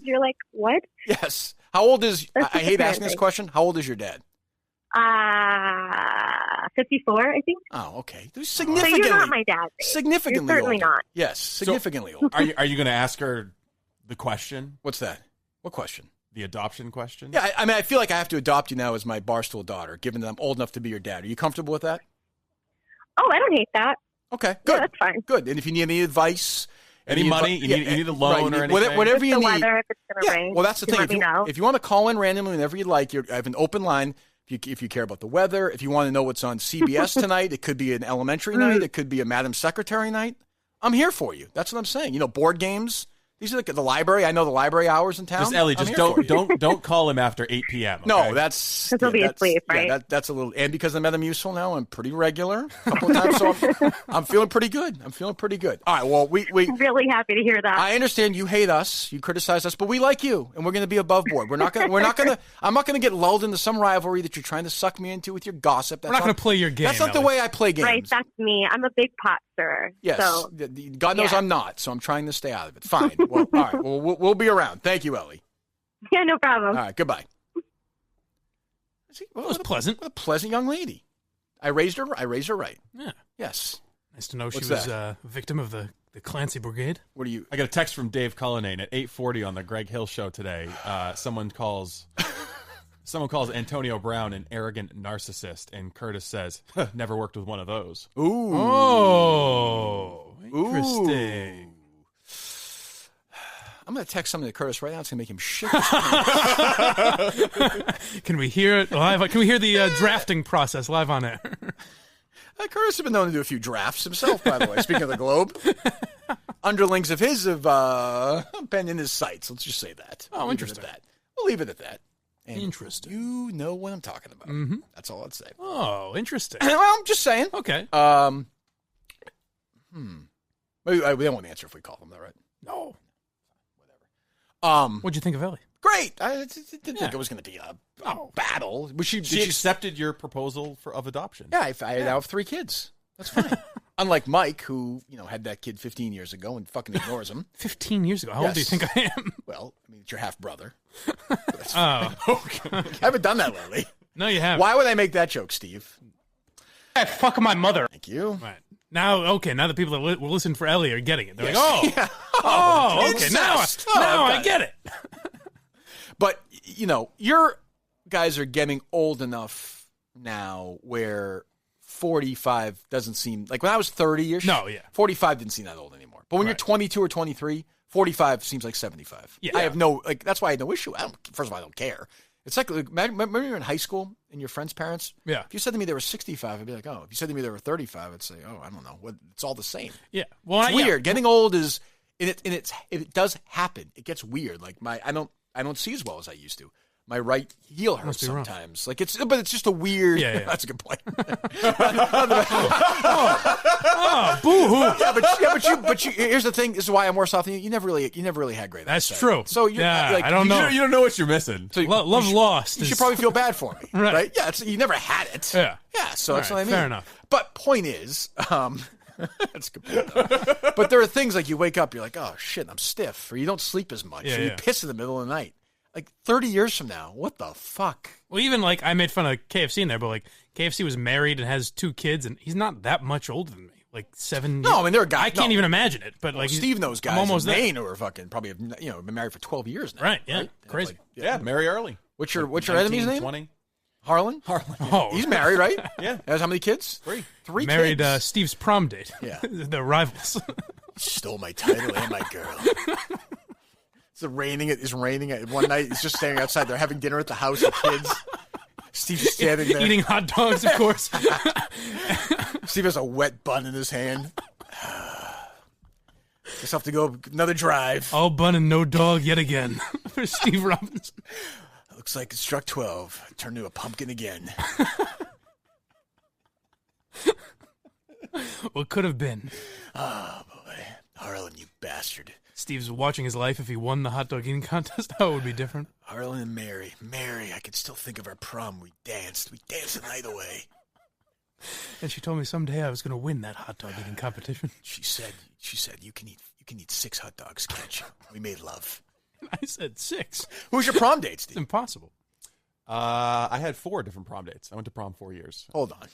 You're like, what? Yes. How old is, I hate asking this question. How old is your dad? 54, I think. Oh, okay. Significantly. So you're not my dad. Significantly You're certainly older. not. Yes, significantly older. Are you going to ask her the question? What's that? What question? The adoption question? Yeah, I mean, I feel like I have to adopt you now as my Barstool daughter, given that I'm old enough to be your dad. Are you comfortable with that? Oh, I don't hate that. Okay, good. Yeah, that's fine. Good. And if you need any advice, any money, you need a loan or anything, whatever you need. Weather, if it's going to rain. Well, that's the thing. If you want to call in randomly whenever you like, I have an open line. If you care about the weather, if you want to know what's on CBS tonight, it could be an elementary night, it could be a Madam Secretary night. I'm here for you. That's what I'm saying. Board games. These are the library. I know the library hours in town. Just Ellie, don't call him after 8 p.m. Okay? No, that's because he'll be asleep, right? Yeah, that's a little. And because I'm Metamucil now, I'm pretty regular a couple of times, so I'm feeling pretty good. All right, well, we I'm really happy to hear that. I understand you hate us, you criticize us, but we like you, and we're going to be above board. I'm not going to get lulled into some rivalry that you're trying to suck me into with your gossip. We're not going to play your game. That's not the way I play games. Right, that's me. I'm a big pot stirrer. Yes, so, God knows I'm not, so I'm trying to stay out of it. Fine. Well, all right. Well, we'll be around. Thank you, Ellie. Yeah, no problem. All right, goodbye. Well, it was pleasant. What a pleasant young lady. I raised her right. Yeah. Yes. Nice to know she was a victim of the Clancy Brigade. What do you? I got a text from Dave Cullinane at 8:40 on the Greg Hill show today. Someone calls Antonio Brown an arrogant narcissist, and Curtis says, "Never worked with one of those." Ooh. Oh, interesting. Ooh. I'm going to text something to Curtis right now. It's going to make him shit. Can we hear it live? Can we hear the drafting process live on air? Curtis has been known to do a few drafts himself, by the way. Speaking of the Globe, underlings of his have been in his sights. Let's just say that. Oh, interesting. We'll leave it at that. And interesting. You know what I'm talking about. Mm-hmm. That's all I'd say. Oh, interesting. Well, I'm just saying. Okay. We don't want to answer if we call them that, right? No. Whatever. What'd you think of Ellie? Great. I didn't think it was going to be a battle. She accepted your proposal of adoption. Yeah, I now have 3 kids. That's fine. Unlike Mike, who had that kid 15 years ago and fucking ignores him. 15 years ago? How old do you think I am? Well, I mean, it's your half brother. Oh, okay. I haven't done that lately. No, you haven't. Why would I make that joke, Steve? Fuck my mother. Thank you. Right. Now the people that were listening for Ellie are getting it. They're like, okay. Incest. Now I get it. But, your guys are getting old enough now where 45 doesn't seem, like when I was 30-ish. No, yeah. 45 didn't seem that old anymore. But when you're 22 or 23, 45 seems like 75. Yeah. I have no, like, that's why I had no issue. First of all, I don't care. It's like, remember you're in high school and your friends' parents? Yeah. If you said to me they were 65, I'd be like, oh. If you said to me they were 35, I'd say, oh, I don't know. It's all the same. Yeah. Well, it's weird. Getting old is, it does happen. It gets weird. Like I don't see as well as I used to. My right heel hurts sometimes. Like but it's just a weird. Yeah. That's a good point. Boo-hoo. But you. Here's the thing. This is why I'm worse off than you. You never really had great. That's eyesight. true. So you're I don't know. You don't know what you're missing. So love lost. You should probably feel bad for me, right? Yeah. You never had it. Yeah. Yeah. So that's what I mean. Fair enough. But point is, that's a good point, though. But there are things like you wake up, you're like, oh shit, I'm stiff, or you don't sleep as much, or you piss in the middle of the night. Like 30 years from now, what the fuck? Well, even like I made fun of KFC in there, but like KFC was married and has 2 kids, and he's not that much older than me. Like 7 years. No, I mean, there are guys. I can't even imagine it. But like Steve knows guys almost in Maine who are fucking probably have been married for 12 years now. Right? Yeah. Crazy. Marry early. What's your enemy's name? 20. Harlan. Oh, he's married, right? Yeah. Has how many kids? 3 married kids. Steve's prom date. Yeah. They're rivals. Stole my title and my girl. It's raining. One night he's just standing outside. They're having dinner at the house with kids. Steve's standing there eating hot dogs, of course. Steve has a wet bun in his hand. Just have to go another drive. All bun and no dog yet again for Steve Robinson. Looks like it struck 12. Turned into a pumpkin again. What could have been? Oh, boy. Harlan, you bastard. Steve's watching his life if he won the hot dog eating contest. How it would be different. Harlan and Mary. Mary, I could still think of our prom. We danced the night away. And she told me someday I was going to win that hot dog eating competition. She said, you can eat 6 hot dogs, can't you? We made love. I said 6. Who's your prom date, Steve? It's impossible. I had 4 different prom dates. I went to prom 4 years. Hold on.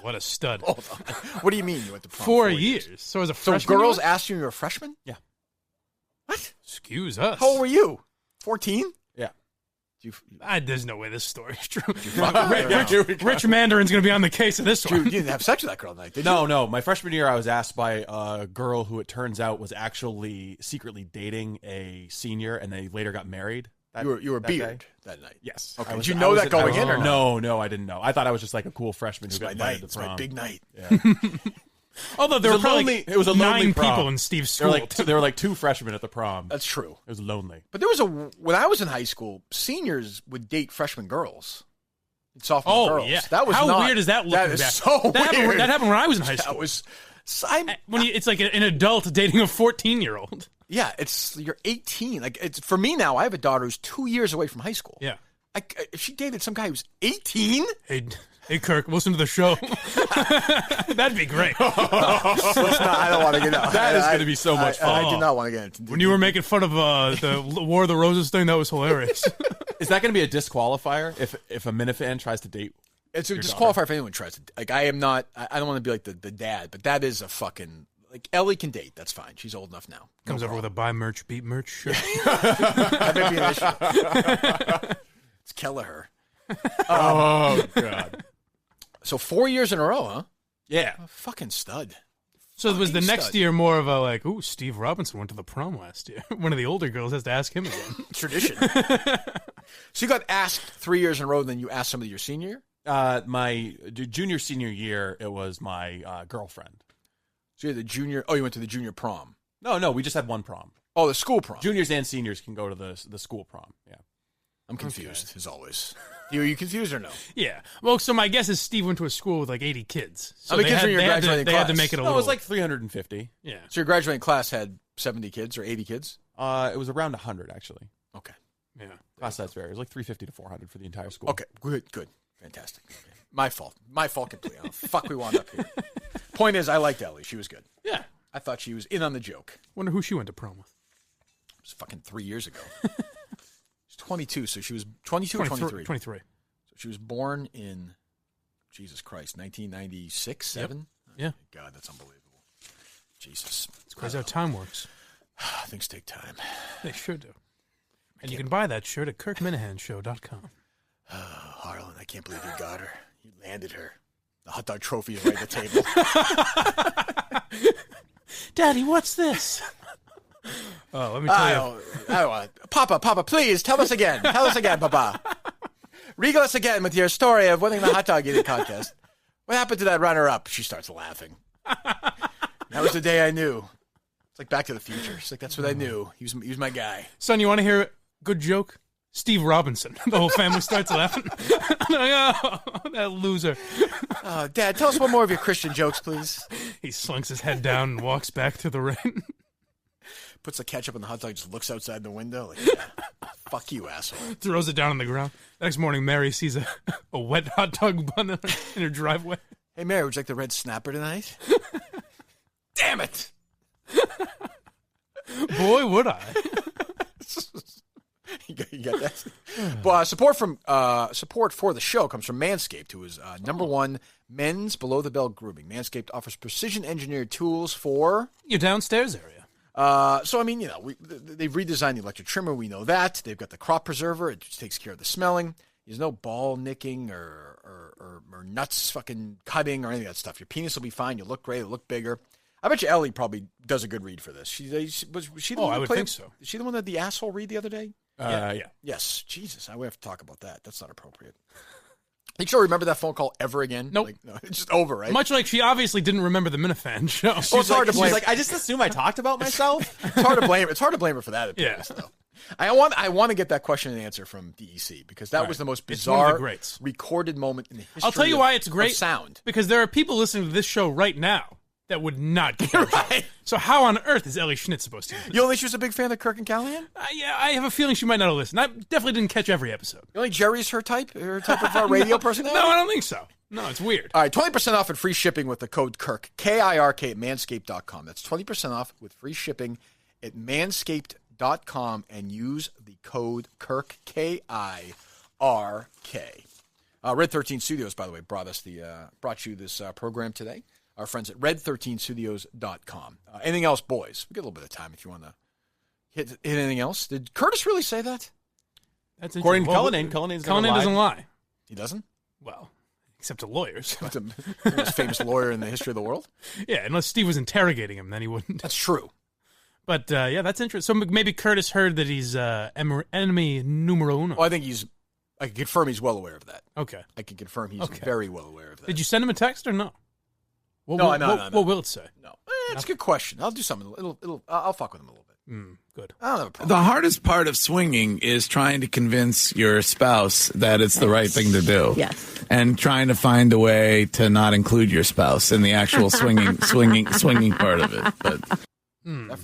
What a stud. Hold on. What do you mean you went to prom 4 years? So as a freshman? So girls asked you were a freshman? Yeah. What? Excuse us. How old were you? 14? Yeah. There's no way this story is true. Rich Mandarin's going to be on the case of this one. You didn't have sex with that girl that night, did you? No. My freshman year, I was asked by a girl who it turns out was actually secretly dating a senior, and they later got married. You were beard that night? Yes. Okay. Did you know that going in or no? No, I didn't know. I thought I was just like a cool freshman who got invited to prom. It's my big night. Yeah. Although there were probably it was a 9 prom. people in Steve's school. There were like 2 freshmen at the prom. That's true. It was lonely. But there was when I was in high school, seniors would date freshman girls. Sophomore girls. Yeah. That was How weird is that looking That is back? so weird. That happened when I was in high school. That was... it's like an adult dating a 14-year-old. Yeah, you're 18. Like for me now, I have a daughter who's 2 years away from high school. Yeah. If she dated some guy who's 18... Hey, Kirk, listen to the show. That'd be great. I don't want to get out. That is going to be so much fun. I do not want to get into when you were making fun of the War of the Roses thing, that was hilarious. Is that going to be a disqualifier if a Minifan tries to date? It's a disqualifier if anyone tries to. Like, I am not. I don't want to be like the dad, but that is a fucking. Like, Ellie can date. That's fine. She's old enough now. Comes over with a buy merch, beat merch shirt. That may be an issue. It's Kelleher. Oh, God. So 4 years in a row, huh? Yeah. A fucking stud. So was the next year more of a like, ooh, Steve Robinson went to the prom last year. One of the older girls has to ask him again. Tradition. So you got asked 3 years in a row, then you asked somebody your senior year? My junior, senior year, it was my girlfriend. So you had the junior... Oh, you went to the junior prom. No, we just had one prom. Oh, the school prom. Juniors and seniors can go to the school prom, yeah. I'm confused, as always. Are you confused or no? Yeah. Well, so my guess is Steve went to a school with like 80 kids. So how many kids were in your graduating class? They had to make it a little... It was like 350. Yeah. So your graduating class had 70 kids or 80 kids? It was around 100, actually. Okay. Yeah. Class size varies. It was like 350 to 400 for the entire school. Okay. Good. Fantastic. Okay. My fault completely. How the fuck we wound up here. Point is, I liked Ellie. She was good. Yeah. I thought she was in on the joke. Wonder who she went to prom with. It was fucking 3 years ago. She's 22, so she was 22 or 23? 23. So she was born in, Jesus Christ, 1996, 7? Yeah. Oh, God, that's unbelievable. Jesus. It's crazy how time works. Things take time. They sure do. And you can buy that shirt at KirkMinihaneShow.com. Harlan, I can't believe you got her. You landed her. The hot dog trophy is right at the table. Daddy, what's this? Oh, let me tell you. Papa, please tell us again. Tell us again, Papa. Regale us again with your story of winning the hot dog eating contest. What happened to that runner-up? She starts laughing. That was the day I knew. It's like Back to the Future. It's like, that's what I knew. He was my guy. Son, you want to hear a good joke? Steve Robinson. The whole family starts laughing. I'm like, oh, that loser. Dad, tell us one more of your Christian jokes, please. He slunks his head down and walks back through the rain. Puts the ketchup on the hot dog, just looks outside the window. Like, yeah, fuck you, asshole. Throws it down on the ground. Next morning, Mary sees a wet hot dog bun in her driveway. Hey, Mary, would you like the red snapper tonight? Damn it! Boy, would I. You got that? Well, support for the show comes from Manscaped, who is number one men's below-the-belt grooming. Manscaped offers precision-engineered tools for your downstairs area. So, I mean, they've redesigned the electric trimmer. We know that. They've got the crop preserver. It just takes care of the smelling. There's no ball nicking or nuts fucking cutting or any of that stuff. Your penis will be fine. You'll look great. It'll look bigger. I bet you Ellie probably does a good read for this. Was she the one I would think so. Is she the one that had the asshole read the other day? Yeah. Yes. Jesus, I would have to talk about that. That's not appropriate. Think she'll remember that phone call ever again? Nope. No, it's just over, right? Much like she obviously didn't remember the Minifan show. Well, it's hard to blame. She's like, I just assume I talked about myself. It's hard to blame. It's hard to blame her for that. Appearance, though. I want to get that question and answer from DEC because that was the most bizarre recorded moment in the history. I'll tell you why it's great. Sound, because there are people listening to this show right now that would not get it. Right. So how on earth is Ellie Schnitt supposed to? You only she was a big fan of Kirk and Callahan? Yeah, I have a feeling she might not have listened. I definitely didn't catch every episode. You only Jerry's her type of radio personality? No, I don't think so. No, it's weird. All right, 20% off and free shipping with the code KIRK, K-I-R-K at manscaped.com. That's 20% off with free shipping at manscaped.com and use the code KIRK, K-I-R-K. Red 13 Studios, by the way, brought you this program today. Our friends at red13studios.com. Anything else, boys? We got a little bit of time if you want to hit anything else. Did Curtis really say that? That's according to Cullinane. Cullinane doesn't lie. He doesn't? Well, except to lawyers. The most famous lawyer in the history of the world? Yeah, unless Steve was interrogating him, then he wouldn't. That's true. But, yeah, that's interesting. So maybe Curtis heard that he's enemy numero uno. Well, I can confirm he's well aware of that. Okay. I can confirm he's very well aware of that. Did you send him a text or no? No. What will it say? No. It's a good question. I'll do something. I'll fuck with him a little bit. Good. I don't have a problem. The hardest part of swinging is trying to convince your spouse that it's the right thing to do. Yes. And trying to find a way to not include your spouse in the actual swinging part of it. But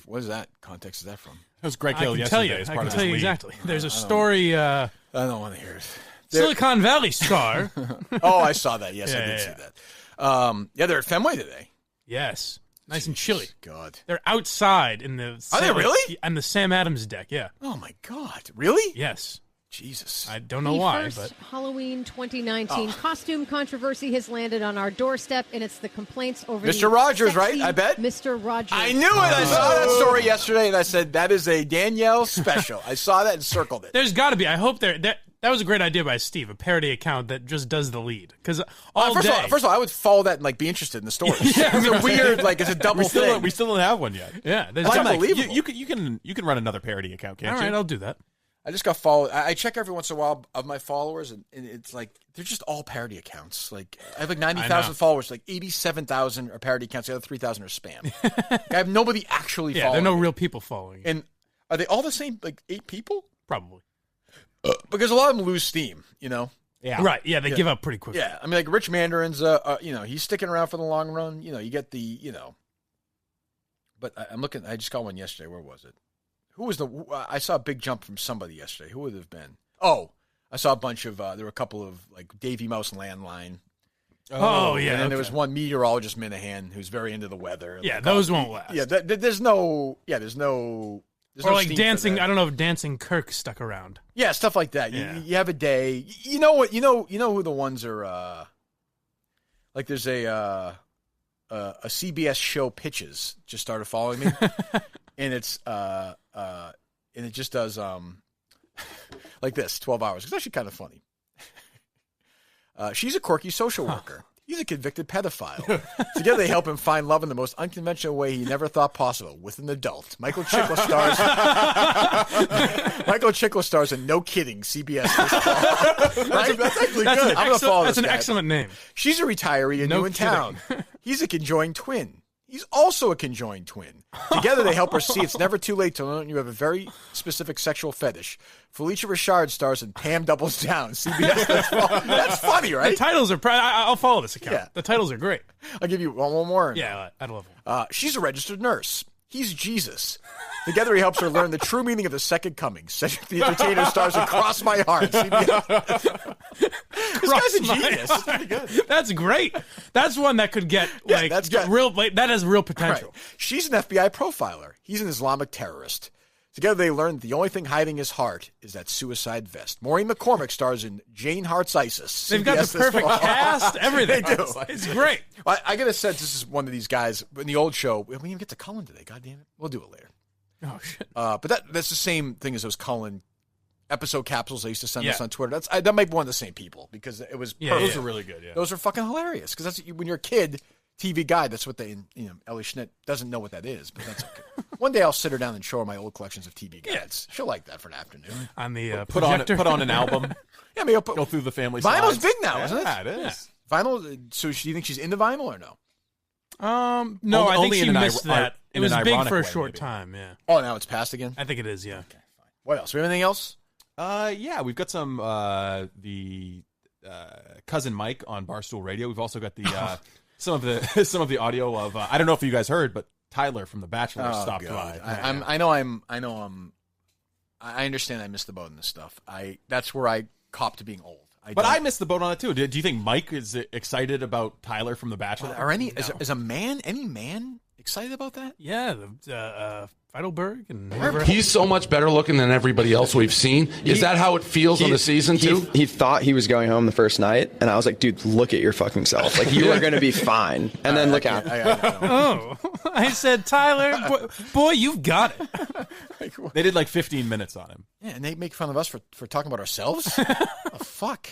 what is that? Context is that from? It was Greg Hill yesterday. I can tell you exactly. There's a story. I don't want to hear it. Silicon Valley star. Oh, I saw that. Yes, I did see that. They're at Fenway today. Yes. Nice and chilly. God. They're outside in the... Are they really? On the Sam Adams deck, yeah. Oh, my God. Really? Yes. Jesus. I don't know why, but... Halloween 2019 costume controversy has landed on our doorstep, and it's the complaints over Mr. Rogers, right? I bet? Mr. Rogers. I knew it. I saw that story yesterday, and I said, that is a Danielle special. I saw that and circled it. There's got to be. I hope that was a great idea by Steve, a parody account that just does the lead. Because first of all, I would follow that and be interested in the story. Yeah, it's a weird, it's a double thing. We still don't have one yet. Yeah, that's unbelievable. You can run another parody account, can't you? All right, I'll do that. I just got followed. I check every once in a while of my followers, and it's they're just all parody accounts. I have 90,000 followers. 87,000 are parody accounts. The other 3,000 are spam. I have nobody actually following. Yeah, there are no real people following. And are they all the same? 8 people? Probably. Because a lot of them lose steam, Yeah. Right. Yeah, they give up pretty quickly. Yeah. I mean, Rich Mandarin's, he's sticking around for the long run. You get the, But I'm looking. I just got one yesterday. Where was it? Who was I saw a big jump from somebody yesterday. Who would it have been? Oh, I saw a bunch of, there were a couple of, Davey Mouse and Landline. Oh, yeah. And then there was one meteorologist, Minihane, who's very into the weather. Yeah, those won't last. Yeah, there's no or dancing. I don't know if Dancing Kirk stuck around. Yeah, stuff like that. Yeah. You have a day. You know what? You know who the ones are. There's a CBS show Pitches just started following me, and it's and it just does like this 12 hours. It's actually kind of funny. She's a quirky social worker. He's a convicted pedophile. Together they help him find love in the most unconventional way he never thought possible, with an adult. Michael Chiklis stars in No Kidding, CBS this fall. Right? That's actually good. I'm going to follow this That's an guy. excellent name. She's a retiree and new in town. He's a conjoined twin. He's also a conjoined twin. Together they help her see it's never too late to learn you have a very specific sexual fetish. Felicia Richard stars in Pam Doubles Down, CBS this fall. That's funny, right? The titles are. I'll follow this account. Yeah. The titles are great. I'll give you one more. Yeah, I love them. She's a registered nurse. He's Jesus. Together he helps her learn the true meaning of the second coming. Cedric the Entertainer stars in Cross My Heart. CBS. This guy's a genius. That's pretty good. That's great. That's one that could get that has real potential. Right. She's an FBI profiler. He's an Islamic terrorist. Together they learn that the only thing hiding his heart is that suicide vest. Maureen McCormick stars in Jane Hart's ISIS. They've got the perfect cast, everything. They do. It's great. I got to say, this is one of these guys in the old show. We didn't even get to Cullen today. God damn it. We'll do it later. Oh, shit. But that's the same thing as those Cullen episode capsules they used to send us on Twitter. That might be one of the same people because it was perfect. Those are really good. Yeah, those are fucking hilarious because that's when you're a kid. TV guide, that's what they, Ellie Schnitt doesn't know what that is, but that's okay. One day I'll sit her down and show her my old collections of TV guides. She'll like that for an afternoon. On the put on an album. Yeah, maybe I'll go through the family. Vinyl's slides. big now, isn't it? Yeah, it is. Yeah. Vinyl. So do you think she's into vinyl or no? No, I think only she in an missed that. It was big for a ironic way, short maybe. time. Yeah. Oh, now it's passed again. I think it is. Yeah. Okay, fine. What else? We have anything else? Yeah, we've got some the cousin Mike on Barstool Radio. We've also got the some of the audio of I don't know if you guys heard, but Tyler from The Bachelor stopped by. I understand I missed the boat in this stuff. That's where I cop to being old. I missed the boat on it too. Do you think Mike is excited about Tyler from The Bachelor? Or any man excited about that? Yeah, the Feidelberg and he's so much better looking than everybody else we've seen. Is that how it feels on the season too? He thought he was going home the first night, and I was like, dude, look at your fucking self. Like, you are going to be fine. And then look out. I said, Tyler, boy, you've got it. They did like 15 minutes on him. Yeah, and they make fun of us for talking about ourselves? Oh, fuck.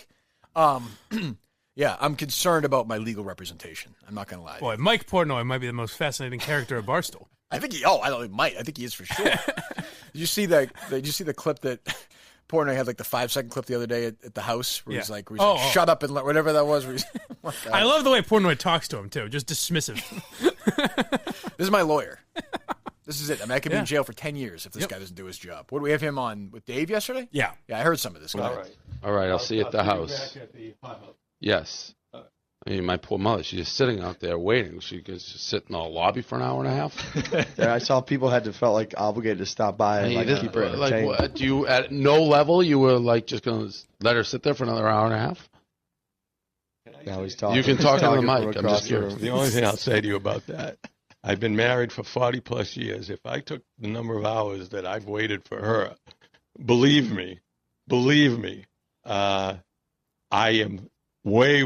Yeah, I'm concerned about my legal representation. I'm not going to lie. Boy, Mike Portnoy might be the most fascinating character at Barstool. I think I think he is for sure. Did you see the clip that Portnoy had, like the 5-second clip the other day at the house where he's like, shut up and whatever that was. I love the way Portnoy talks to him too, just dismissive. This is my lawyer. This is it. I mean, I could be in jail for 10 years if this guy doesn't do his job. What do we have him on with Dave yesterday? Yeah. Yeah, I heard some of this. All right. I'll see you at the house. Yes. I mean, my poor mother, she's just sitting out there waiting. She could just sit in the lobby for an hour and a half. Yeah, I saw people felt like obligated to stop by and keep her entertained. What, do you, at no level, you were like just going to let her sit there for another hour and a half? Now he's talking. You can talk on the mic. I'm just curious. The only thing I'll say to you about that, I've been married for 40 plus years. If I took the number of hours that I've waited for her, believe me, I am way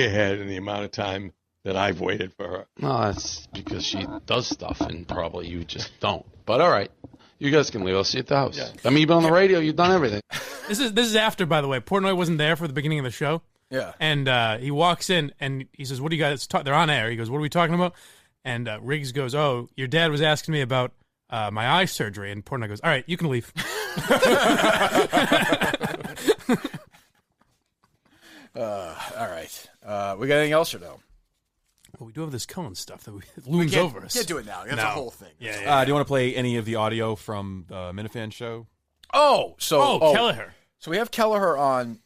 ahead in the amount of time that I've waited for her. No, that's because she does stuff and probably you just don't. But all right, you guys can leave. I'll see you at the house. Yeah. I mean, you've been on the radio. You've done everything. This is after, by the way. Portnoy wasn't there for the beginning of the show. Yeah. And he walks in and he says, "What do you guys talk?" They're on air. He goes, "What are we talking about?" And Riggs goes, "Oh, your dad was asking me about my eye surgery." And Portnoy goes, "All right, you can leave." All right. We got anything else or no? Well, we do have this Cohen stuff that looms over us. Can't do it now. That's a whole thing. Yeah. Do you want to play any of the audio from the Minifan show? Kelleher. So we have Kelleher on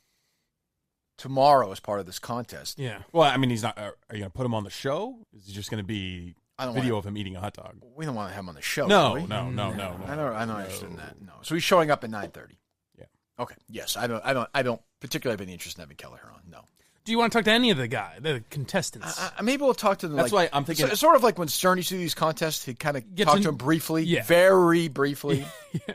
tomorrow as part of this contest. Yeah. Well, I mean, he's not. Are you going to put him on the show? Is he just going to be video of him eating a hot dog? We don't want to have him on the show. No. do we? No. I'm not interested in that. No. So he's showing up at 9:30. Yeah. Okay. Yes. I don't particularly have any interest in having Kelleher on. No. Do you want to talk to any of the contestants? Maybe we'll talk to them. That's why I'm thinking. It's sort of like when Stern used to do these contests, he'd kind of talk to him briefly, very briefly,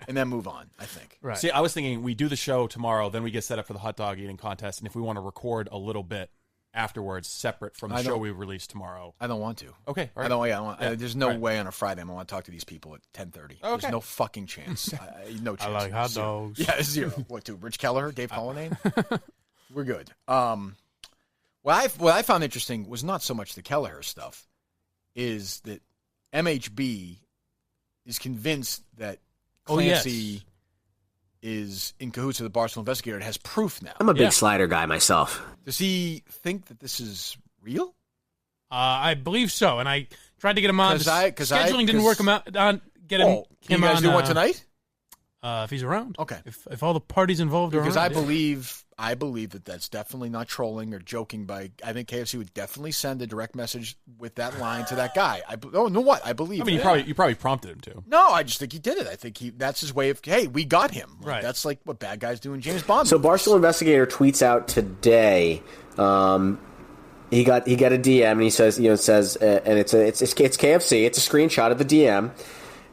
and then move on, I think. Right. See, I was thinking we do the show tomorrow, then we get set up for the hot dog eating contest, and if we want to record a little bit afterwards, separate from the show we release tomorrow. I don't want to. Okay. All right. There's no way on a Friday I'm going to want to talk to these people at 10:30. Okay. There's no fucking chance. No chance. I like hot dogs. Yeah, zero. What, to Rich Kelleher, Dave Cullinane? We're good. What I found interesting was not so much the Kelleher stuff, is that MHB is convinced that Clancy is in cahoots with the Barstool investigator and has proof now. I'm a big Slider guy myself. Does he think that this is real? I believe so, and I tried to get him on. Scheduling didn't work him out. Get him. Can you guys on, do one tonight? If he's around. Okay. If all the parties involved are because around. I believe that that's definitely not trolling or joking. I think KFC would definitely send a direct message with that line to that guy. I believe. I mean, you probably prompted him to. No, I just think he did it. I think that's his way of, hey, we got him. Right. That's like what bad guys do in James Bond So movies. Barstool investigator tweets out today. He got a DM and he says, and it's KFC. It's a screenshot of the DM,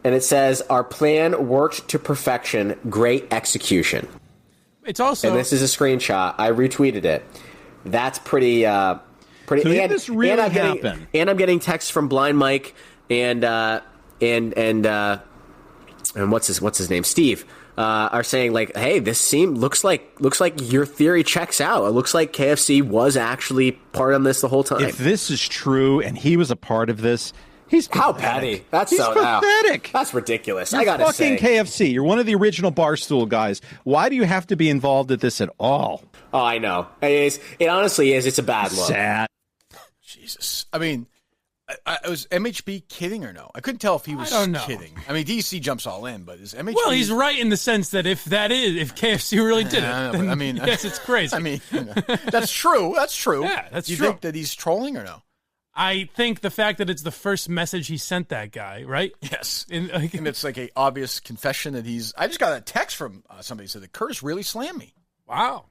and it says, "Our plan worked to perfection. Great execution." It's also, and this is a screenshot. I retweeted it. That's pretty. So did this really happen? And I'm getting texts from Blind Mike and what's his name, Steve. Are saying like, hey, this looks like your theory checks out. It looks like KFC was actually part of this the whole time. If this is true and he was a part of this, he's how pathetic. petty. He's pathetic. That's ridiculous. You're I gotta fucking say, KFC. You're one of the original Barstool guys. Why do you have to be involved at this at all? Oh, I know. It honestly is. It's a bad look. Sad. Jesus. I mean, was MHB kidding or no? I couldn't tell if he was kidding. I mean, DC jumps all in, but is MHB... Well, he's right in the sense that if KFC really did it, then, I mean, yes, it's crazy. I mean, that's true. That's true. Yeah, that's true. true. You think that he's trolling or no? I think the fact that it's the first message he sent that guy, right? Yes. And it's like a obvious confession that he's... I just got a text from somebody who said that Curtis really slammed me. Wow.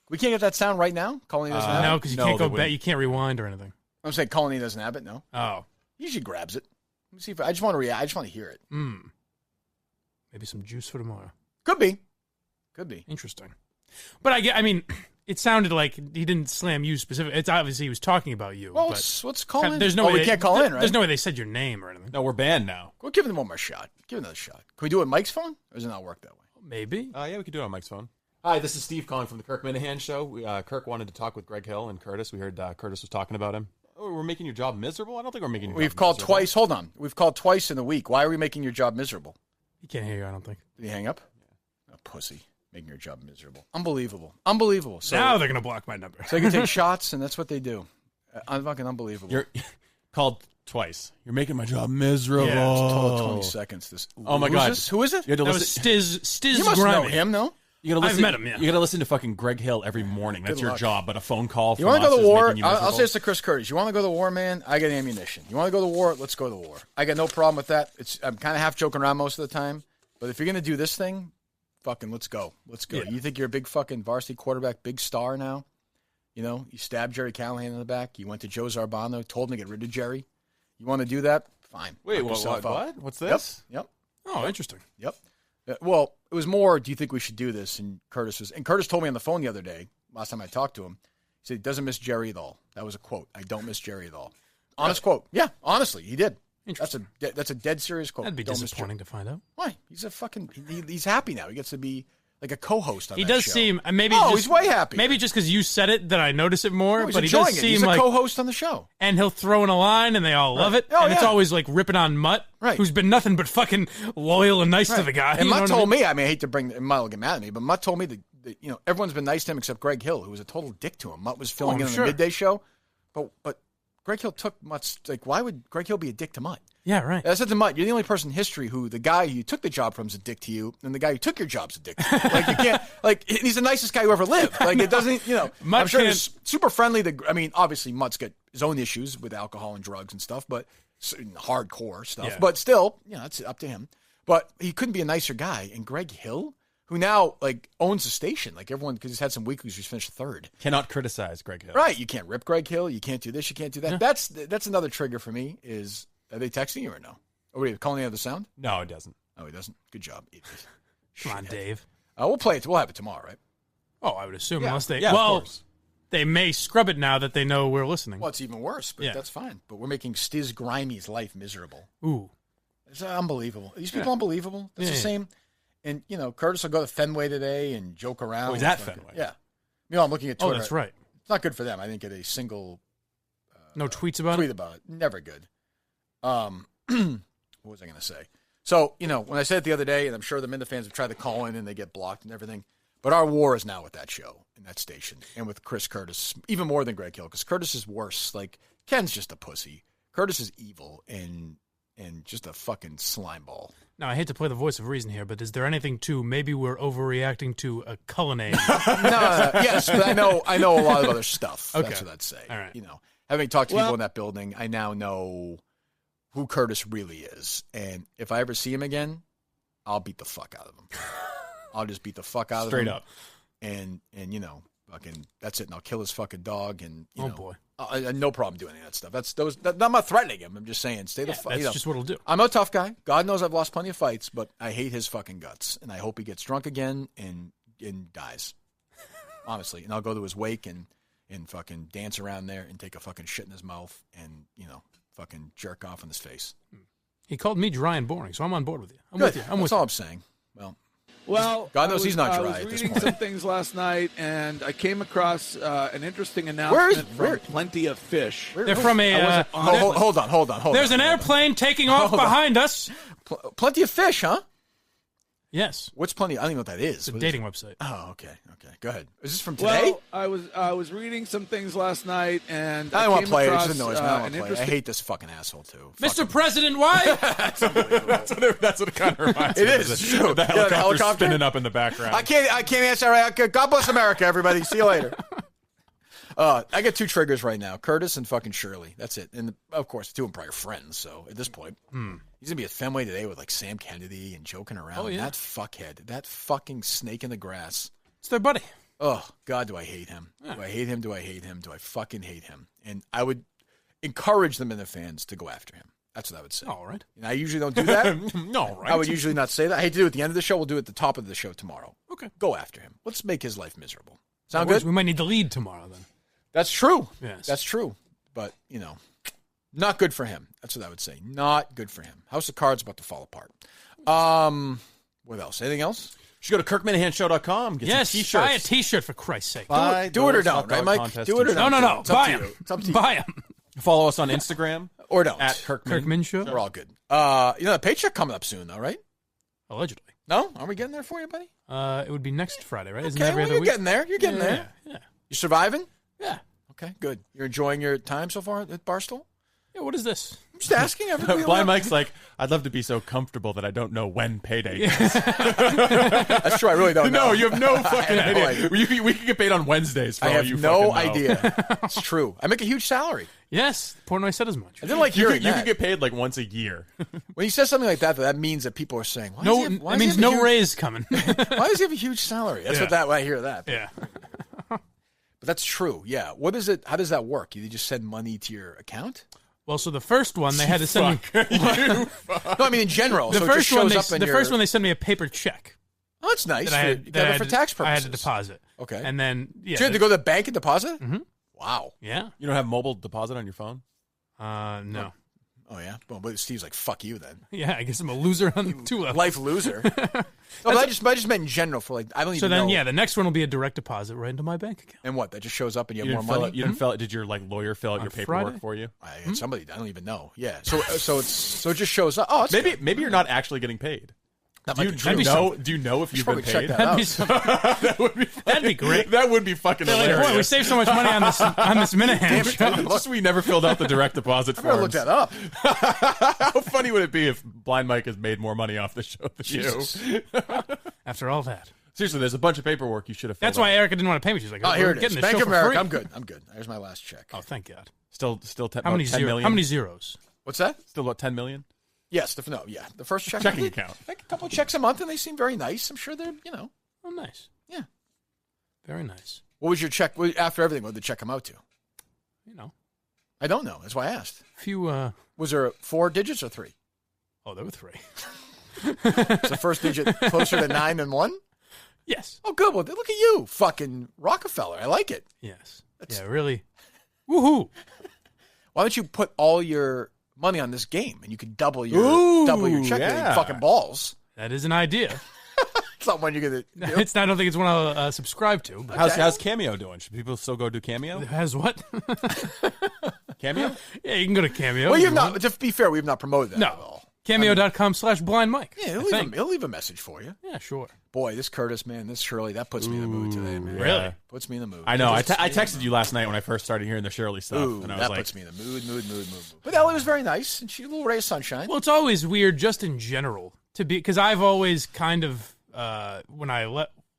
We can't get that sound right now? Colleen doesn't have it? No, because you can't go back. You can't rewind or anything. I'm saying Colleen doesn't have it, no? Oh. He usually grabs it. Let me see if I just want to react. I just want to hear it. Maybe some juice for tomorrow. Could be. Interesting. But I mean, it sounded like he didn't slam you specifically. It's obviously he was talking about you. Well, but let's call in. There's no way we can't call in, right? There's no way they said your name or anything. No, we're banned now. We'll give them one more shot. Give it another shot. Can we do it on Mike's phone? Or does it not work that way? Maybe. Yeah, we could do it on Mike's phone. Hi, this is Steve calling from the Kirk Minihane Show. Kirk wanted to talk with Greg Hill and Curtis. We heard Curtis was talking about him. Oh, we're making your job miserable? I don't think we're making your We've job called miserable. twice. Hold on. We've called twice in a week. Why are we making your job miserable? He can't hear you, I don't think. Did he hang up? Yeah. A pussy. Making your job miserable. Unbelievable. So, now they're going to block my number. So they can take shots, and that's what they do. Fucking unbelievable. You're called twice. You're making my job miserable. Yeah, it's a total 20 seconds. Oh, my God. Who is it? That was Stiz You must Grimy. know him, no? I've met him, yeah. You got to listen to fucking Greg Hill every morning. That's your job, but a phone call from You want to us go to is war? making you I'll say miserable. this to Chris Curtis. You want to go to war, man? I got ammunition. You want to go to war? Let's go to war. I got no problem with that. I'm kind of half joking around most of the time. But if you're going to do this thing, fucking let's go. Let's go. Yeah. You think you're a big fucking varsity quarterback, big star now? You know, you stabbed Jerry Callahan in the back. You went to Joe Zarbano, told him to get rid of Jerry. You want to do that? Fine. Wait, what? What's this? Yep. Oh, interesting. Yep. Well, it was more, do you think we should do this? And Curtis told me on the phone the other day, last time I talked to him, he said he doesn't miss Jerry at all. That was a quote. I don't miss Jerry at all. Honest quote. Yeah, honestly, he did. That's a dead serious quote. That'd be disappointing to find out. Why? He's he's happy now. He gets to be like a co-host on he that does show. Seem, maybe he's way happy. Maybe just because you said it that I notice it more, he's but he enjoying does it. seem he's a like co-host on the show. And he'll throw in a line and they all love it. Oh, and it's always like ripping on Mutt, who's been nothing but fucking loyal and nice to the guy. And Mutt told me, I hate to bring, Mutt will get mad at me, but Mutt told me that everyone's been nice to him except Greg Hill, who was a total dick to him. Mutt was filling in on the midday show, but Greg Hill took Mutt's, why would Greg Hill be a dick to Mutt? Yeah, right. I said to Mutt, you're the only person in history who the guy you took the job from is a dick to you, and the guy who took your job's a dick to you. You can't, he's the nicest guy who ever lived. It doesn't, I'm sure he's super friendly. Obviously, Mutt's got his own issues with alcohol and drugs and stuff, but hardcore stuff. Yeah. But still, it's up to him. But he couldn't be a nicer guy. And Greg Hill, who now owns the station, everyone, because he's had some weeklies, he's finished third. Cannot criticize Greg Hill. Right. You can't rip Greg Hill. You can't do this. You can't do that. Yeah. That's another trigger for me is, are they texting you or no? Are we calling out the sound? No, it doesn't. Oh, he doesn't? Good job. Come on, Dave. We'll play it. We'll have it tomorrow, right? Oh, I would assume, unless they... Yeah, well, they may scrub it now that they know we're listening. Well, it's even worse, but that's fine. But we're making Stiz Grimey's life miserable. Ooh. It's unbelievable. These people unbelievable. It's the same. And, Curtis will go to Fenway today and joke around. Oh, he's at Fenway. Yeah. I'm looking at Twitter. Oh, that's right. It's not good for them. I didn't get a single no tweets about tweet about it. Never good. What was I going to say? So, when I said it the other day, and I'm sure the Minda fans have tried to call in and they get blocked and everything, but our war is now with that show and that station and with Chris Curtis, even more than Greg Hill, because Curtis is worse. Like, Ken's just a pussy. Curtis is evil and just a fucking slime ball. Now, I hate to play the voice of reason here, but is there anything to maybe we're overreacting to a Cullinane? No. Yes, but I know a lot of other stuff. Okay. That's what I'd say. All right. Having talked to people in that building, I now know who Curtis really is. And if I ever see him again, I'll beat the fuck out of him. I'll just beat the fuck out of him. Straight up. And fucking, that's it. And I'll kill his fucking dog. And, boy. No problem doing any of that stuff. I'm not threatening him. I'm just saying, stay the fuck. That's just what it'll do. I'm a tough guy. God knows I've lost plenty of fights, but I hate his fucking guts. And I hope he gets drunk again and dies. Honestly. And I'll go to his wake and fucking dance around there and take a fucking shit in his mouth and, fucking jerk off in his face. He called me dry and boring, so I'm on board with you. I'm Good. with you. That's all I'm saying. Well, God knows he's not dry I at was this reading point. some things last night, and I came across an interesting announcement from Plenty of Fish. They're from a... hold on. There's an airplane taking off behind us. Plenty of Fish, huh? Yes. What's Plenty? I don't even know what that is. It's a dating website. Oh, okay. Go ahead. Is this from today? Well, I was reading some things last night, and I don't want to play it. It across, just annoys me. I don't want to play it. I interesting- hate this fucking asshole, too. Mr. President, why? That's what it kind of reminds It me of. is. It's true. The Yeah, helicopter spinning up in the background. I can't answer. God bless America, everybody. See you later. I get two triggers right now: Curtis and fucking Shirley. That's it. And of course, the two of them probably are friends. So at this point, he's gonna be at Fenway today with like Sam Kennedy and joking around. Oh, yeah. That fuckhead, that fucking snake in the grass. It's their buddy. Oh God, do I hate him? Yeah. Do I hate him? Do I hate him? Do I fucking hate him? And I would encourage them and their fans to go after him. That's what I would say. All right. And I usually don't do that. All right. I would usually not say that. I hate to do it at the end of the show. We'll do it at the top of the show tomorrow. Okay. Go after him. Let's make his life miserable. Sound Otherwise, good? We might need the lead tomorrow then. That's true. Yes. That's true. But, not good for him. That's what I would say. Not good for him. House of Cards about to fall apart. What else? Anything else? You should go to KirkMinihaneShow.com. Get Yes, some T-shirts. buy a T-shirt for Christ's sake. Do it or don't, right, Mike? Do it or don't. No. It's up Buy to them. you. It's up to you. Buy them. Follow us on Instagram. Or don't. At Kirkman. Kirkman Show. We're all good. The paycheck coming up soon, though, right? Allegedly. No? Are we getting there for you, buddy? It would be next Friday, right? Isn't Okay, that every well, other you're week? getting there. You're getting there. Yeah. You surviving? Yeah. Okay, good. You're enjoying your time so far at Barstool? Yeah, what is this? I'm just asking everybody. Blind Mike's like, I'd love to be so comfortable that I don't know when payday is. That's true. I really don't know. No, you have no fucking I have no idea. We can get paid on Wednesdays. For I all have you no fucking know. idea. It's true. I make a huge salary. Yes. Portnoy said as much. I didn't like You hearing could that. get paid like once a year. When he says something like that, that means that people are saying, why does he have, why it does he means have a no huge, raise coming. why does he have a huge salary? That's Yeah. when I hear that. Yeah. But that's true. Yeah. What is it? How does that work? You just send money to your account? Well, so the first one they had to send me. No, I mean in general. The so first it just one, shows up in the your... first one they sent me a paper check. Oh, that's nice. That I had, for tax purposes. I had to deposit. Okay. And then So you had to go to the bank and deposit? Mm-hmm. Wow. Yeah. You don't have mobile deposit on your phone? No. Oh yeah. Well, but Steve's like, fuck you then. Yeah, I guess I'm a loser on two levels. Life loser. No, but I just meant in general for like I don't even So then, know. yeah, the next one will be a direct deposit right into my bank account. And what? That just shows up and you have You more didn't fill money? it, you didn't fill it. Did your lawyer fill out On your paperwork Friday? for you? I had somebody. I don't even know. Yeah. So it just shows up. Oh, it's good. Maybe you're not actually getting paid. That Do might you, be do, you true. know, do you know if you've been probably check paid? that That'd out. be, that'd be great. That would be fucking They're like, hilarious. boy, we saved so much money on this Minihane show. Just we never filled out the direct deposit I'm gonna forms. look that up. How funny would it be if Blind Mike has made more money off the show than Jesus. you? After all that. Seriously, there's a bunch of paperwork you should have filled That's why out. Erica didn't want to pay me. She's like, Oh, here we're it is. getting this Bank show of for America. free. I'm good. I'm good. There's my last check. Oh, thank God. Still 10, How many, about 10 million? how many zeros? What's that? Still about 10 million? Yes. The first check. Checking account. Like a couple of checks a month, and they seem very nice. I'm sure they're, Oh, nice. Yeah. Very nice. What was your check after everything? What did the check come out to? I don't know. That's why I asked. Few. Was there 4 digits or 3? Oh, there were 3. Is the first digit closer to 9 than 1? Yes. Oh, good. Well, look at you, fucking Rockefeller. I like it. Yes. Yeah, really. Woohoo. Why don't you put all your money on this game and you could double your check with your fucking balls? That is an idea. It's not one you're going to do. It's not, I don't think it's one I'll subscribe to. But. How's Cameo doing? Should people still go do Cameo? Has what? Cameo? Yeah, you can go to Cameo. Well, you've not. To be fair, we've not promoted that no. at all. Cameo.com/Blind Mike. Yeah, he'll leave a message for you. Yeah, sure. Boy, this Curtis, man, this Shirley, that puts me in the mood today, man. Really? Puts me in the mood. I know. I texted you last night when I first started hearing the Shirley stuff. Ooh, and I was that like, puts me in the mood. But Ellie was very nice, and she had a little ray of sunshine. Well, it's always weird just in general to be, because I've always kind of, when I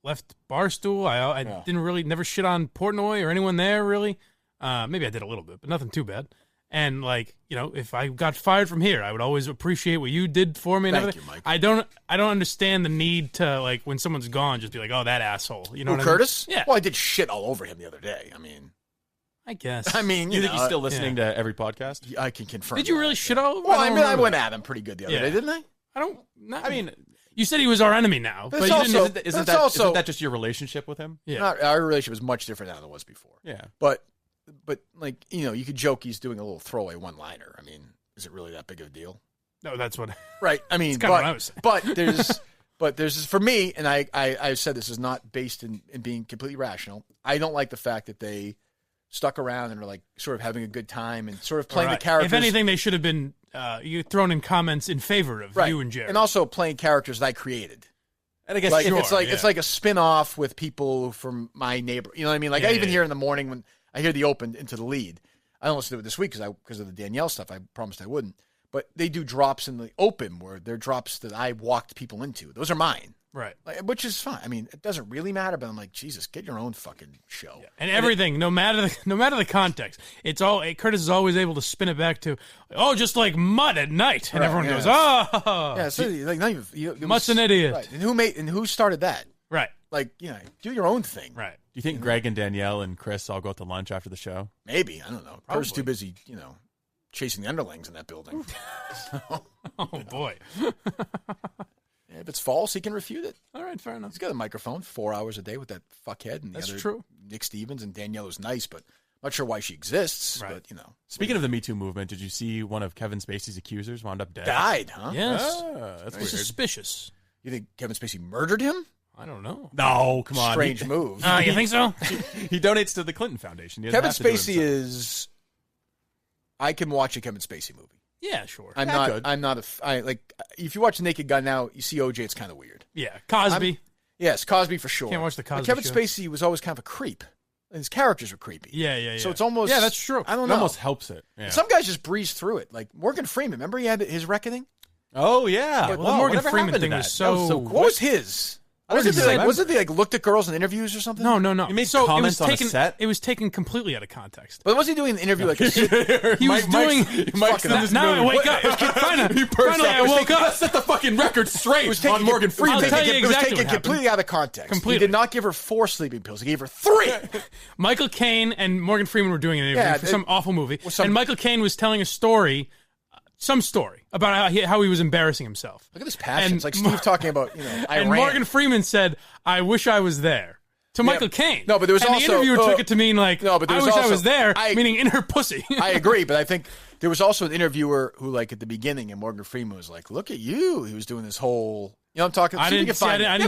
left Barstool, I didn't really, never shit on Portnoy or anyone there, really. Maybe I did a little bit, but nothing too bad. And, like, you know, if I got fired from here, I would always appreciate what you did for me and Thank everything. you, Mike. I don't understand the need to, like, when someone's gone, just be like, oh, that asshole. You know what Curtis? I mean? Yeah. Well, I did shit all over him the other day. I mean, I guess. you think he's still listening to every podcast? I can confirm. Did you really shit all over? Well, I went at him pretty good the other day, didn't I? I mean, you said he was our enemy now, but isn't that just your relationship with him? Yeah, our relationship is much different now than it was before. Yeah, but like, you know, you could joke he's doing a little throwaway one-liner. I mean, is it really that big of a deal? No, that's what. Right. I mean, what I was saying. but there's for me, and I said this is not based in being completely rational. I don't like the fact that they stuck around and are like sort of having a good time and sort of playing the characters. If anything, they should have been thrown in comments in favor of you and Jerry, and also playing characters that I created. And I guess like, it's like a spin-off with people from my neighbor. You know what I mean? Like I even hear in the morning when I hear the open into the lead. I don't listen to it this week because of the Danielle stuff. I promised I wouldn't. But they do drops in the open where they're drops that I walked people into. Those are mine. Right. Like, which is fine. I mean, it doesn't really matter, but I'm like, Jesus, get your own fucking show. Yeah. And everything, no matter the context, it's all Curtis is always able to spin it back to, just like mud at night, and everyone goes, oh, yeah. So like, not even, Mutt's an idiot. Right. And who started that? Right. Like, you know, do your own thing. Right. Do you think Greg and Danielle and Chris all go out to lunch after the show? Maybe. I don't know. Kurt's too busy, you know, chasing the underlings in that building. Oh boy. If it's false, he can refute it. All right, fair enough. He's got a microphone 4 hours a day with that fuckhead. And that's true. Nick Stevens, and Danielle is nice, but I'm not sure why she exists. Right. But, you know. Speaking of the Me Too movement, did you see one of Kevin Spacey's accusers wound up dead? Died, huh? Yes. That's weird. Suspicious. You think Kevin Spacey murdered him? I don't know. No, come on. Strange move. You think so? He donates to the Clinton Foundation. Kevin Spacey is. I can watch a Kevin Spacey movie. Yeah, sure. I'm not if you watch Naked Gun now, you see OJ, it's kind of weird. Yeah, Cosby. Yes, Cosby for sure. Can't watch the Cosby But Kevin show. Spacey was always kind of a creep. And his characters were creepy. Yeah. So it's almost that's true. I don't know. It almost helps it. Yeah. Some guys just breeze through it. Like Morgan Freeman. Remember he had his Reckoning? Oh yeah. Well, the Morgan Freeman thing was so. What was his? Was it they looked at girls in interviews or something? No. He made comments on a set. It was taken completely out of context. But was he doing an interview like a he was doing? Now I wake up. Finally, I woke up. Set the fucking record straight on Morgan Freeman. It was taken completely out of context. Completely. He did not give her 4 sleeping pills. He gave her 3. Michael Caine and Morgan Freeman were doing an interview for some awful movie, and Michael Caine was telling a story. Some story about how he was embarrassing himself. Look at this passion. It's like Steve talking about, Iran. And Morgan Freeman said, I wish I was there. To Michael Caine. No, but there was and also... the interviewer took it to mean I wish I was there, meaning in her pussy. I agree, but I think there was also an interviewer who, like, at the beginning, and Morgan Freeman was like, look at you. He was doing this whole... You know what I'm talking about? I didn't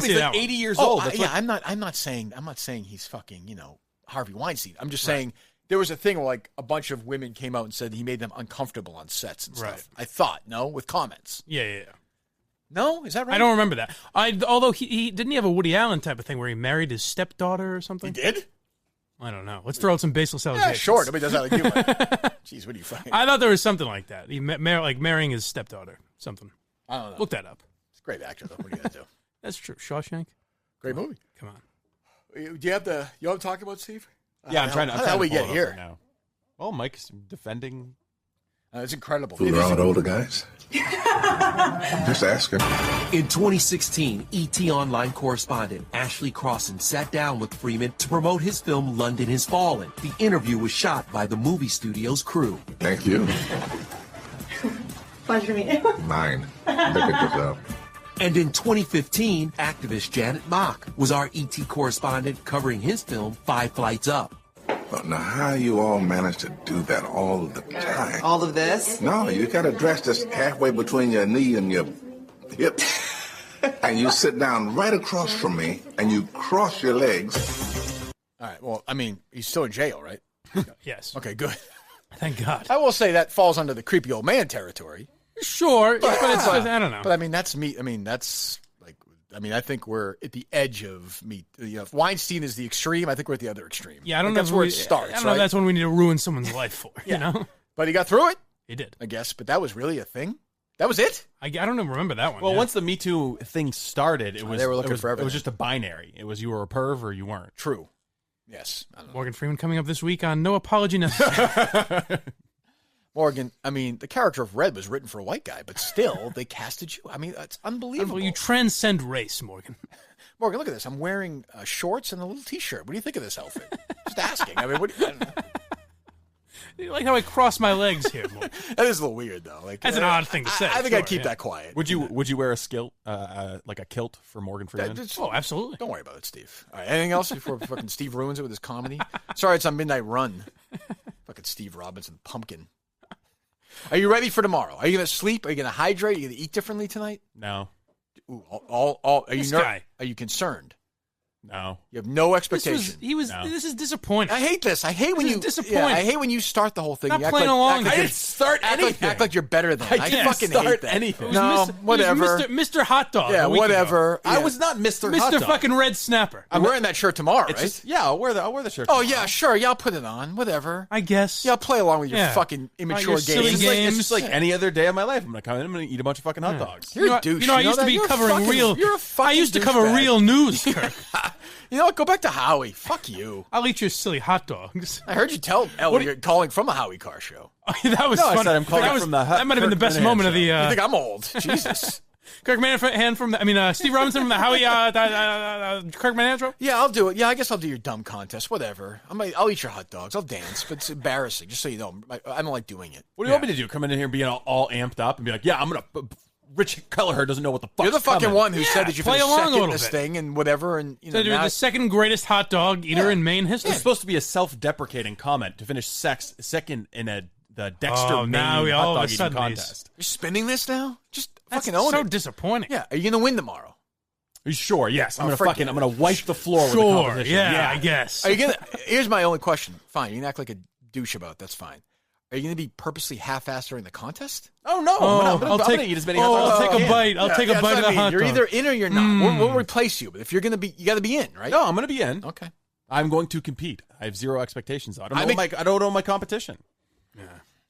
see that he's 80 years old. That's I'm not saying he's fucking, Harvey Weinstein. I'm just saying... There was a thing where, like, a bunch of women came out and said he made them uncomfortable on sets and stuff. Right. I thought, with comments. Yeah. No? Is that right? I don't remember that. Although he didn't he have a Woody Allen type of thing where he married his stepdaughter or something? He did? I don't know. Let's throw out some baseless allegations. Yeah, sure. Nobody does that like you. Jeez, what are you fucking... I thought there was something like that. He marrying his stepdaughter. Something. I don't know. Look that up. It's a great actor, though. What are you going to do? That's true. Shawshank. Great movie. Come on. Do you have the... You know what I'm talking about, Steve? Yeah, I'm trying to... How do we get here? Now. Oh, Mike's defending. It's incredible. Fool around older guys. Just asking. In 2016, ET Online correspondent Ashley Crossan sat down with Freeman to promote his film London Has Fallen. The interview was shot by the movie studio's crew. Thank you. Pleasure to meet you. Mine. Look at yourself. And in 2015, activist Janet Mock was our ET correspondent covering his film 5 Flights Up. Now, how you all manage to do that all the time? All of this? No, you got to dress this halfway between your knee and your hip. and you sit down right across from me, and you cross your legs. All right. Well, I mean, he's still in jail, right? Yes. Okay, good. Thank God. I will say that falls under the creepy old man territory. Sure, but it's I don't know. But I mean, that's me. I mean, that's like. I mean, I think we're at the edge of me. You know, if Weinstein is the extreme, I think we're at the other extreme. Yeah, I don't know. That's where it starts. I don't know. If that's when we need to ruin someone's life for. You know. But he got through it. He did. I guess. But that was really a thing. That was it. I don't even remember that one. Well, once the Me Too thing started, it was they were looking for everything. It was just a binary. It was you were a perv or you weren't. True. Yes. I don't know. Morgan Freeman coming up this week on No Apology Necessary. Morgan, I mean, the character of Red was written for a white guy, but still, they casted you. I mean, it's unbelievable. You transcend race, Morgan. Morgan, look at this. I'm wearing shorts and a little T-shirt. What do you think of this outfit? Just asking. I mean, I don't know. You like how I cross my legs here, Morgan? That is a little weird, though. Like that's an odd thing to say. I think I'd keep that quiet. Would you wear a like a kilt for Morgan Freeman? Oh, absolutely. Don't worry about it, Steve. All right, anything else before fucking Steve ruins it with his comedy? Sorry, it's on Midnight Run. Fucking Steve Robinson, pumpkin. Are you ready for tomorrow? Are you going to sleep? Are you going to hydrate? Are you going to eat differently tonight? No. Ooh, are you This guy. Are you concerned? No. You have no expectation. This is disappointing. I hate this. I hate when you disappointing. Yeah, I hate when you start the whole thing. Not You act playing like, along. act like I you're- didn't start anything. Act like you're better than I didn't fucking start hate that. anything. It was No, whatever. Mr. Hot Dog. Yeah, a week whatever. ago. Yeah. I was not Mr. Hot Mr. Dog. fucking Red Snapper. I'm wearing that shirt tomorrow, right? Yeah, I'll wear the shirt. Oh, tomorrow. yeah, sure. Yeah, I'll put it on. Whatever. I guess. Yeah, I'll play along with your Yeah. fucking immature your games. silly It's just like any other day of my life. I'm gonna come in. I'm gonna eat a bunch of fucking hot dogs. You're a douche. You know, I used to that? be You're a covering fucking- real. You're a fucking I used to cover douchebag. real news, Kirk. You know what? Go back to Howie. Fuck you. I'll eat your silly hot dogs. I heard you tell Ellie you're calling from a Howie Car show. That was No, funny. I said I'm calling that from the That might have been the Kirk best Minihane moment of the. You think I'm old? Jesus. Kirk Minihane from the. Steve Robinson from the Howie. Kirk Minihane show. Yeah, I'll do it. Yeah, I guess I'll do your dumb contest. Whatever. I'll eat your hot dogs. I'll dance, but it's embarrassing. Just so you know, I don't like doing it. What do you want me to do? Come in here and be all amped up and be like, yeah, I'm gonna. Rich Kelleher doesn't know what the fuck. You're the fucking coming. one who said that you play finished along a second in little this bit. thing and whatever, and you know, So you're now the second greatest hot dog eater in Maine history. It's supposed to be a self-deprecating comment to finish second in the Dexter Oh, now Maine we hot all of dog a eating sudden contest. you're spinning this now. Just That's fucking own so it. disappointing. Yeah, are you gonna win tomorrow? Are you sure? Yes. I'm Oh, gonna wipe the floor with the Sure. competition. Yeah, I guess. Are you gonna? Here's my only question. Fine, you can act like a douche about it. That's fine. Are you gonna be purposely half-assed during the contest? Oh no! Oh, I'm gonna eat as many hot dogs I'll as I take a can. bite. I'll take a that's bite what of I the mean. hot You're dog. either in or you're not. We'll replace you. But if you're gonna be, you got to be in, right? No, I'm gonna be in. Okay. I'm going to compete. I have zero expectations. I I don't know my competition. Yeah.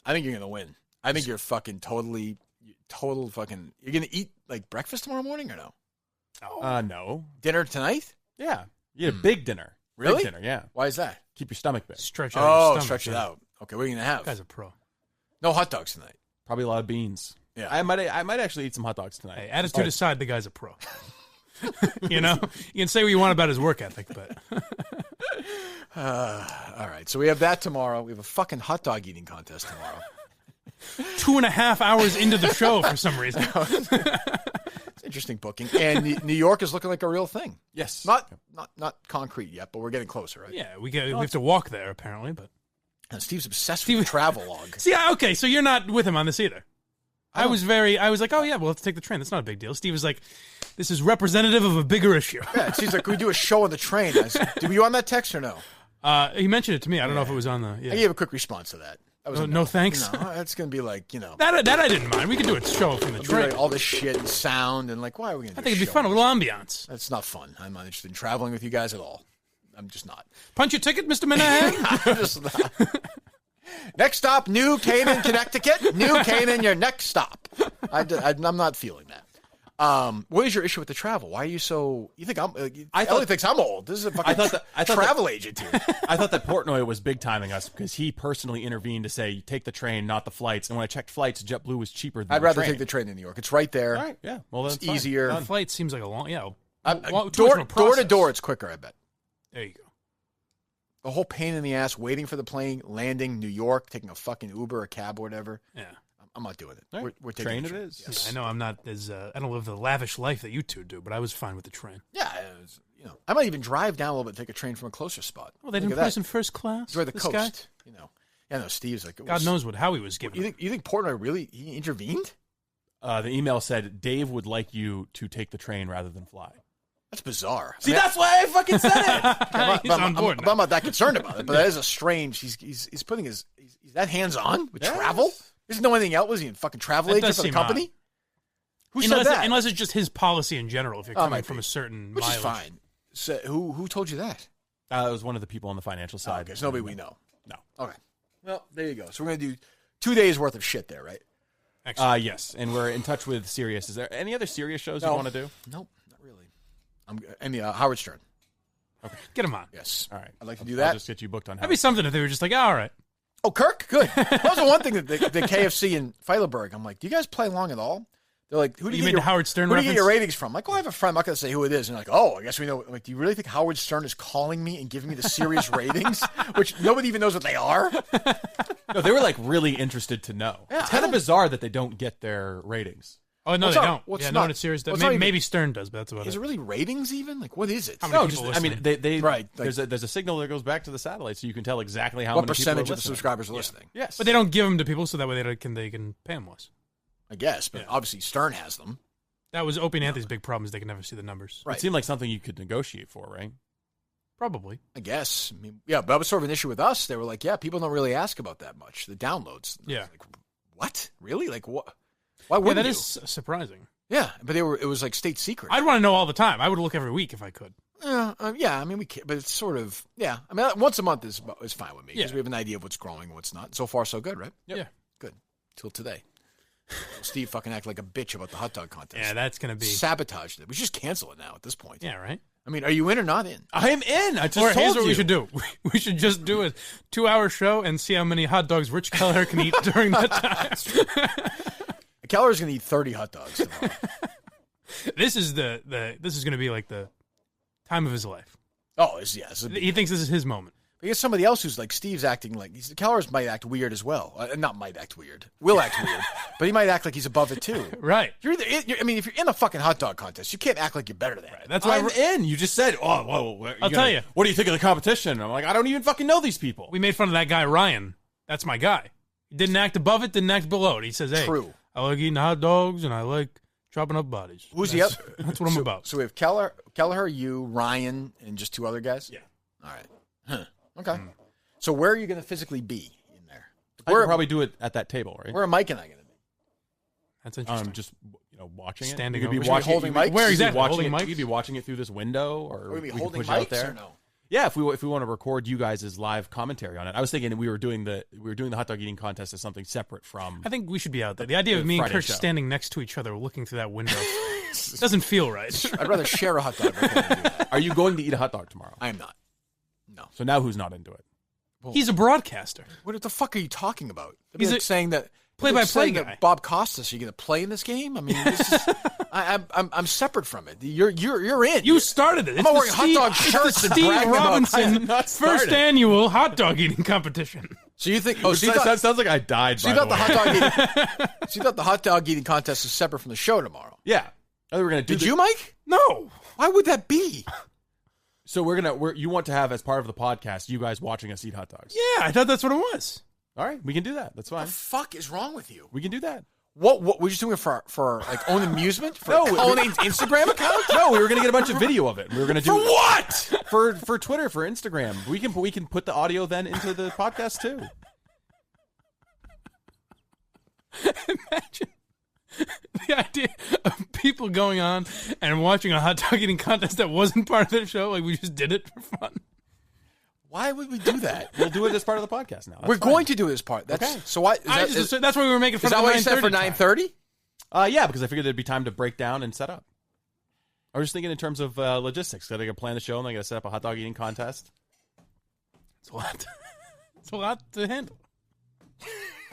I think you're gonna win. I think you're fucking total fucking. You're gonna eat like breakfast tomorrow morning or no? No. Dinner tonight? Yeah. You had a big dinner. Really? Big dinner. Yeah. Why is that? Keep your stomach big. Stretch out your stomach. Stretch it out. Okay, what are you gonna have? That guy's a pro. No hot dogs tonight. Probably a lot of beans. Yeah. I might actually eat some hot dogs tonight. Hey, attitude aside, the guy's a pro. You know, you can say what you want about his work ethic, but All right, so we have that tomorrow. We have a fucking hot dog eating contest tomorrow. 2.5 hours into the show for some reason. It's interesting booking, and New York is looking like a real thing. Yes, not concrete yet, but we're getting closer, right? Yeah, we have to walk there apparently, but Steve's obsessed with the travel log. See, okay, so you're not with him on this either. I was like, oh yeah, we'll have to take the train. That's not a big deal. Steve was like, this is representative of a bigger issue. Yeah, Steve's like, we do a show on the train. Were you on that text or no? He mentioned it to me. I don't know if it was on the. Yeah. I gave a quick response to that. That was no thanks. No, it's gonna be like that I didn't mind. We could do a show from the train. Like all this shit and sound and like, why are we gonna? I think it'd be fun, a little ambiance. That's not fun. I'm not interested in traveling with you guys at all. I'm just not. Punch your ticket, Mr. Minihane. I'm just not. Next stop, New Canaan, Connecticut. New Canaan, your next stop. I'm not feeling that. What is your issue with the travel? Why are you so? You think Ellie thinks I'm old. This is a fucking travel agent here. I thought that Portnoy was big timing us because he personally intervened to say take the train, not the flights. And when I checked flights, JetBlue was cheaper than I'd rather train. take the train to New York. It's right there. All right, yeah. Well, that's it's easier. The flight seems like a long, door to door, it's quicker. I bet. There you go. The whole pain in the ass waiting for the plane, landing New York, taking a fucking Uber, a cab, or whatever. Yeah. I'm not doing it. Right. We're taking train the it is. Yes. I know I'm not as I don't live the lavish life that you two do, but I was fine with the train. Yeah, I might even drive down a little bit, take a train from a closer spot. Oh, they didn't put us in first class. Enjoy the this coast. Guy? Yeah, no, Steve's like God knows what Howie was giving. You think Portnoy really he intervened? The email said, Dave would like you to take the train rather than fly. That's bizarre. See, that's why I fucking said it. He's on board. I'm not that concerned about it, but that is a strange. He's putting he's that hands on with travel. Doesn't know anything else. Was he in fucking travel agent for the company? Odd. Who said that? Unless it's just his policy in general. If you're coming from a certain which mileage. is fine. So, who told you that? It was one of the people on the financial side. Okay, so nobody we know. No. Okay. Well, there you go. So we're gonna do 2 days worth of shit there, right? Yes, and we're in touch with Sirius. Is there any other Sirius shows you want to do? Nope, not really. Howard Stern. Okay, get him on. Yes, all right. I'd like to do that. I'll just get you booked on. That'd be something if they were just like, all right. Oh, Kirk, good. That was the one thing that the KFC in Feilerberg. I'm like, do you guys play along at all? They're like, who do you get your Howard Stern? Who do you get your ratings from? I'm like, well, I have a friend. I'm not going to say who it is. And they're like, oh, I guess we know. I'm like, do you really think Howard Stern is calling me and giving me the serious ratings, which nobody even knows what they are? No, they were like really interested to know. Yeah, it's kind of bizarre that they don't get their ratings. Oh no, What's they not- don't. what's Yeah, not- no one at Sirius does. what's not Maybe even- Stern does, but that's about Is it. it really ratings even? Like, what is it? How many No, people just I mean, listening? they Right, like- there's a signal that goes back to the satellite, so you can tell exactly how What many percentage people are of the listening. subscribers are listening? Yes, But they don't give them to people so that way they can pay them less. I guess, but obviously Stern has them. That was Opie and Anthony's big problem is they can never see the numbers. Right. It seemed like something you could negotiate for, right? Probably. I guess. I mean, yeah, but that was sort of an issue with us. They were like, yeah, people don't really ask about that much. The downloads. Yeah. Like, what? Really? Like, what? Why Yeah, wouldn't that you? is surprising. Yeah, but it was like state secret. I'd want to know all the time. I would look every week if I could. Yeah, I mean, we can, but it's sort of, yeah. I mean, once a month is fine with me because Yeah. we have an idea of what's growing and what's not. So far, so good, right? Yep. Yeah. Good. Till today. Steve fucking act like a bitch about the hot dog contest. Yeah, that's going to be... Sabotaged it. We should just cancel it now at this point. Yeah, right? I mean, are you in or not in? I am in. I just Or told here's what you. we should do. We should just do a 2-hour show and see how many hot dogs Rich Keller can eat during that time. Keller's going to eat 30 hot dogs tomorrow. This is this is going to be like the time of his life. Oh, yes. He thinks this is his moment. But you get somebody else who's like Steve's acting like Keller's might act weird as well. Not might act weird. Will act weird. But he might act like he's above it too. Right. I mean, if you're in a fucking hot dog contest, you can't act like you're better than that. That's why I'm in. You just said, oh, whoa. I'll tell you. What do you think of the competition? I'm like, I don't even fucking know these people. We made fun of that guy, Ryan. That's my guy. He didn't act above it, didn't act below it. He says, hey, True. I like eating hot dogs and I like chopping up bodies. Who's the other? That's what I'm about. So we have Kelleher, you, Ryan, and just 2 other guys? Yeah. All right. Huh. Okay. So where are you going to physically be in there? I could probably do it at that table, right? Where are Mike and I going to be? That's interesting. Just watching it. Standing You could over. be Should we be watching holding mics? Where you could be exactly? watching Holding it- mics? You could be watching it through this window, or Are we we be can holding push it out mics there. or no? Yeah, if we want to record you guys' live commentary on it. I was thinking we were doing the hot dog eating contest as something separate from. I think we should be out there. The idea of me and Friday Kirk show. standing next to each other looking through that window doesn't feel right. I'd rather share a hot dog before we do that. Are you going to eat a hot dog tomorrow? I am not. No. So now who's not into it? Well, He's a broadcaster. what the fuck are you talking about? He's He's saying that play-by-play that guy. Bob Costas, are you going to play in this game? I mean, this is, I'm separate from it. You're in. You started it. I'm not wearing hot dog it's the shirts and Steve bragging about- I Robinson have not first started. annual hot dog eating competition. So you think? Oh, so you that thought, sounds like I died. so you by thought the way. hot dog eating? So you thought the hot dog eating contest is separate from the show tomorrow? Yeah, I think we're gonna do. Did you, Mike? No. Why would that be? So you want to have as part of the podcast, you guys watching us eat hot dogs. Yeah, I thought that's what it was. All right, we can do that. That's What fine. the fuck is wrong with you? We can do that. What we're just doing it for like own amusement for No, Colleen's Instagram account? No, we were gonna get a bunch of video of it. We were gonna do For what? for Twitter, for Instagram. We can put the audio then into the podcast too. Imagine the idea of people going on and watching a hot dog eating contest that wasn't part of their show. Like we just did it for fun. Why would we do that? We'll do it as part of the podcast now. That's We're fine. going to do this part. That's Okay. so. Why? That's why we were making fun Is that of why the you said for 9:30 9:30? Yeah, because I figured there'd be time to break down and set up. I was just thinking in terms of logistics. Got to plan the show and I got to set up a hot dog eating contest. It's a lot. It's a lot to handle.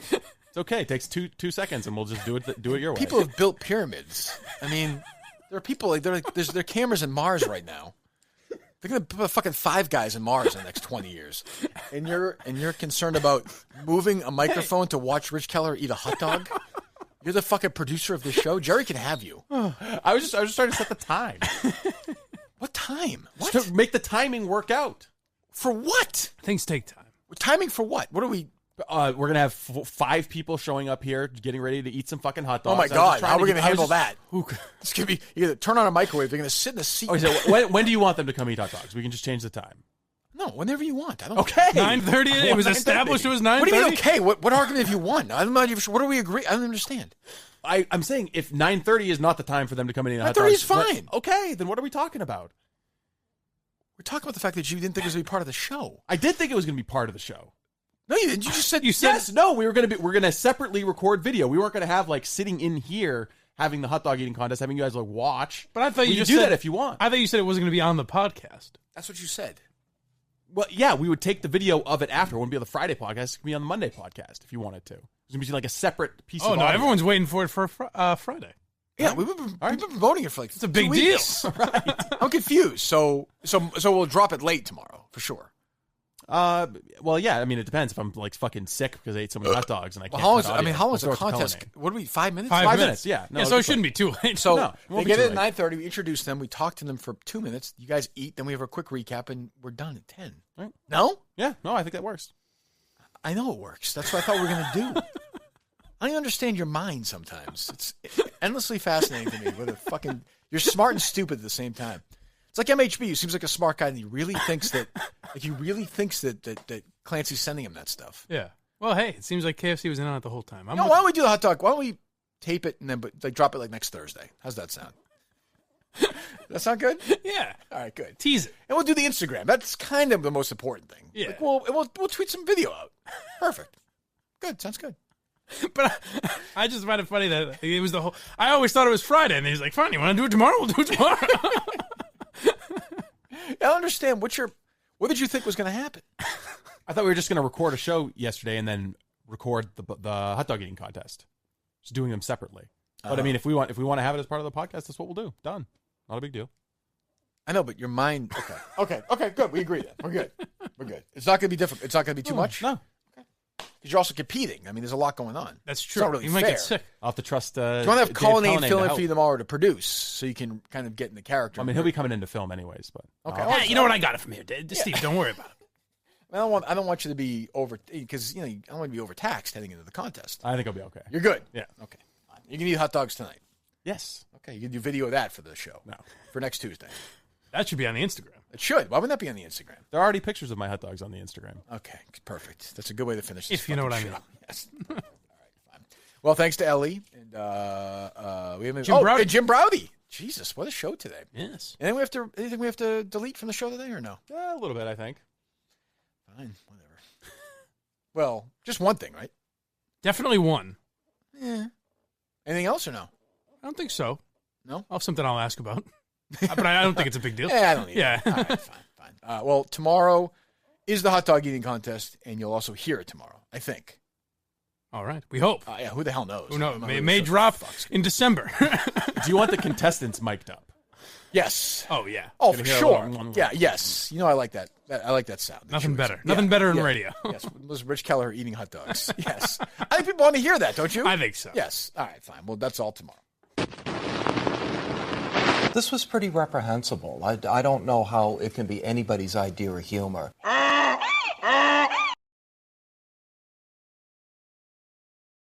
It's okay. It takes two seconds, and we'll just do it your way. People have built pyramids. I mean, there are people like there are cameras in Mars right now. They're gonna put fucking 5 guys in Mars in the next 20 years, and you're concerned about moving a microphone to watch Rich Keller eat a hot dog. You're the fucking producer of this show. Jerry can have you. I was just trying to set the time. What time? What? Just to make the timing work out. For what? Things take time. Timing for what? What are we? We're going to have 5 people showing up here getting ready to eat some fucking hot dogs. Oh, my God. How are we going to handle that? It's going to be you turn on a microwave. They're going to sit in the seat. Okay, so when do you want them to come eat hot dogs? We can just change the time. No, whenever you want. I don't. Okay. 9:30. It was established it was 9:30. What do you mean, okay? What argument have you won? I'm not even sure. What do we agree? I don't understand. I'm saying if 9:30 is not the time for them to come in and eat hot dogs. 9:30 is fine. Okay, then what are we talking about? We're talking about the fact that you didn't think it was going to be part of the show. I did think it was going to be part of the show. No, you didn't. You just said yes. No, we're going to separately record video. We weren't going to have like sitting in here having the hot dog eating contest, having you guys like watch. But I thought you just do said that if you want. I thought you said it wasn't going to be on the podcast. That's what you said. Well, yeah, we would take the video of it after. It wouldn't be on the Friday podcast. It could be on the Monday podcast if you wanted to. It's going to be like a separate piece of audio. Everyone's waiting for it for Friday. Yeah, we've been promoting it for like it's a big 2 weeks. Deal. Right. I'm confused. So we'll drop it late tomorrow for sure. Well, yeah. I mean, it depends if I'm like fucking sick because I ate so many hot dogs and I can't. How long's the contest? What do we? 5 minutes? 5 minutes. Yeah. No, so it shouldn't be too late. So they get it at 9:30. We introduce them. We talk to them for 2 minutes. You guys eat. Then we have a quick recap, and we're done at 10. Right. No? Yeah. No, I think that works. I know it works. That's what I thought we were going to do. I don't understand your mind sometimes. It's endlessly fascinating to me. You're smart and stupid at the same time. It's like MHB. He seems like a smart guy, and he really thinks that that Clancy's sending him that stuff. Yeah. Well, hey, it seems like KFC was in on it the whole time. Why don't we do the hot dog? Why don't we tape it and then drop it like next Thursday? How's that sound? That sound good? Yeah. All right, good. Tease it. And we'll do the Instagram. That's kind of the most important thing. Yeah. Like we'll tweet some video out. Perfect. Good. Sounds good. But I just find it funny that it was the whole. I always thought it was Friday, and he's like, "Fine, you want to do it tomorrow? We'll do it tomorrow." I don't understand what did you think was going to happen? I thought we were just going to record a show yesterday and then record the hot dog eating contest. Just doing them separately. But I mean, if we want to have it as part of the podcast, that's what we'll do. Done. Not a big deal. I know, but your mind. Okay. Good. We agree then. We're good. It's not going to be difficult. It's not going to be too much. No. Because you're also competing. I mean, there's a lot going on. That's true. It's not really you fair. might get sick. I'll have to trust. Do you want to have Cullinane fill in for you tomorrow to produce, so you can kind of get in the character? I mean, he'll be coming in to film anyways, but okay. You know what? I got it from here, Steve. Don't worry about it. I don't want you to be because I don't want to be overtaxed heading into the contest. I think I'll be okay. You're good. Yeah. Okay. Fine. You can eat hot dogs tonight. Yes. Okay. You can do video of that for the show. No. For next Tuesday. That should be on the Instagram. It should. Why wouldn't that be on the Instagram? There are already pictures of my hot dogs on the Instagram. Okay. Perfect. That's a good way to finish this. If you know what I mean. Yes. All right. Fine. Well, thanks to Ellie and we have Jim Braude. Jesus, what a show today. Yes. Anything we have to delete from the show today or no? Yeah, a little bit, I think. Fine, whatever. Well, just one thing, right? Definitely one. Yeah. Anything else or no? I don't think so. No? I'll have something I'll ask about. But I don't think it's a big deal. Yeah, I don't need it. All right, fine. Well, tomorrow is the hot dog eating contest, and you'll also hear it tomorrow, I think. All right. We hope. Yeah, who the hell knows? Who knows? It may drop in December. Do you want the contestants mic'd up? Yes. Oh, yeah. Oh, for sure. Yeah, yes. You know, I like that. I like that sound. Nothing better. Nothing better in radio. Yes. Rich Keller eating hot dogs. Yes. I think people want to hear that, don't you? I think so. Yes. All right, fine. Well, that's all tomorrow. This was pretty reprehensible. I don't know how it can be anybody's idea of humor.